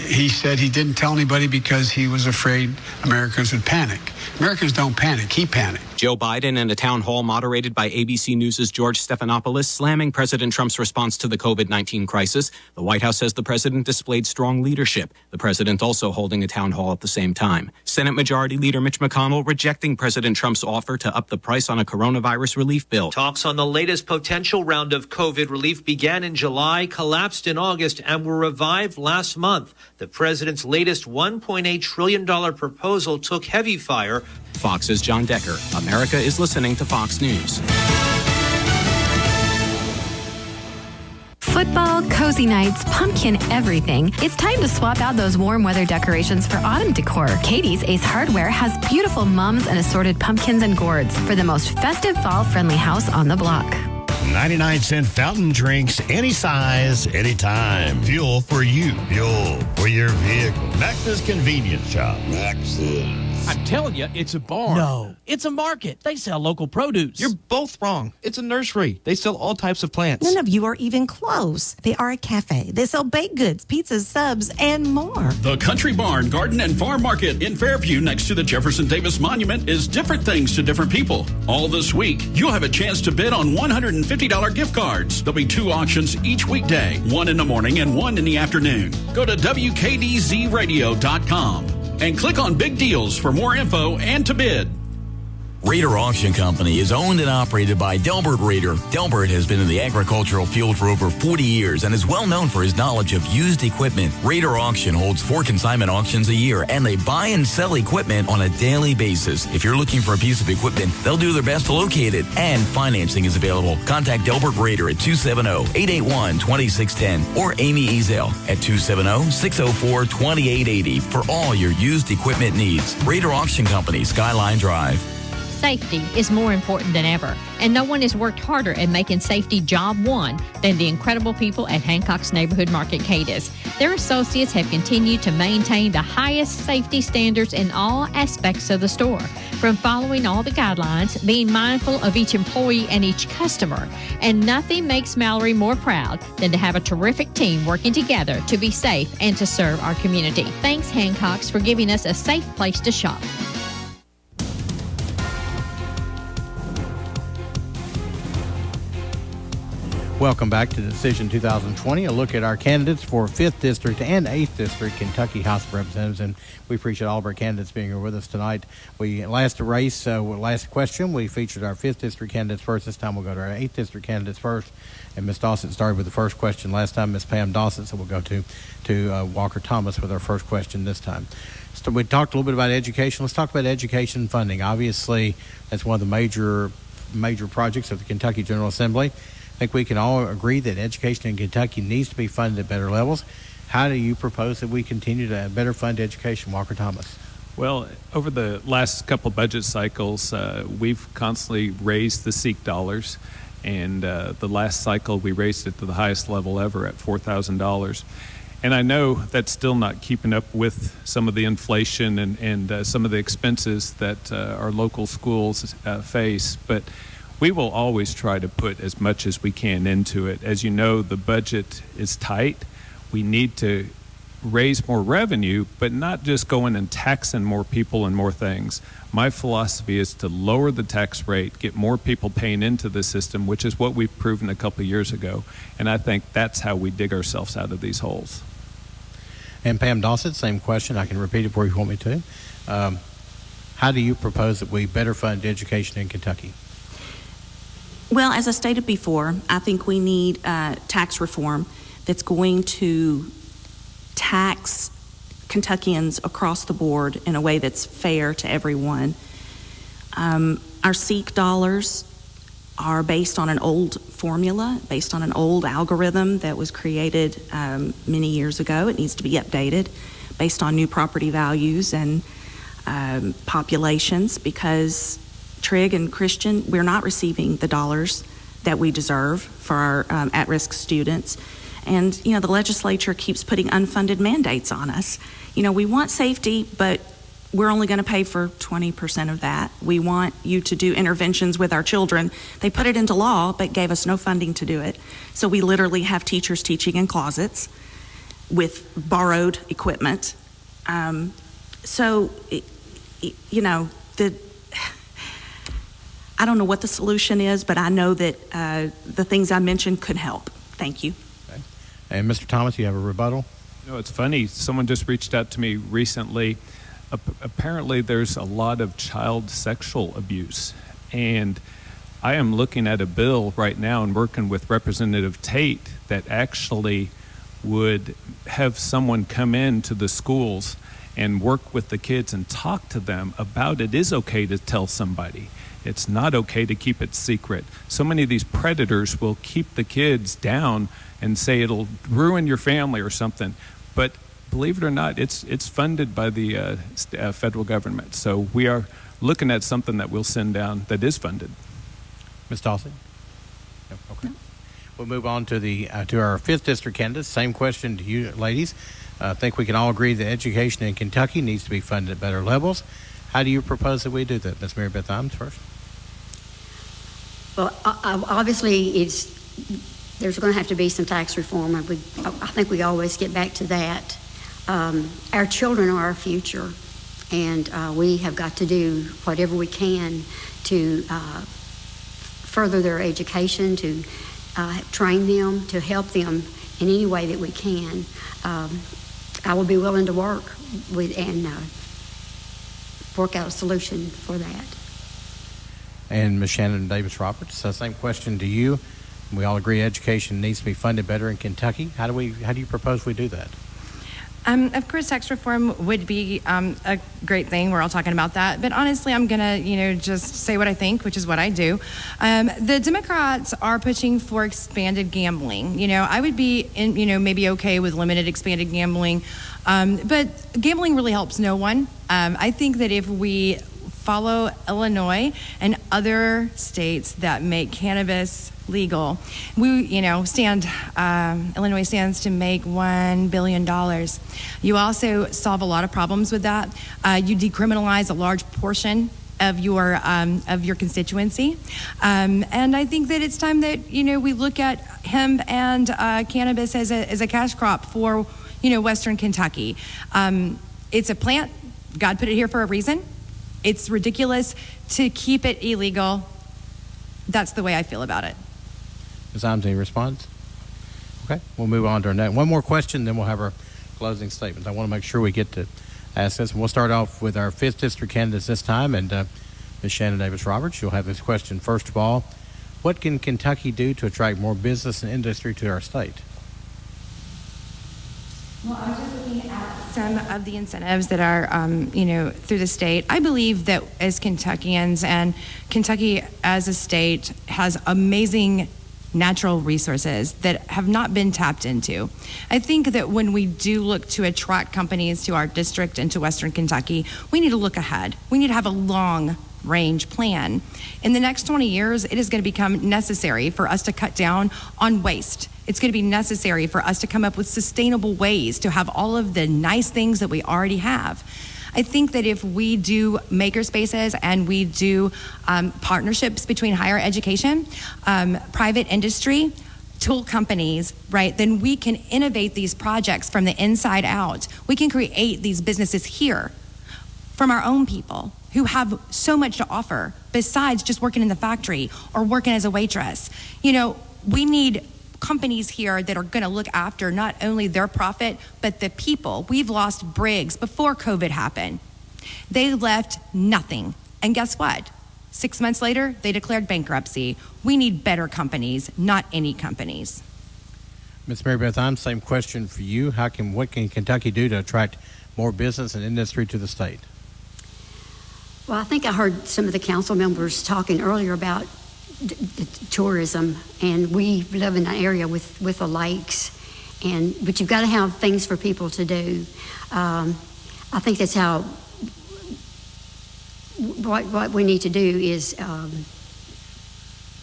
he said he didn't tell anybody because he was afraid Americans would panic. Americans don't panic. He panicked. Joe Biden in a town hall moderated by ABC News' George Stephanopoulos slamming President Trump's response to the COVID-19 crisis. The White House says the president displayed strong leadership. The president also holding a town hall at the same time. Senate Majority Leader Mitch McConnell rejecting President Trump's offer to up the price on a coronavirus relief bill. Talks on the latest potential round of COVID relief began in July, collapsed in August, and were revived last month. The president's latest $1.8 trillion proposal took heavy fire. Fox's John Decker. America is listening to Fox News. Football, cozy nights, pumpkin everything. It's time to swap out those warm weather decorations for autumn decor. Katie's Ace Hardware has beautiful mums and assorted pumpkins and gourds for the most festive fall-friendly house on the block. 99-cent fountain drinks, any size, anytime. Fuel for you. Fuel for your vehicle. Max's Convenience Shop. Max's. I'm telling you, it's a barn. No, it's a market. They sell local produce. You're both wrong. It's a nursery. They sell all types of plants. None of you are even close. They are a cafe. They sell baked goods, pizzas, subs, and more. The Country Barn, Garden, and Farm Market in Fairview next to the Jefferson Davis Monument is different things to different people. All this week, you'll have a chance to bid on $150 gift cards. There'll be 2 auctions each weekday, one in the morning and one in the afternoon. Go to WKDZradio.com. and click on Big Deals for more info and to bid. Raider Auction Company is owned and operated by Delbert Raider. Delbert has been in the agricultural field for over 40 years and is well known for his knowledge of used equipment. Raider Auction holds 4 consignment auctions a year, and they buy and sell equipment on a daily basis. If you're looking for a piece of equipment, they'll do their best to locate it, and financing is available. Contact Delbert Raider at 270-881-2610 or Amy Ezel at 270-604-2880 for all your used equipment needs. Raider Auction Company, Skyline Drive. Safety is more important than ever, and no one has worked harder at making safety job one than the incredible people at Hancock's Neighborhood Market Cadence. Their associates have continued to maintain the highest safety standards in all aspects of the store, from following all the guidelines, being mindful of each employee and each customer. And nothing makes Mallory more proud than to have a terrific team working together to be safe and to serve our community. Thanks, Hancock's, for giving us a safe place to shop. Welcome back to Decision 2020, a look at our candidates for 5th District and 8th District Kentucky House of Representatives, and we appreciate all of our candidates being here with us tonight. Last question, we featured our 5th District candidates first. This time we'll go to our 8th District candidates first, and Ms. Dawson started with the first question last time, Ms. Pam Dawson, so we'll go to Walker Thomas with our first question this time. So we talked a little bit about education. Let's talk about education funding. Obviously, that's one of the major projects of the Kentucky General Assembly. I think we can all agree that education in Kentucky needs to be funded at better levels. How do you propose that we continue to better fund education, Walker Thomas? Well, over the last couple budget cycles, we've constantly raised the SEEK dollars, and the last cycle we raised it to the highest level ever at $4,000. And I know that's still not keeping up with some of the inflation and some of the expenses that our local schools face, but we will always try to put as much as we can into it. As you know, the budget is tight. We need to raise more revenue, but not just go in and taxing more people and more things. My philosophy is to lower the tax rate, get more people paying into the system, which is what we've proven a couple of years ago. And I think that's how we dig ourselves out of these holes. And Pam Dawson, same question. I can repeat it where you want me to. How do you propose that we better fund education in Kentucky? Well, as I stated before, I think we need tax reform that's going to tax Kentuckians across the board in a way that's fair to everyone. Our SEEK dollars are based on an old formula, based on an old algorithm that was created many years ago. It needs to be updated based on new property values and populations, because Trigg and Christian, we're not receiving the dollars that we deserve for our at-risk students. And, the legislature keeps putting unfunded mandates on us. We want safety, but we're only going to pay for 20% of that. We want you to do interventions with our children. They put it into law, but gave us no funding to do it. So we literally have teachers teaching in closets with borrowed equipment. I don't know what the solution is, but I know that the things I mentioned could help. Thank you. Okay. And Mr. Thomas, you have a rebuttal? It's funny. Someone just reached out to me recently. Apparently, there's a lot of child sexual abuse. And I am looking at a bill right now and working with Representative Tate that actually would have someone come into the schools and work with the kids and talk to them about it is okay to tell somebody. It's not okay to keep it secret. So many of these predators will keep the kids down and say it'll ruin your family or something. But believe it or not, it's funded by the federal government. So we are looking at something that we'll send down that is funded. Ms. Dawson? No, okay. We'll move on to our 5th District candidates. Same question to you, ladies. I think we can all agree that education in Kentucky needs to be funded at better levels. How do you propose that we do that? Ms. Mary Beth Imes first. Well, obviously, there's going to have to be some tax reform. I think we always get back to that. Our children are our future, and we have got to do whatever we can to further their education, to train them, to help them in any way that we can. I will be willing to work with and work out a solution for that. And Ms. Shannon Davis Roberts, same question to you. We all agree education needs to be funded better in Kentucky. How do you propose we do that? Of course, tax reform would be a great thing. We're all talking about that. But honestly, I'm going to, just say what I think, which is what I do. The Democrats are pushing for expanded gambling. I would be, maybe okay with limited expanded gambling. But gambling really helps no one. I think that if we follow Illinois and other states that make cannabis legal, Illinois stands to make $1 billion. You also solve a lot of problems with that. You decriminalize a large portion of your constituency, and I think that it's time that we look at hemp and cannabis as a cash crop for Western Kentucky. It's a plant. God put it here for a reason. It's ridiculous to keep it illegal. That's the way I feel about it. Ms. Imes, any response? Okay, we'll move on to our next. One more question, then we'll have our closing statements. I want to make sure we get to ask this. And we'll start off with our 5th District candidates this time. And Ms. Shannon Davis-Roberts, you'll have this question. First of all, what can Kentucky do to attract more business and industry to our state? Well, I was just looking at some of the incentives that are, through the state. I believe that as Kentuckians, and Kentucky as a state has amazing natural resources that have not been tapped into. I think that when we do look to attract companies to our district and to Western Kentucky, we need to look ahead. We need to have a long range plan. In the next 20 years, it is going to become necessary for us to cut down on waste. It's going to be necessary for us to come up with sustainable ways to have all of the nice things that we already have. I think that if we do maker spaces and we do partnerships between higher education, private industry, tool companies, right, then we can innovate these projects from the inside out. We can create these businesses here from our own people who have so much to offer besides just working in the factory or working as a waitress. We need companies here that are going to look after not only their profit, but the people. We've lost Briggs before COVID happened. They left nothing. And guess what? 6 months later, they declared bankruptcy. We need better companies, not any companies. Ms. Mary Beth Imes, same question for you. What can Kentucky do to attract more business and industry to the state? Well, I think I heard some of the council members talking earlier about tourism, and we live in an area with the lakes, but you've got to have things for people to do. I think that's how what we need to do is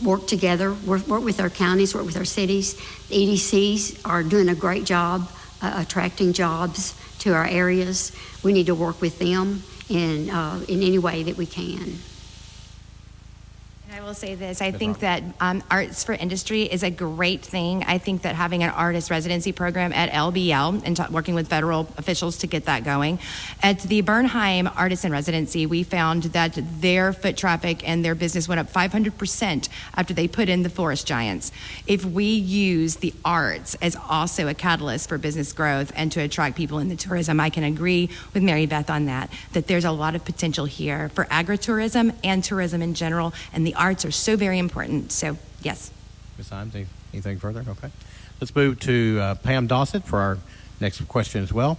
work together, work with our counties, work with our cities. The EDCs are doing a great job attracting jobs to our areas. We need to work with them in any way that we can. I will say this, I think that Arts for Industry is a great thing. I think that having an artist residency program at LBL and working with federal officials to get that going. At the Bernheim Artist in Residency, we found that their foot traffic and their business went up 500% after they put in the Forest Giants. If we use the arts as also a catalyst for business growth and to attract people in the tourism, I can agree with Mary Beth on that there's a lot of potential here for agritourism and tourism in general, and the arts are so very important. So, yes. Ms. Imes, anything further? Okay. Let's move to Pam Dossett for our next question as well.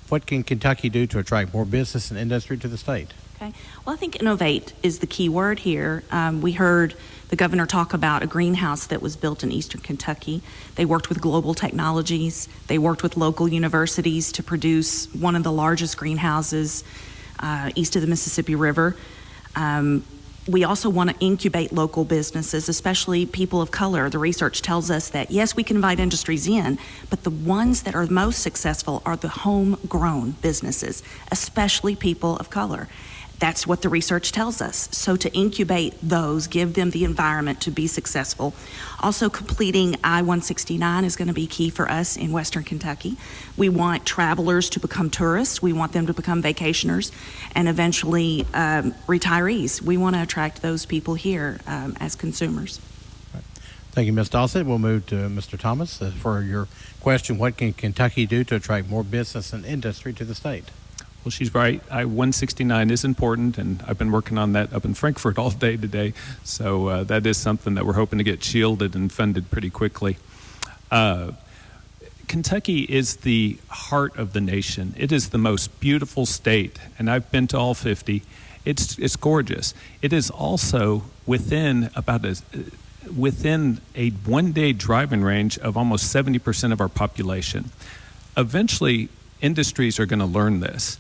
What can Kentucky do to attract more business and industry to the state? Okay. Well, I think innovate is the key word here. We heard the governor talk about a greenhouse that was built in eastern Kentucky. They worked with global technologies. They worked with local universities to produce one of the largest greenhouses east of the Mississippi River. We also want to incubate local businesses, especially people of color. The research tells us that, yes, we can invite industries in, but the ones that are most successful are the homegrown businesses, especially people of color. That's what the research tells us. So to incubate those, give them the environment to be successful. Also, completing I-169 is going to be key for us in Western Kentucky. We want travelers to become tourists. We want them to become vacationers and eventually retirees. We want to attract those people here as consumers. Thank you, Ms. Dossett. We'll move to Mr. Thomas for your question. What can Kentucky do to attract more business and industry to the state? Well, she's right. I-169 is important, and I've been working on that up in Frankfort all day today. So that is something that we're hoping to get shielded and funded pretty quickly. Kentucky is the heart of the nation. It is the most beautiful state, and I've been to all 50. It's gorgeous. It is also within a one-day driving range of almost 70% of our population. Eventually, industries are going to learn this.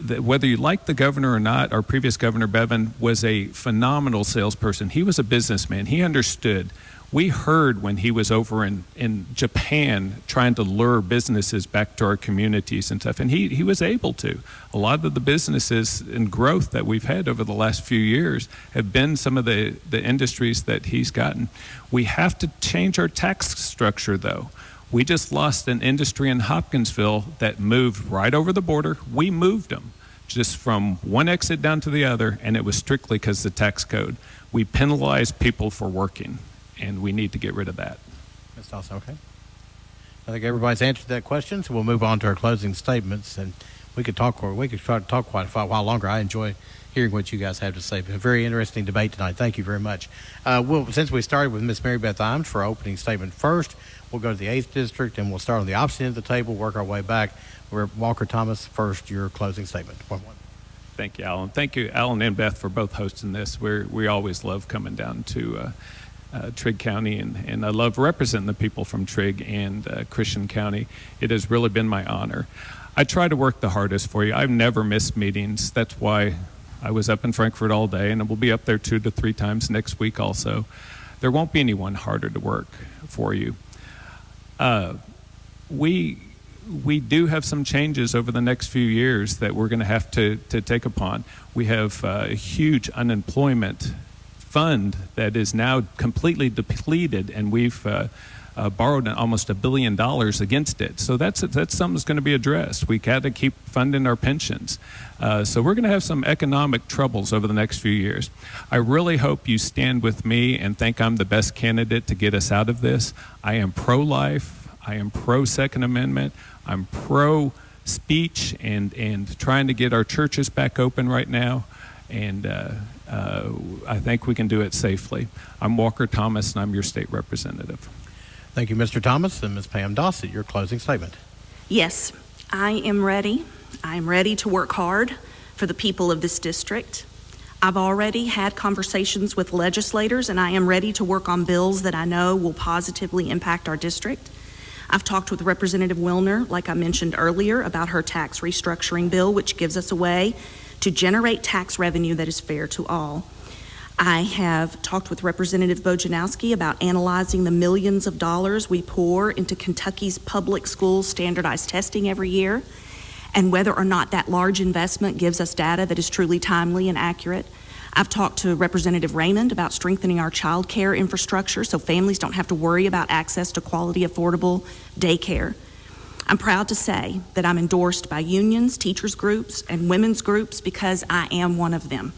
Whether you like the governor or not, our previous governor, Bevin, was a phenomenal salesperson. He was a businessman. He understood. We heard when he was over in Japan trying to lure businesses back to our communities and stuff, and he was able to. A lot of the businesses and growth that we've had over the last few years have been some of the industries that he's gotten. We have to change our tax structure, though. We just lost an industry in Hopkinsville that moved right over the border. We moved them just from one exit down to the other, and it was strictly because of the tax code. We penalized people for working. and we need to get rid of that. Ms. Dawson, okay. I think everybody's answered that question, so we'll move on to our closing statements, and we could try to talk quite a while longer. I enjoy hearing what you guys have to say. A very interesting debate tonight. Thank you very much. Since we started with Ms. Mary Beth Imes for our opening statement first, we'll go to the 8th District, and we'll start on the opposite end of the table, work our way back. We're Walker Thomas, first, your closing statement. Thank you, Alan. Thank you, Alan and Beth, for both hosting this. We always love coming down to Trigg County, and I love representing the people from Trigg and Christian County. It has really been my honor. I try to work the hardest for you. I've never missed meetings. That's why I was up in Frankfort all day, and we'll be up there 2 to 3 times next week also. There won't be anyone harder to work for you. We do have some changes over the next few years that we're going to have to take upon. We have a huge unemployment fund that is now completely depleted, and we've borrowed almost $1 billion against it. So that's something that's going to be addressed. We got to keep funding our pensions. So we're going to have some economic troubles over the next few years. I really hope you stand with me and think I'm the best candidate to get us out of this. I am pro-life. I am pro-Second Amendment. I'm pro-speech and trying to get our churches back open right now. And I think we can do it safely. I'm Walker Thomas, and I'm your state representative. Thank you, Mr. Thomas. And Ms. Pam Dossett, your closing statement. Yes, I am ready. I'm ready to work hard for the people of this district. I've already had conversations with legislators, and I am ready to work on bills that I know will positively impact our district. I've talked with Representative Wilner, like I mentioned earlier, about her tax restructuring bill, which gives us a way to generate tax revenue that is fair to all. I have talked with Representative Bojanowski about analyzing the millions of dollars we pour into Kentucky's public schools standardized testing every year, and whether or not that large investment gives us data that is truly timely and accurate. I've talked to Representative Raymond about strengthening our child care infrastructure so families don't have to worry about access to quality, affordable daycare. I'm proud to say that I'm endorsed by unions, teachers groups, and women's groups because I am one of them.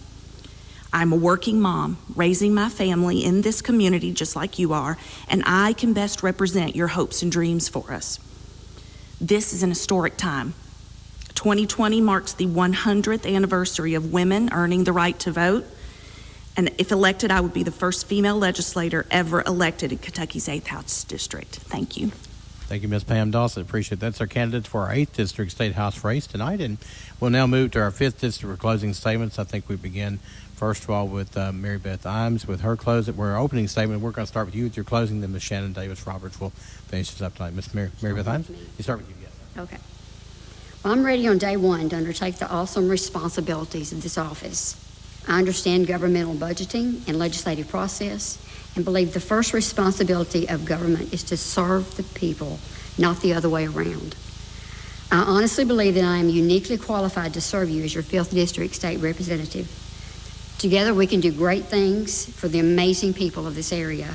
I'm a working mom raising my family in this community just like you are, and I can best represent your hopes and dreams for us. This is an historic time. 2020 marks the 100th anniversary of women earning the right to vote, and if elected, I would be the first female legislator ever elected in Kentucky's 8th House District. Thank you. Thank you, Ms. Pam Dawson. Appreciate that. That's our candidates for our 8th District State House race tonight, and we'll now move to our 5th District for closing statements. I think we begin, first of all, with Mary Beth Imes with her our opening statement. We're going to start with you with your closing, then Ms. Shannon Davis Roberts will finish this up tonight. Ms. Mary Beth Imes, you start with you. Yes. Okay. Well, I'm ready on day one to undertake the awesome responsibilities of this office. I understand governmental budgeting and legislative process and believe the first responsibility of government is to serve the people, not the other way around. I honestly believe that I am uniquely qualified to serve you as your 5th District State Representative. Together we can do great things for the amazing people of this area.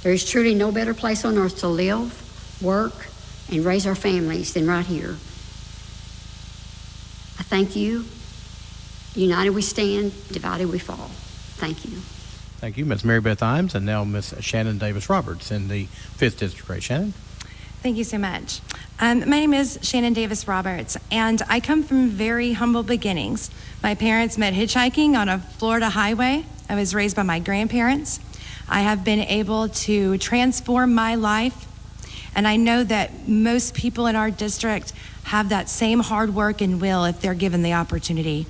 There is truly no better place on earth to live, work, and raise our families than right here. I thank you. United we stand, divided we fall. Thank you. Thank you, Ms. Mary Beth Imes, and now Ms. Shannon Davis Roberts in the 5th District race. Shannon? Thank you so much. My name is Shannon Davis Roberts, and I come from very humble beginnings. My parents met hitchhiking on a Florida highway. I was raised by my grandparents. I have been able to transform my life, and I know that most people in our district have that same hard work and will if they're given the opportunity.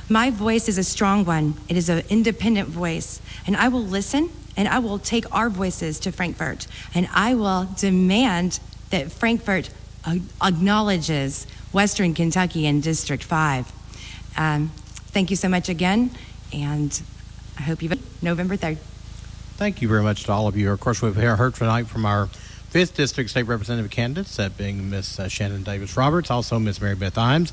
My voice is a strong one. It is an independent voice, and I will listen, and I will take our voices to Frankfort, and I will demand that Frankfort acknowledges Western Kentucky in District 5. Thank you so much again, and I hope you vote November 3rd. Thank you very much to all of you. Of course, we've heard tonight from our 5th District State Representative candidates, that being Ms. Shannon Davis Roberts, also Ms. Mary Beth Imes,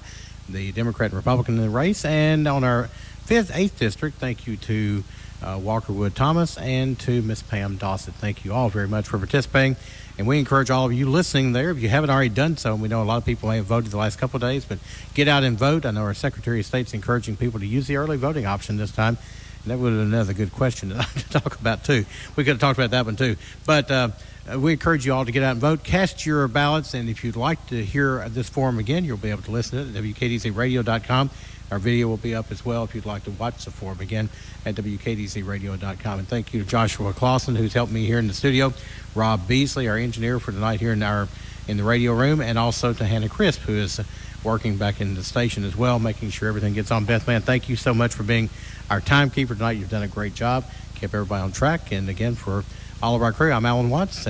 the Democrat and Republican in the race. And on our 8th District, thank you to Walker Wood Thomas and to Ms. Pam Dossett. Thank you all very much for participating. And we encourage all of you listening there, if you haven't already done so, and we know a lot of people may have voted the last couple of days, but get out and vote. I know our Secretary of State's encouraging people to use the early voting option this time. And that would have been another good question to talk about, too. We could have talked about that one, too. But we encourage you all to get out and vote. Cast your ballots, and if you'd like to hear this forum again, you'll be able to listen to it at WKDZradio.com. Our video will be up as well if you'd like to watch the forum again at WKDZradio.com. And thank you to Joshua Clausen, who's helped me here in the studio, Rob Beasley, our engineer for tonight here in the radio room, and also to Hannah Crisp, who is working back in the station as well, making sure everything gets on. Beth, man, thank you so much for being our timekeeper tonight. You've done a great job, kept everybody on track. And again, for all of our crew, I'm Alan Watts. And